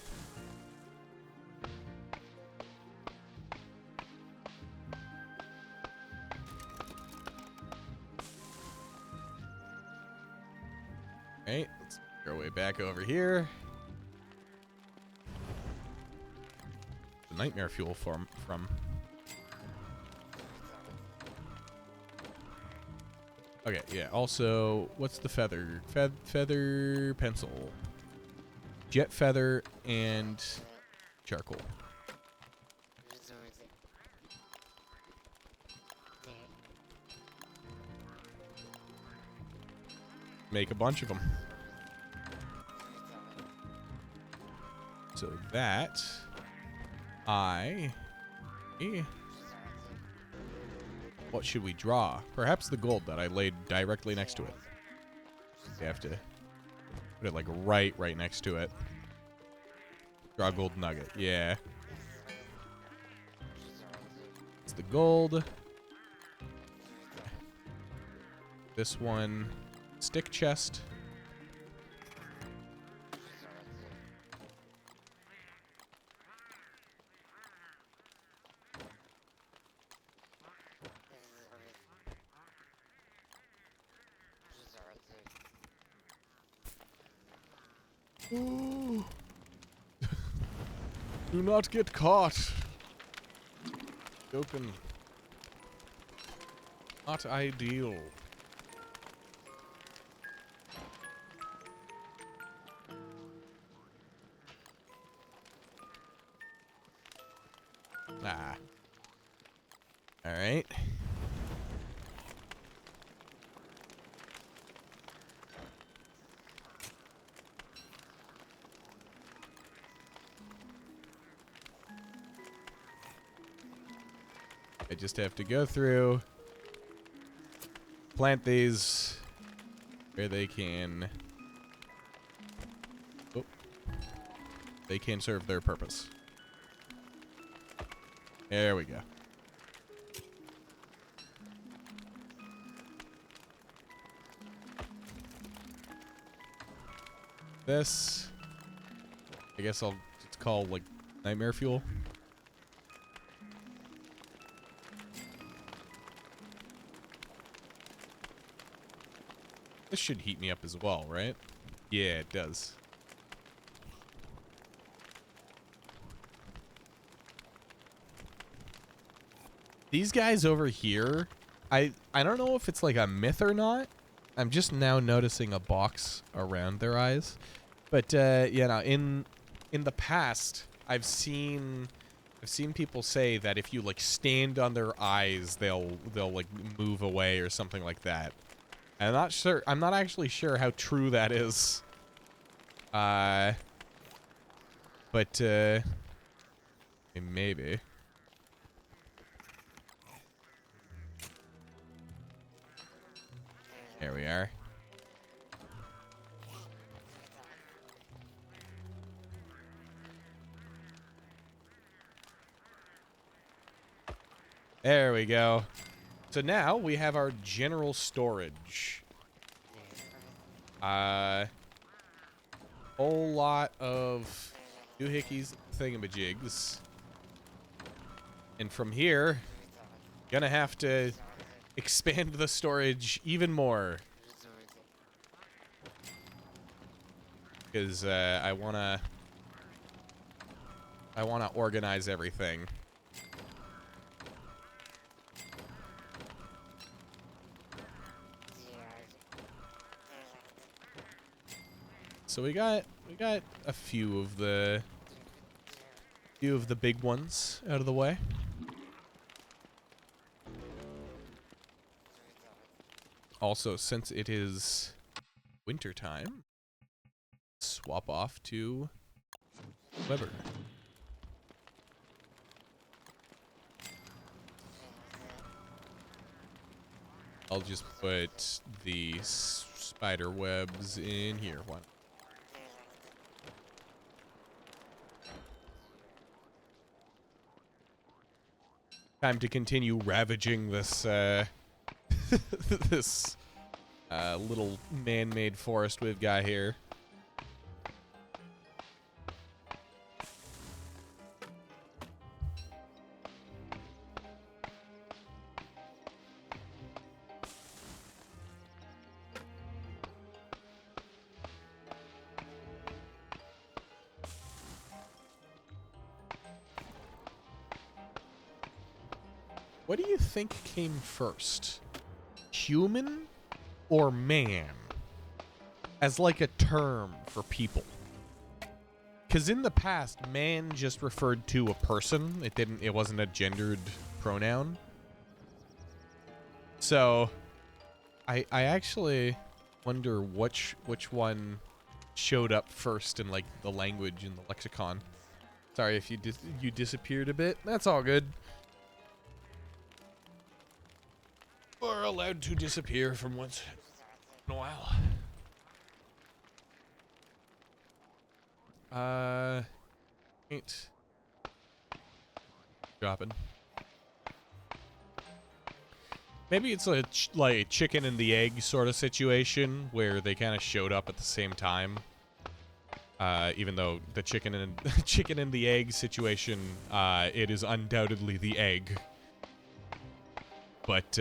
Alright, let's make our way back over here. The nightmare fuel from. Okay, yeah, also, what's the feather? Feather pencil. Jet feather and charcoal. Make a bunch of them. So that I What should we draw? Perhaps the gold that I laid directly next to it. We have to put it like right next to it. Draw a gold nugget. Yeah. It's the gold. This one, stick chest. Do not get caught. Open. Not ideal. Ah. All right. I just have to go through, plant these where they can. Oh, they can serve their purpose. There we go. This, I guess I'll just call like nightmare fuel. This should heat me up as well, right? Yeah, it does. These guys over here, I don't know if it's like a myth or not. I'm just now noticing a box around their eyes. But you know, in the past, I've seen people say that if you like stand on their eyes, they'll like move away or something like that. I'm not sure. I'm not actually sure how true that is. But maybe. There we are. There we go. So now we have our general storage. Whole lot of doohickeys, thingamajigs. And from here, gonna have to expand the storage even more. Because I wanna organize everything. So we got a few of the big ones out of the way. Also, since it is winter time, swap off to Weber. I'll just put the spider webs in here. One. Time to continue ravaging this this little man-made forest we've got here. What do you think came first? Human or man? As like a term for people. Because in the past, man just referred to a person. It wasn't a gendered pronoun. So I actually wonder which one showed up first in like the language in the lexicon. Sorry if you disappeared a bit. That's all good. are allowed to disappear from once in a while. Ain't dropping. Maybe it's a like chicken and the egg sort of situation where they kind of showed up at the same time. Even though the chicken and the egg situation, it is undoubtedly the egg. But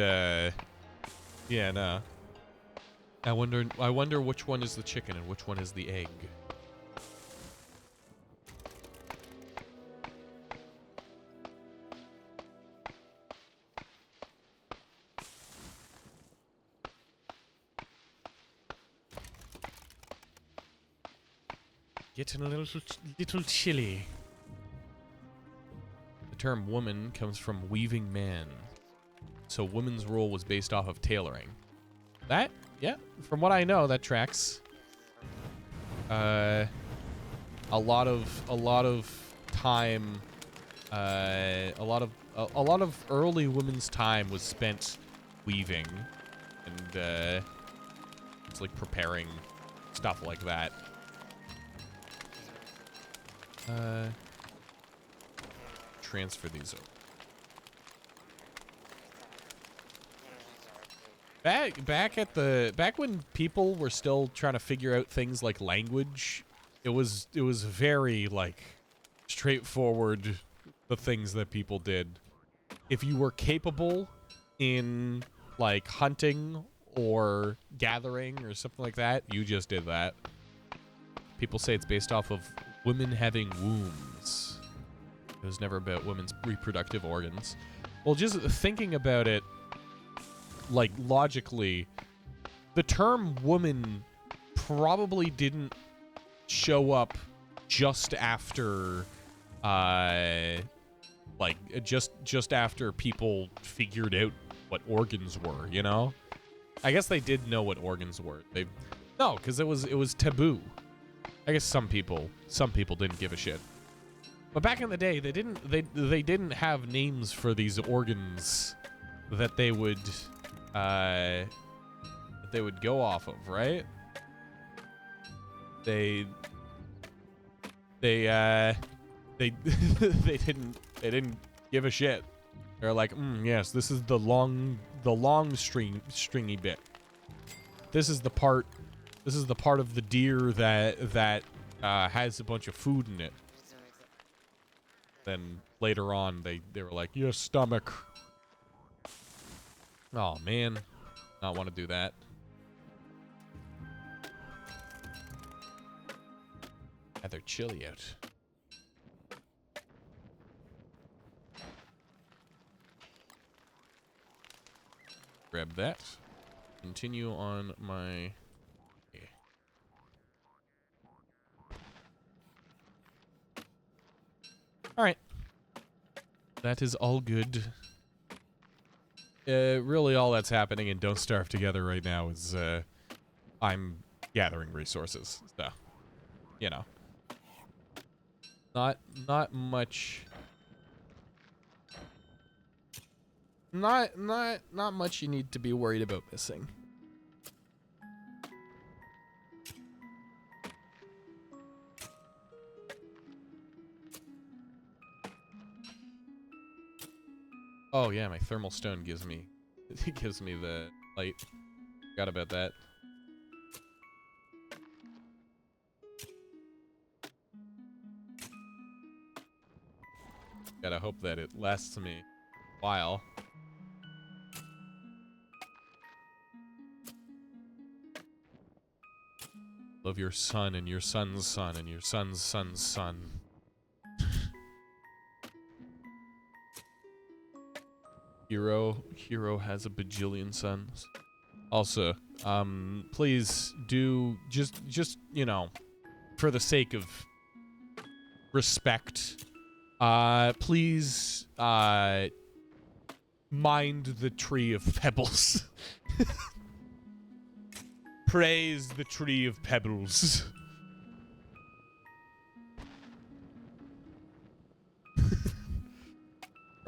yeah, no. I wonder which one is the chicken and which one is the egg. Getting a little chilly. The term woman comes from weaving man. So woman's role was based off of tailoring. That, yeah, from what I know, that tracks. A lot of time, a lot of early women's time was spent weaving, and it's like preparing stuff like that. Transfer these over. Back when people were still trying to figure out things like language, it was very like straightforward, the things that people did. If you were capable in like hunting or gathering or something like that, you just did that. People say it's based off of women having wombs. It was never about women's reproductive organs. Well, just thinking about it, like, logically, the term woman probably didn't show up just after, like, just after people figured out what organs were, you know? I guess they did know what organs were. No, because it was taboo. I guess some people didn't give a shit. But back in the day, they didn't have names for these organs that they would go off of, right? They didn't give a shit. They're like, yes, this is the long stringy bit. This is the part of the deer that has a bunch of food in it. Then later on, they were like, your stomach. Oh man, not want to do that. They're chilly out. Grab that. Continue on my. All right. That is all good. Really all that's happening in Don't Starve Together right now is I'm gathering resources. So, you know. Not much. Not much you need to be worried about missing. Oh yeah, my thermal stone gives me the light. Forgot about that. Gotta hope that it lasts me a while. Love your son and your son's son and your son's son's son. Hero has a bajillion sons. Also, please do just, you know, for the sake of respect, please mind the tree of pebbles. Praise the tree of pebbles.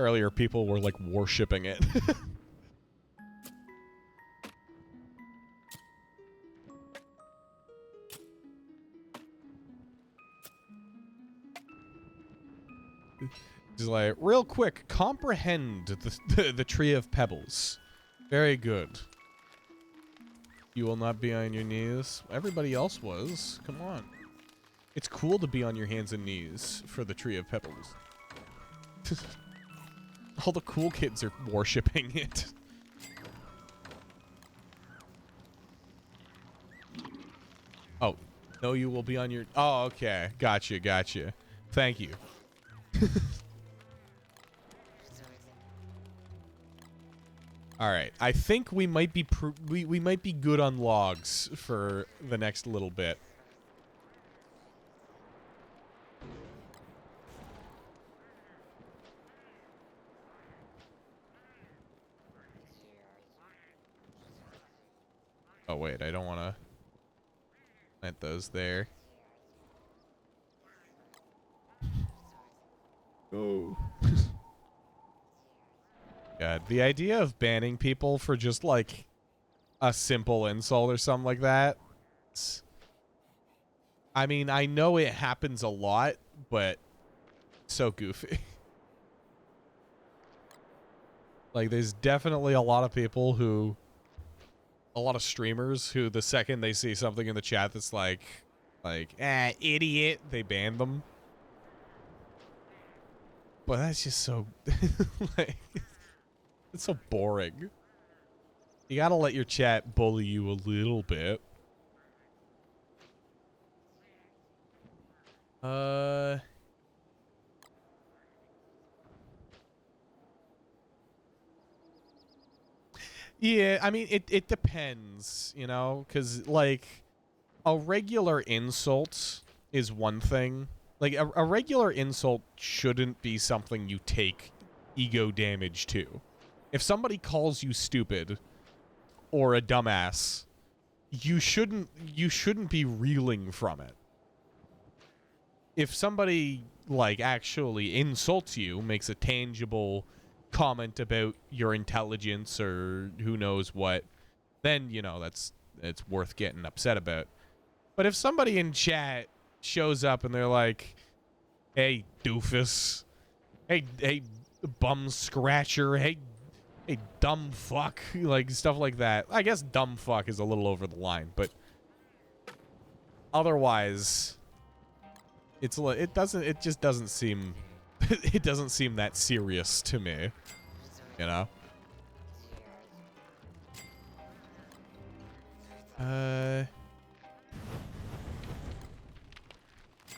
Earlier, people were like worshipping it. He's like, real quick, comprehend the tree of pebbles. Very good. You will not be on your knees. Everybody else was. Come on. It's cool to be on your hands and knees for the tree of pebbles. All the cool kids are worshipping it. Oh, no, you will be on your... Oh, okay. Gotcha, gotcha. Thank you. All right. I think we might be we might be good on logs for the next little bit. Oh, wait. I don't want to plant those there. Oh. God, the idea of banning people for just, like, a simple insult or something like that. I mean, I know it happens a lot, but so goofy. Like, there's definitely a lot of people who... A lot of streamers who the second they see something in the chat that's like, idiot, they ban them. But that's just so... like, it's so boring. You gotta let your chat bully you a little bit. Yeah, I mean, it depends, you know? Because, like, a regular insult is one thing. Like, a regular insult shouldn't be something you take ego damage to. If somebody calls you stupid or a dumbass, you shouldn't be reeling from it. If somebody, like, actually insults you, makes a tangible comment about your intelligence or who knows what, then, you know, it's worth getting upset about. But if somebody in chat shows up and they're like, hey, doofus, hey, bum scratcher, hey, dumb fuck, like, stuff like that. I guess dumb fuck is a little over the line, but otherwise, it just doesn't seem, it doesn't seem that serious to me, you know?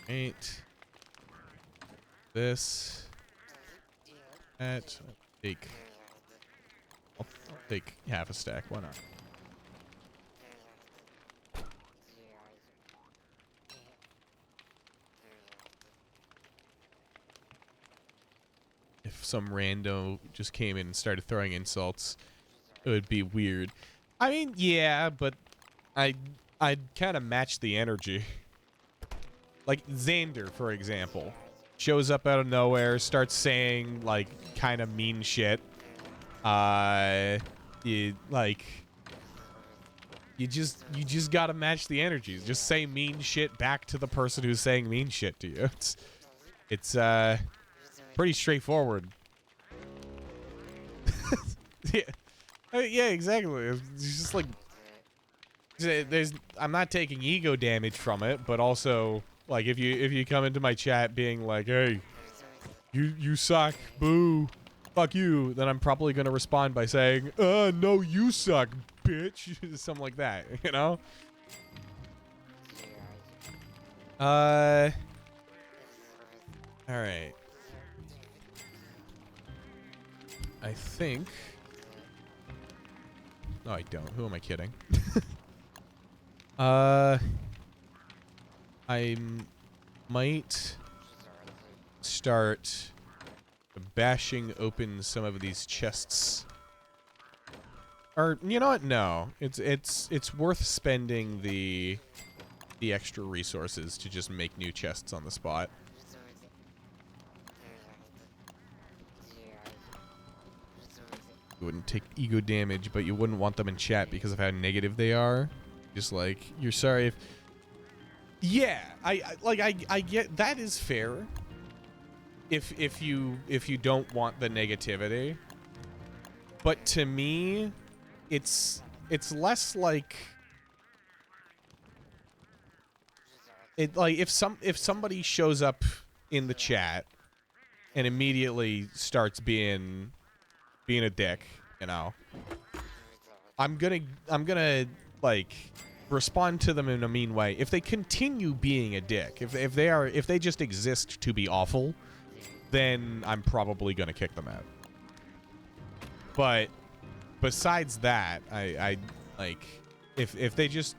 Right. This. That. I'll take half a stack. Why not? If some rando just came in and started throwing insults, it would be weird. I mean, yeah, but I'd kind of match the energy. Like Xander, for example, shows up out of nowhere, starts saying, like, kind of mean shit. You just gotta match the energies. Just say mean shit back to the person who's saying mean shit to you. It's pretty straightforward. Yeah. Yeah, exactly. It's just like I'm not taking ego damage from it, but also, like, if you come into my chat being like, hey, you suck, boo, fuck you, then I'm probably gonna respond by saying, no, you suck, bitch. Something like that, you know? Alright. I think... No, I don't. Who am I kidding? I might start bashing open some of these chests. Or, you know what? No. It's worth spending the extra resources to just make new chests on the spot. You wouldn't take ego damage, but you wouldn't want them in chat because of how negative they are. Just like, you're sorry if... Yeah, I get... That is fair. if you don't want the negativity. But to me, it's less like it like if somebody shows up in the chat and immediately starts being a dick, you know, I'm gonna like respond to them in a mean way. If they continue being a dick, if they just exist to be awful, then I'm probably gonna kick them out. But besides that, I like if they just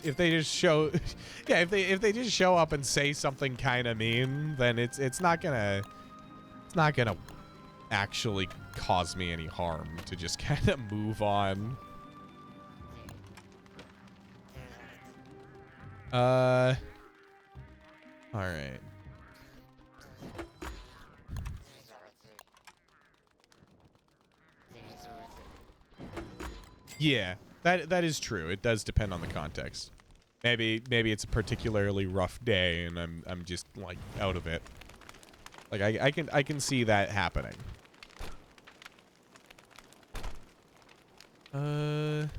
show yeah, if they just show up and say something kind of mean, then it's not gonna actually cause me any harm to just kind of move on. All right. Yeah, that is true. It does depend on the context. Maybe it's a particularly rough day and I'm just like out of it. Like I can see that happening. Come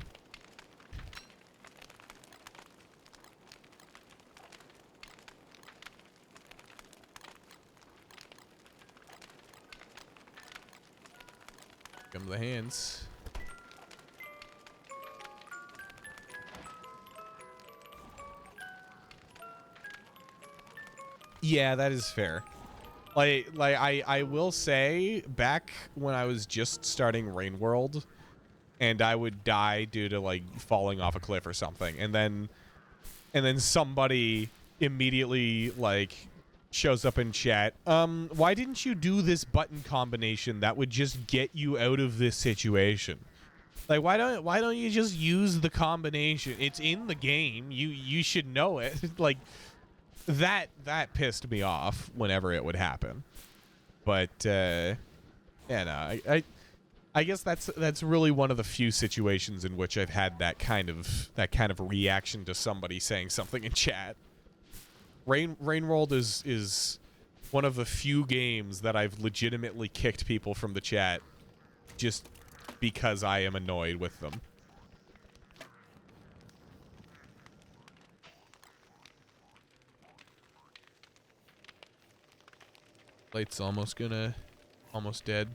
to the hands. Yeah, that is fair. Like I will say, back when I was just starting Rain World, and I would die due to like falling off a cliff or something, and then somebody immediately like shows up in chat. Why didn't you do this button combination that would just get you out of this situation? Like, why don't you just use the combination? It's in the game. You should know it. Like, that pissed me off whenever it would happen. But yeah, no, I guess that's really one of the few situations in which I've had that kind of reaction to somebody saying something in chat. Rain World is one of the few games that I've legitimately kicked people from the chat just because I am annoyed with them. Light's almost dead.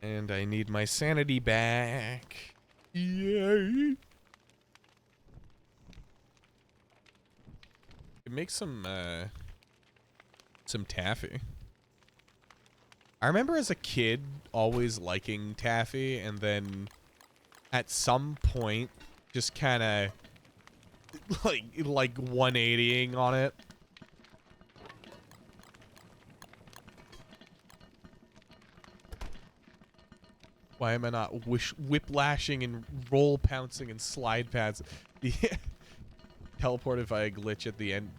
And I need my sanity back. Yay! It makes some taffy. I remember as a kid always liking taffy, and then at some point just kind of like 180ing on it. Why am I not whiplashing and roll pouncing and slide pads? Yeah. Teleported via glitch at the end.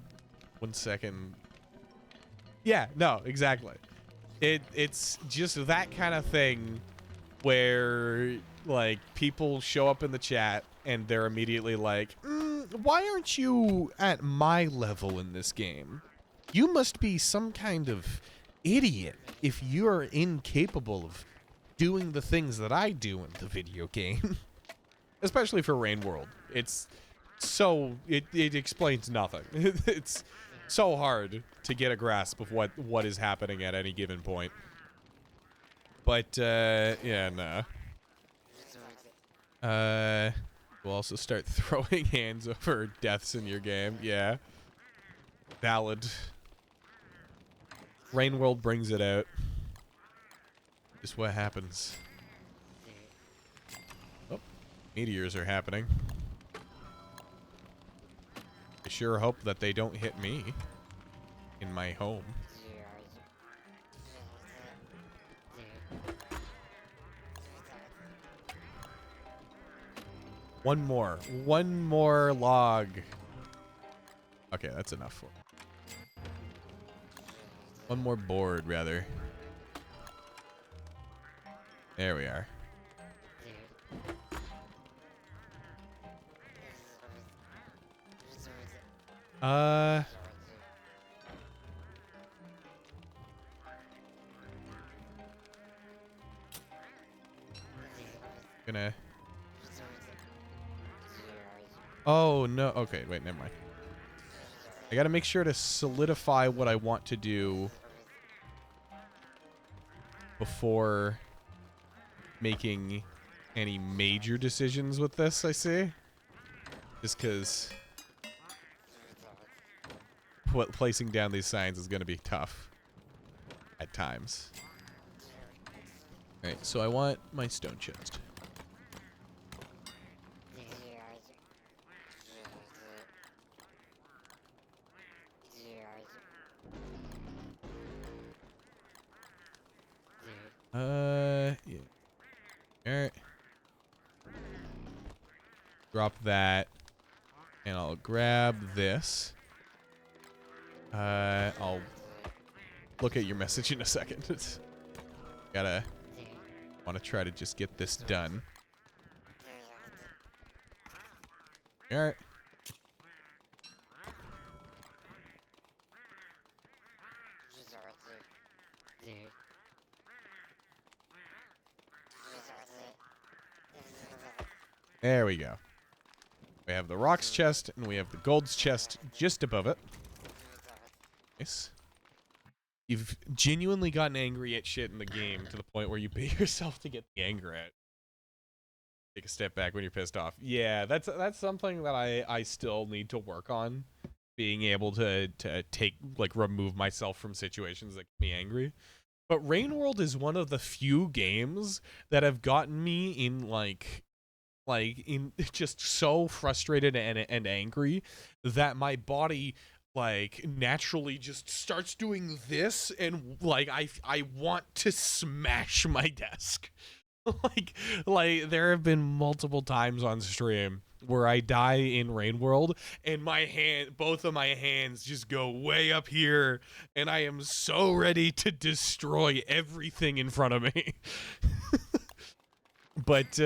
1 second. Yeah, no, exactly. It's just that kind of thing where like people show up in the chat and they're immediately like, why aren't you at my level in this game? You must be some kind of idiot if you're incapable of doing the things that I do in the video game. Especially for Rain World. It's so it explains nothing. It's so hard to get a grasp of what is happening at any given point. But yeah, nah. We'll also start throwing hands over deaths in your game. Yeah. Valid. Rain World brings it out. Just what happens. Oh, meteors are happening. I sure hope that they don't hit me in my home. One more log. Okay, that's enough for me. One more board, rather. There we are. Gonna... Oh, no. Okay, wait, never mind. I gotta make sure to solidify what I want to do before making any major decisions with this, I see. Just because placing down these signs is gonna be tough at times. Alright, so I want my stone chest. Yeah. Alright. Drop that. And I'll grab this. I'll look at your message in a second. Want to try to just get this done. Alright. There we go. We have the rocks chest, and we have the gold's chest just above it. Nice. You've genuinely gotten angry at shit in the game to the point where you pay yourself to get the anger at. Take a step back when you're pissed off. Yeah, that's something that I still need to work on. Being able to remove myself from situations that get me angry. But Rain World is one of the few games that have gotten me in in just so frustrated and angry that my body naturally just starts doing this, and I want to smash my desk. like there have been multiple times on stream where I die in Rain World and both of my hands just go way up here, and I am so ready to destroy everything in front of me. But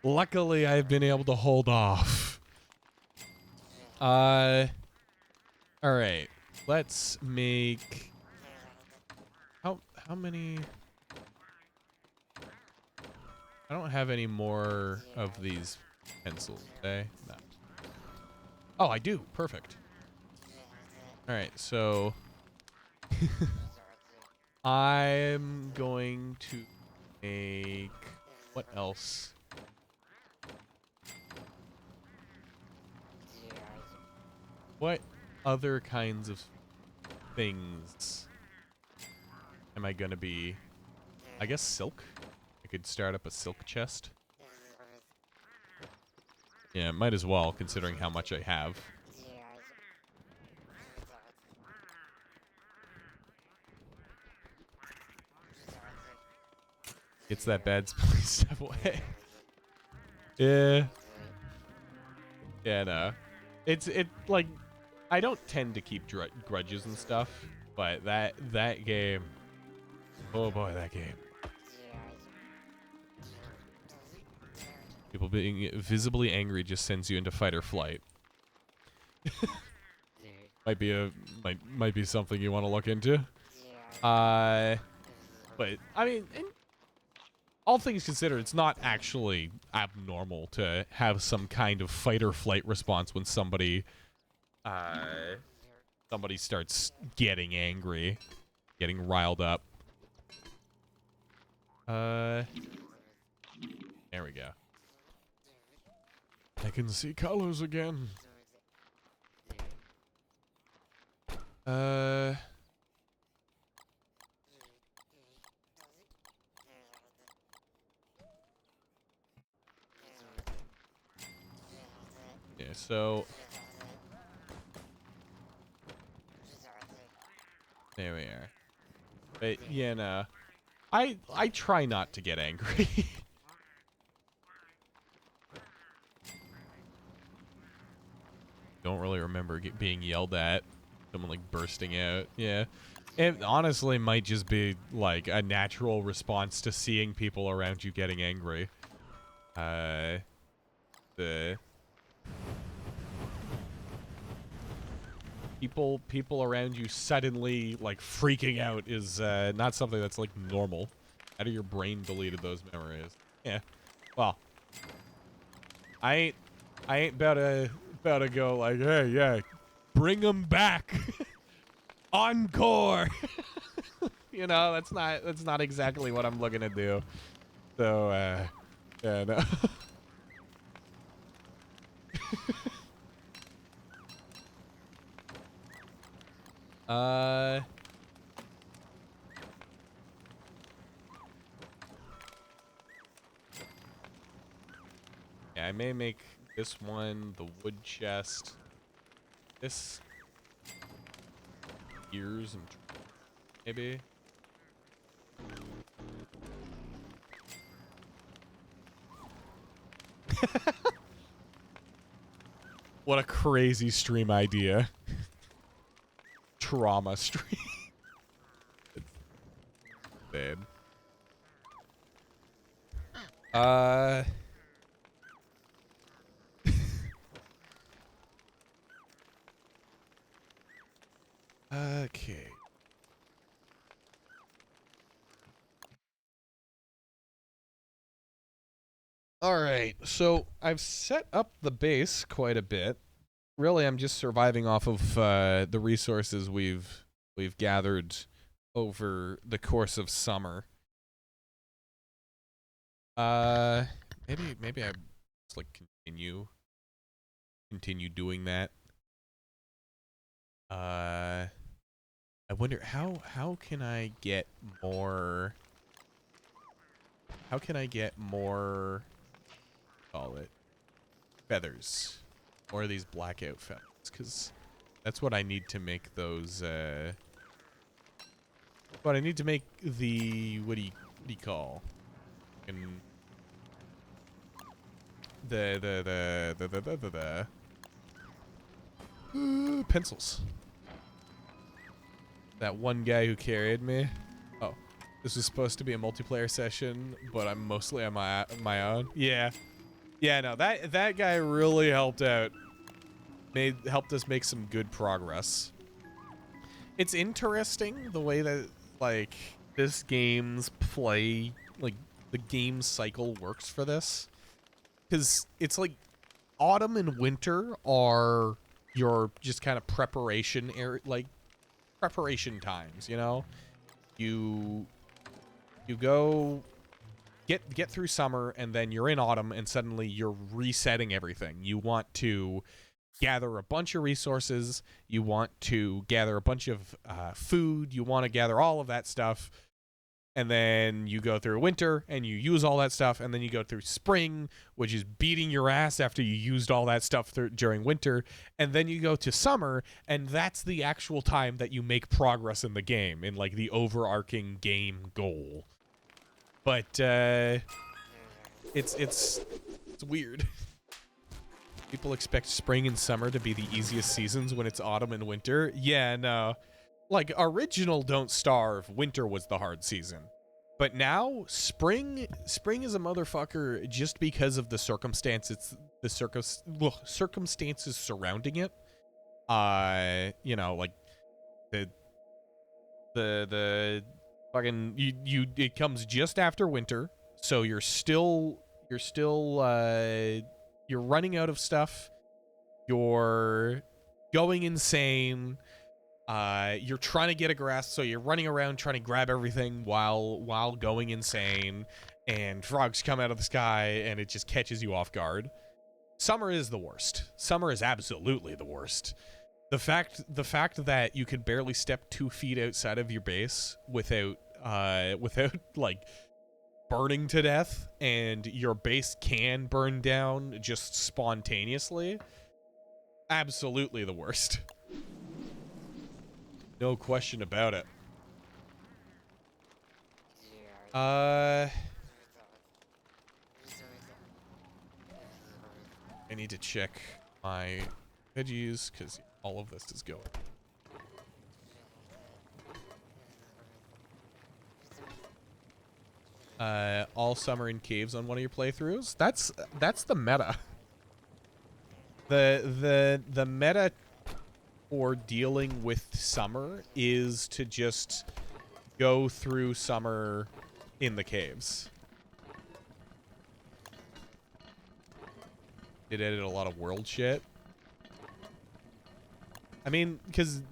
luckily I've been able to hold off. All right, let's make how many? I don't have any more of these pencils, eh? No. Oh, I do. Perfect. All right, so I'm going to make what else? What other kinds of things am I gonna be? I guess silk. I could start up a silk chest. Yeah, might as well, considering how much I have. It's that bad. Please step away. Yeah. Yeah, no. I don't tend to keep grudges and stuff, but that game. Oh boy, that game. People being visibly angry just sends you into fight or flight. might be something you want to look into. But I mean, all things considered, it's not actually abnormal to have some kind of fight or flight response when somebody starts getting angry, getting riled up. There we go. I can see colors again. Yeah, so there we are. But yeah, no. I try not to get angry. Don't really remember being yelled at. Someone like bursting out. Yeah. It honestly might just be like a natural response to seeing people around you getting angry. The people around you suddenly like freaking out is not something that's like normal. How do your brain deleted those memories? Yeah. Well, I ain't about to go like, hey, yeah, bring them back. Encore. You know, that's not exactly what I'm looking to do. So, yeah, no. Yeah, I may make this one the wood chest. This ears and maybe. What a crazy stream idea. Trauma stream. Bad. Okay. All right. So I've set up the base quite a bit. Really, I'm just surviving off of the resources we've gathered over the course of summer. Maybe I just like continue doing that. I wonder how can I get more? How can I get more? Call it feathers, more of these blackout feathers, because that's what I need to make those. What I need to make the what do you call? And the pencils. That one guy who carried me. Oh, this was supposed to be a multiplayer session, but I'm mostly on my own. Yeah, yeah. No, that guy really helped out. Helped us make some good progress. It's interesting the way that like this game's play, like the game cycle works for this, because it's like autumn and winter are your just kind of preparation preparation times, you know. You go get through summer, and then you're in autumn, and suddenly you're resetting everything. You want to gather a bunch of resources, you want to gather a bunch of food, you want to gather all of that stuff, and then you go through winter and you use all that stuff, and then you go through spring, which is beating your ass after you used all that stuff during winter, and then you go to summer, and that's the actual time that you make progress in the game, in like the overarching game goal. But it's weird. People expect spring and summer to be the easiest seasons when it's autumn and winter. Yeah, no. Like, original Don't Starve, winter was the hard season. But now, spring is a motherfucker just because of the circumstances surrounding it. You know, like the fucking it comes just after winter, so you're running out of stuff. You're going insane. You're trying to get a grasp, so you're running around trying to grab everything while going insane, and frogs come out of the sky, and it just catches you off guard. Summer is the worst. Summer is absolutely the worst. The fact that you could barely step 2 feet outside of your base without like burning to death, and your base can burn down just spontaneously. Absolutely the worst. No question about it. I need to check my veggies because all of this is going. All summer in caves on one of your playthroughs. That's the meta. The meta for dealing with summer is to just go through summer in the caves. It added a lot of world shit. I mean, because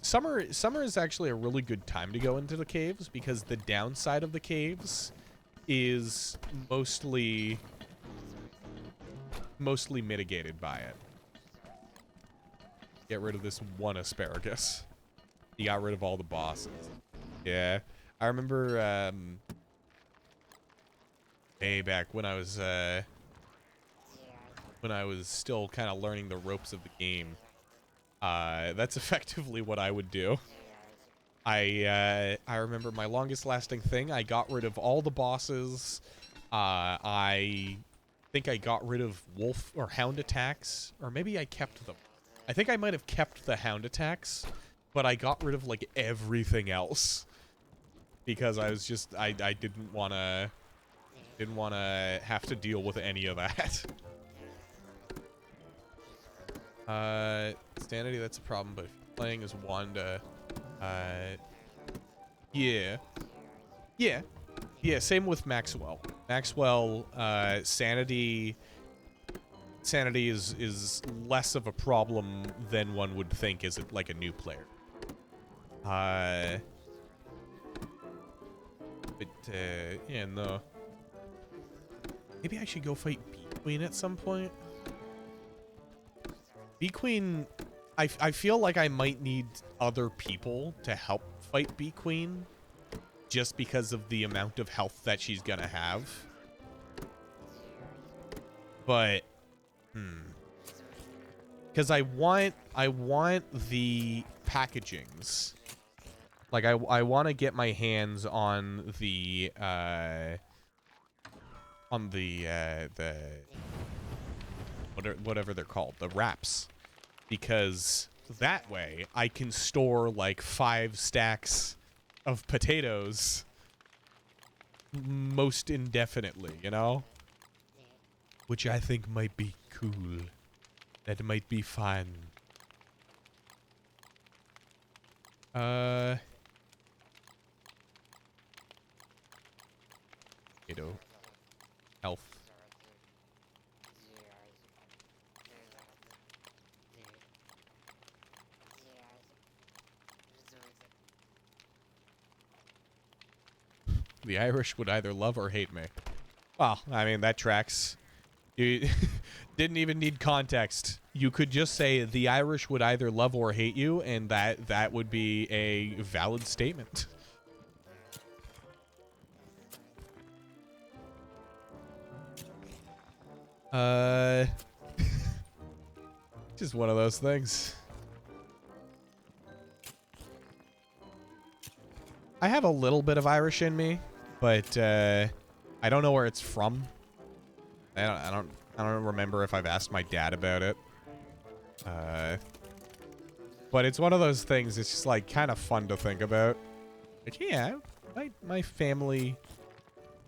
summer is actually a really good time to go into the caves, because the downside of the caves is mostly mitigated by it. Get rid of this one asparagus. You got rid of all the bosses. Yeah, I remember way back when I was still kind of learning the ropes of the game. That's effectively what I would do. I remember my longest lasting thing, I got rid of all the bosses. I think I got rid of wolf or hound attacks, or maybe I kept them. I think I might have kept the hound attacks, but I got rid of like everything else because I was just I didn't want to have to deal with any of that. Sanity, that's a problem, but if you're playing as Wanda, yeah, same with Maxwell. Maxwell, sanity is less of a problem than one would think as like a new player. But yeah, no. Maybe I should go fight B-Queen at some point. B-Queen, I feel like I might need other people to help fight B-Queen, just because of the amount of health that she's gonna have. But, because I want the packagings. Like, I want to get my hands on the whatever they're called, the wraps, because that way I can store like 5 stacks of potatoes most indefinitely, you know? Which I think might be cool. That might be fun. Potato. Health. The Irish would either love or hate me. Well, I mean, that tracks. You didn't even need context. You could just say the Irish would either love or hate you, and that would be a valid statement. Just one of those things. I have a little bit of Irish in me, but I don't know where it's from. I don't remember if I've asked my dad about it. But it's one of those things. It's just like kind of fun to think about. Like, yeah, my family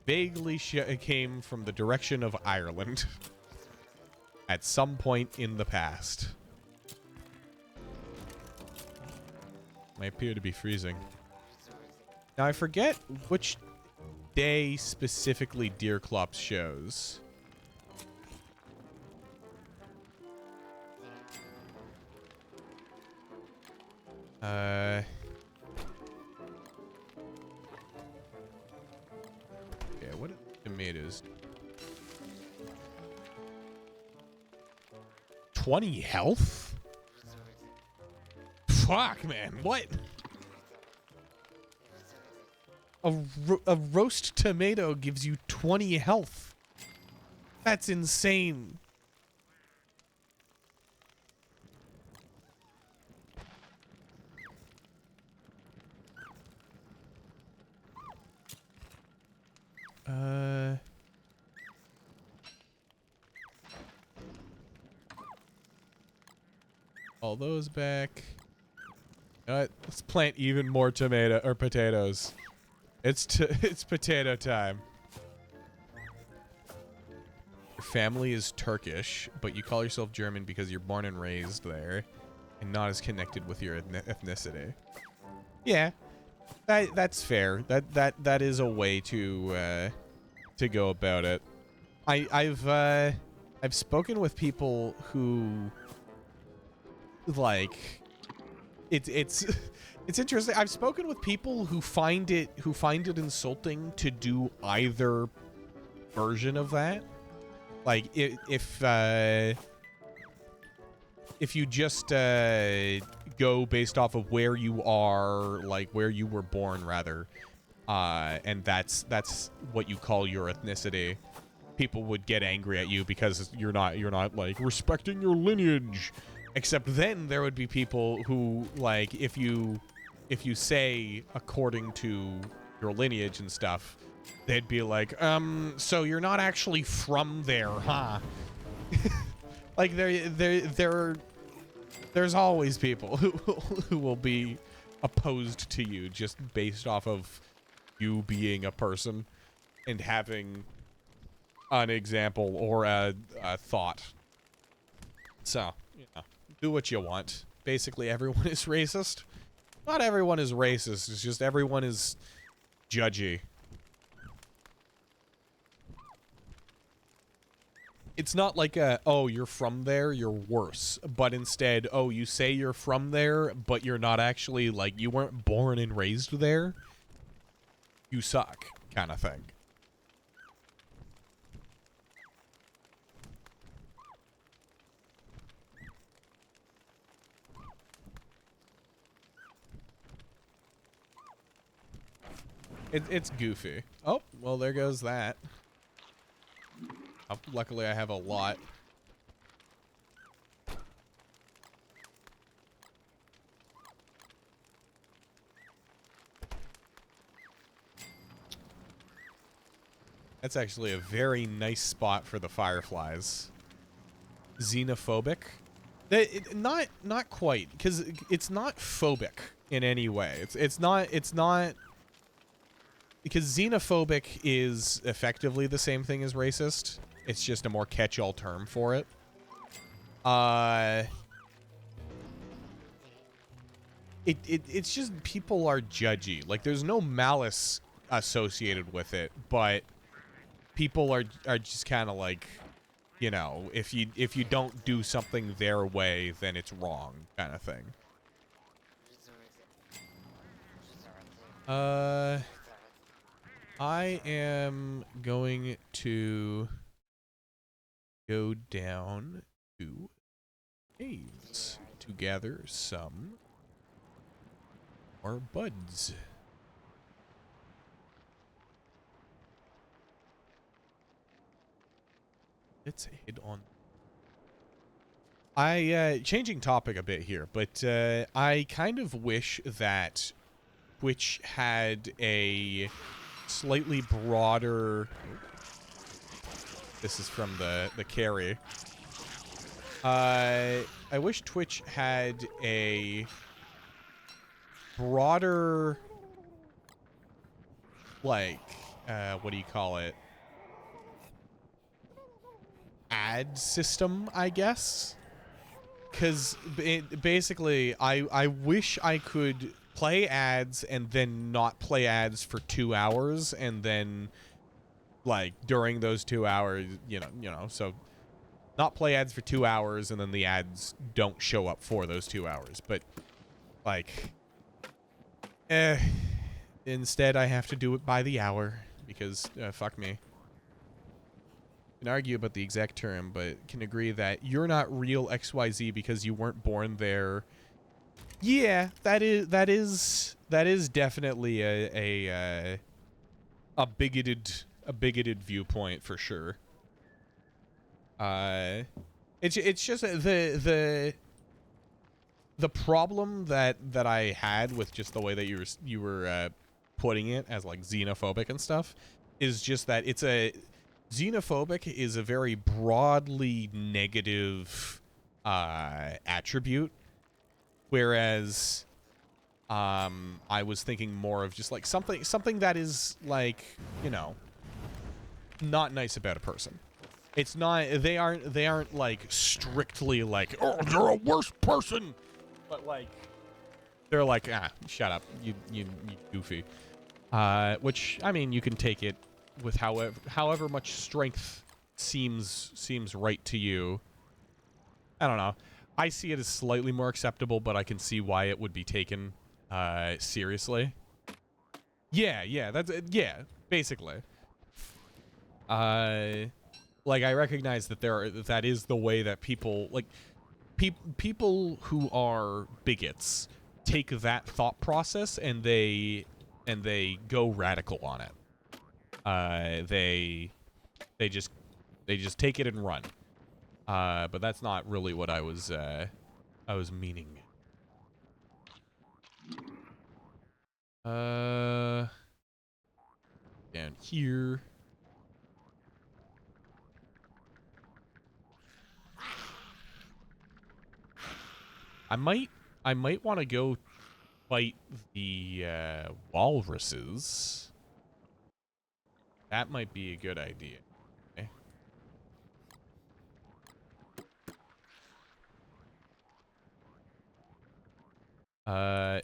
vaguely came from the direction of Ireland at some point in the past. Might appear to be freezing. Now I forget which day specifically Deerclops shows. Yeah, what are the tomatoes? 20 health? Fuck, man, what? A roast tomato gives you 20 health. That's insane. All those back. Let's plant even more tomato or potatoes. It's potato time. Your family is Turkish, but you call yourself German because you're born and raised there, and not as connected with your ethnicity. Yeah, that's fair. That is a way to go about it. I've I've spoken with people who like it's it's interesting. I've spoken with people who find it insulting to do either version of that. Like if you just go based off of where you are, like where you were born rather, and that's what you call your ethnicity, people would get angry at you because you're not like respecting your lineage. Except then there would be people who, like, if you say according to your lineage and stuff, they'd be like, so you're not actually from there, huh? Like there's always people who will be opposed to you just based off of you being a person and having an example or a thought. So, you know, do what you want. Basically, everyone is racist. Not everyone is racist. It's just everyone is judgy. It's not like oh, you're from there, you're worse. But instead, oh, you say you're from there, but you're not actually, like, you weren't born and raised there. You suck, kind of thing. It's goofy. Oh, well, there goes that. Oh, luckily, I have a lot. That's actually a very nice spot for the fireflies. Xenophobic? Not quite, because it's not phobic in any way. It's not because xenophobic is effectively the same thing as racist. It's just a more catch-all term for it. It's just people are judgy. Like, there's no malice associated with it, but people are just kind of like, you know, if you don't do something their way, then it's wrong, kind of thing. I am going to go down to caves to gather some more buds. Let's hit on. Changing topic a bit here, but I kind of wish that Twitch had a slightly broader. This is from the carry. I wish Twitch had a broader, like, what do you call it? Ad system, I guess. Because basically, I wish I could play ads and then not play ads for 2 hours, and then, like, during those 2 hours, you know, so not play ads for 2 hours and then the ads don't show up for those 2 hours. But, like, instead I have to do it by the hour because fuck me. Can argue about the exact term, but can agree that you're not real XYZ because you weren't born there. Yeah, that is definitely a bigoted viewpoint for sure. It's just the problem that I had with just the way that you were putting it as, like, xenophobic and stuff is just that xenophobic is a very broadly negative attribute, whereas I was thinking more of just, like, something that is, like, you know, not nice about a person. It's not, they aren't like strictly like, oh, they're a worse person, but, like, they're like, shut up, you goofy. Which, I mean, you can take it with however much strength seems right to you. I don't know. I see it as slightly more acceptable, but I can see why it would be taken seriously. Yeah, that's yeah, basically. Like I recognize that that is the way that people like people who are bigots take that thought process and they go radical on it. They just take it and run. But that's not really what I was meaning. Down here. I might want to go fight the walruses. That might be a good idea. Okay.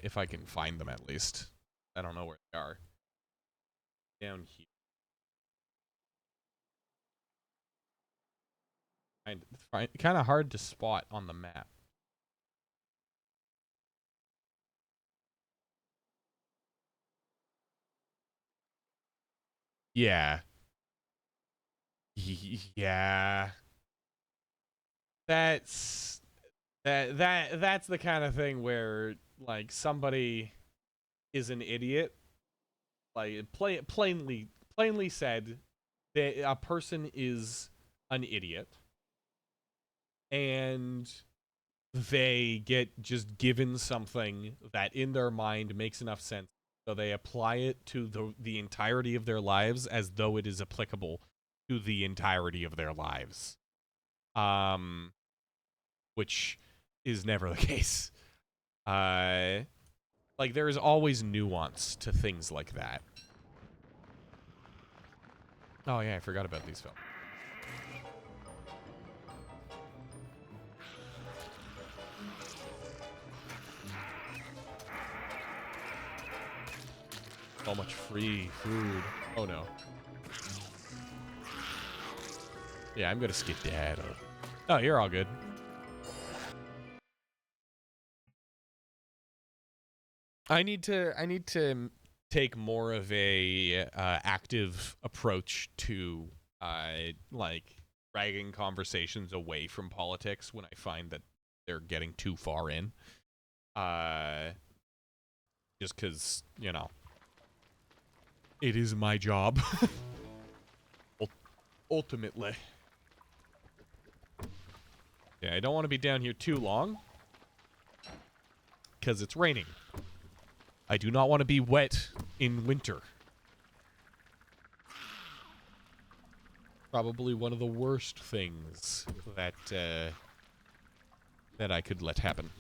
If I can find them at least. I don't know where they are. Down here. Kind of hard to spot on the map. Yeah. Yeah. That's that's the kind of thing where like somebody is an idiot. Like plainly said, that a person is an idiot and they get just given something that in their mind makes enough sense, so they apply it to the entirety of their lives as though it is applicable to the entirety of their lives. Which is never the case. Like there is always nuance to things like that. Oh yeah, I forgot about these films. So much free food. Oh no. Yeah, I'm gonna skedaddle. Oh, you're all good. I need to take more of a active approach to like dragging conversations away from politics when I find that they're getting too far in. Just because, you know, it is my job. Ultimately. Yeah, I don't want to be down here too long because it's raining. I do not want to be wet in winter. Probably one of the worst things that that I could let happen.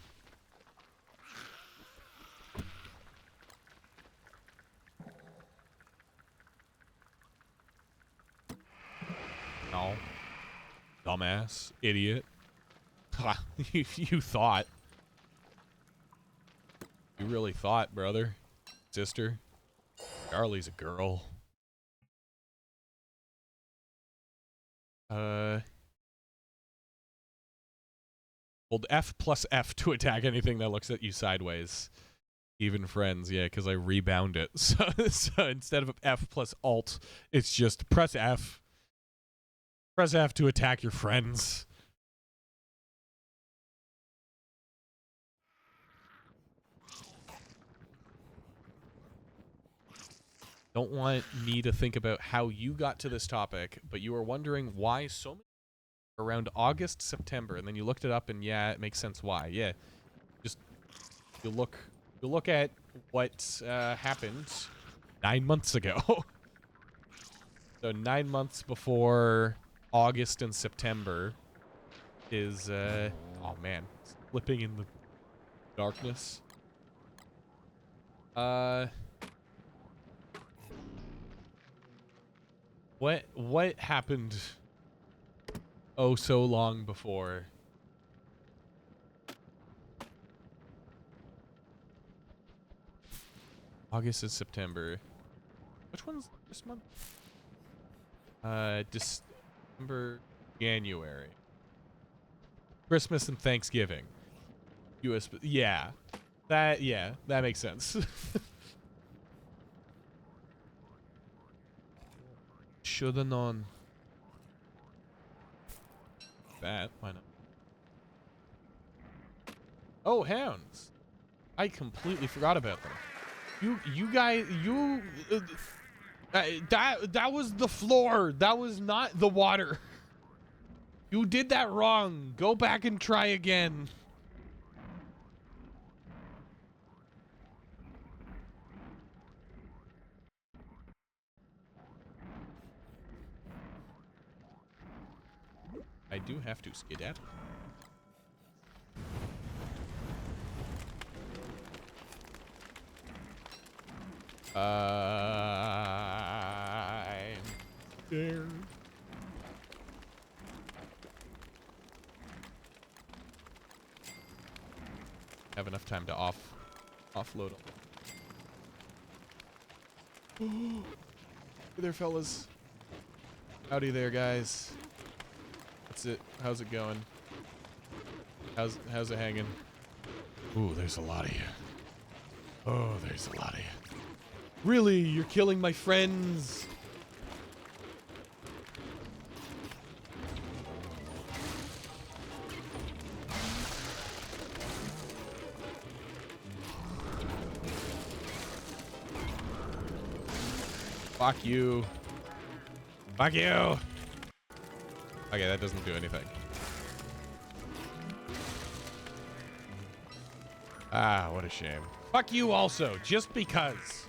No. Dumbass. Idiot. You thought. You really thought, brother. Sister. Charlie's a girl. Hold F plus F to attack anything that looks at you sideways. Even friends, yeah, because I rebound it. So instead of F plus Alt, it's just press F. Press F to attack your friends. Don't want me to think about how you got to this topic, but you are wondering why so many around August, September, and then you looked it up, and yeah, it makes sense why. Yeah, just you look at what happened 9 months ago. So 9 months before August and September is oh man, slipping in the darkness. What happened oh so long before? August and September. Which one's this month? December, January. Christmas and Thanksgiving. US, yeah. That makes sense. Shoulda known. That, why not? Oh, hounds. I completely forgot about them. You guys, that was the floor. That was not the water. You did that wrong. Go back and try again. I do have to skedaddle. I'm scared. Have enough time to offload them. Hey there, fellas. Howdy there, guys. What's it? How's it going? How's it hanging? Ooh, there's a lot of you. Oh, there's a lot of you. Really? You're killing my friends? Fuck you. Fuck you. Okay, that doesn't do anything. Ah, what a shame. Fuck you also, just because.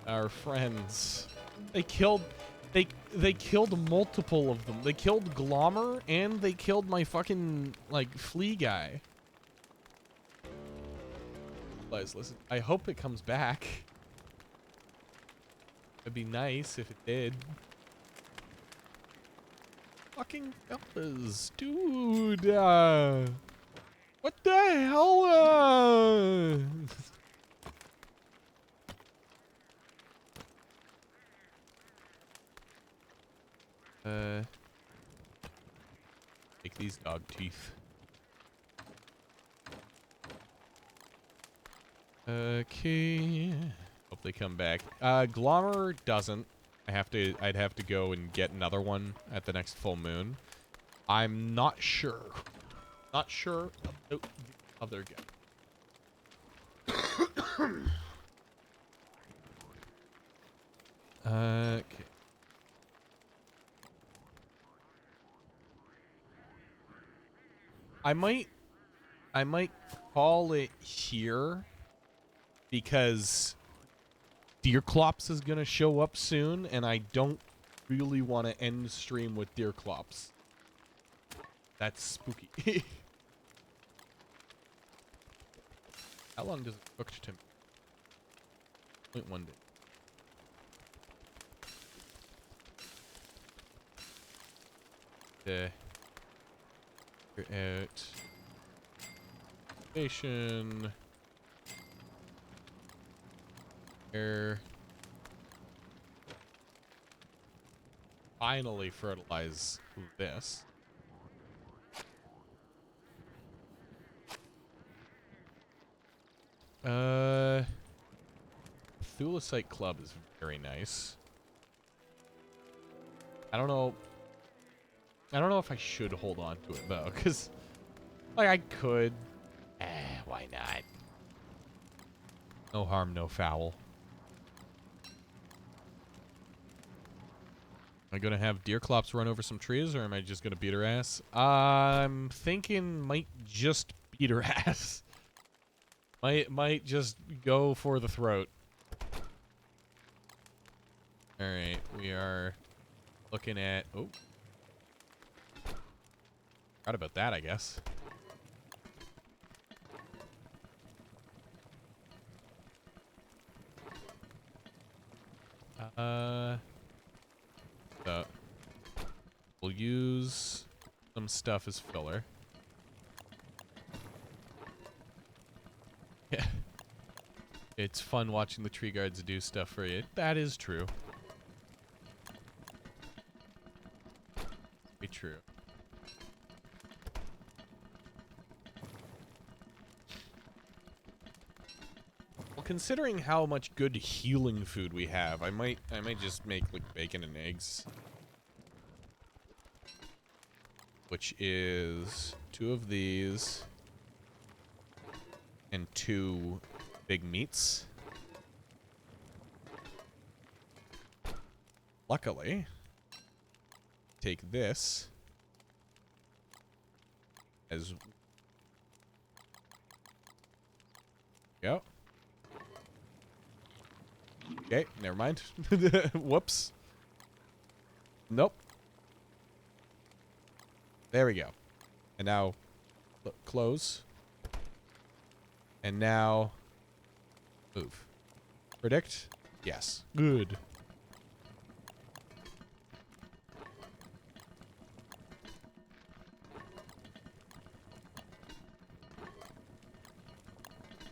Our friends. They killed multiple of them. They killed Glommer and they killed my fucking like flea guy. Guys, listen. I hope it comes back. It'd be nice if it did. Fucking fellas, dude. What the hell? Take these dog teeth. Okay. Hope they come back. Glommer doesn't. I'd have to go and get another one at the next full moon. I'm not sure. Not sure about the other guy. Okay. I might call it here because Deerclops is gonna show up soon, and I don't really want to end the stream with Deerclops. That's spooky. How long does it cook to 0.1 day? Figure out station air. Finally fertilize this. Thulecite Club is very nice. I don't know if I should hold on to it though, because like I could. Why not? No harm, no foul. Am I gonna have Deerclops run over some trees, or am I just gonna beat her ass? I'm thinking might just beat her ass. Might just go for the throat. All right, we are looking at. Oh, forgot about that, I guess. So we'll use some stuff as filler. Yeah. it's fun watching the tree guards do stuff for you. That is true. Very true. Well, considering how much good healing food we have, I might just make like bacon and eggs. Which is 2 of these and 2 big meats. Luckily, take this as go. Okay, never mind. Whoops. Nope. There we go. And now, look, close. And now, move. Predict? Yes. Good.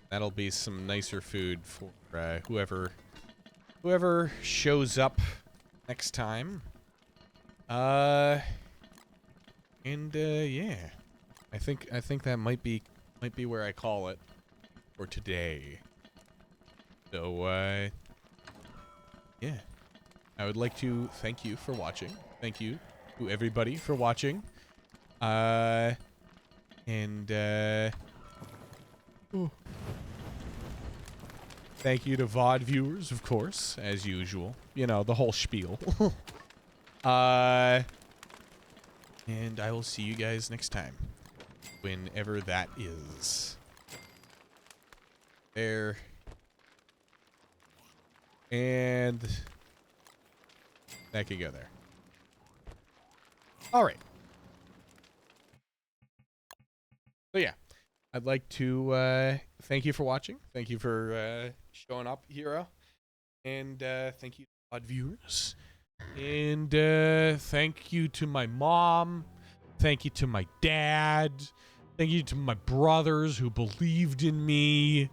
That'll be some nicer food for whoever shows up next time. Yeah. I think that might be where I call it for today. So yeah. I would like to thank you for watching. Thank you to everybody for watching. Ooh. Thank you to VOD viewers, of course, as usual. You know, the whole spiel. And I will see you guys next time. Whenever that is. There. And that could go there. Alright. So yeah. I'd like to thank you for watching. Thank you for showing up, Hero. And thank you to VOD viewers. And thank you to my mom. Thank you to my dad. Thank you to my brothers who believed in me.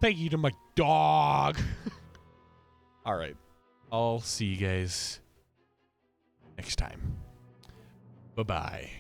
Thank you to my dog. All right. I'll see you guys next time. Bye-bye.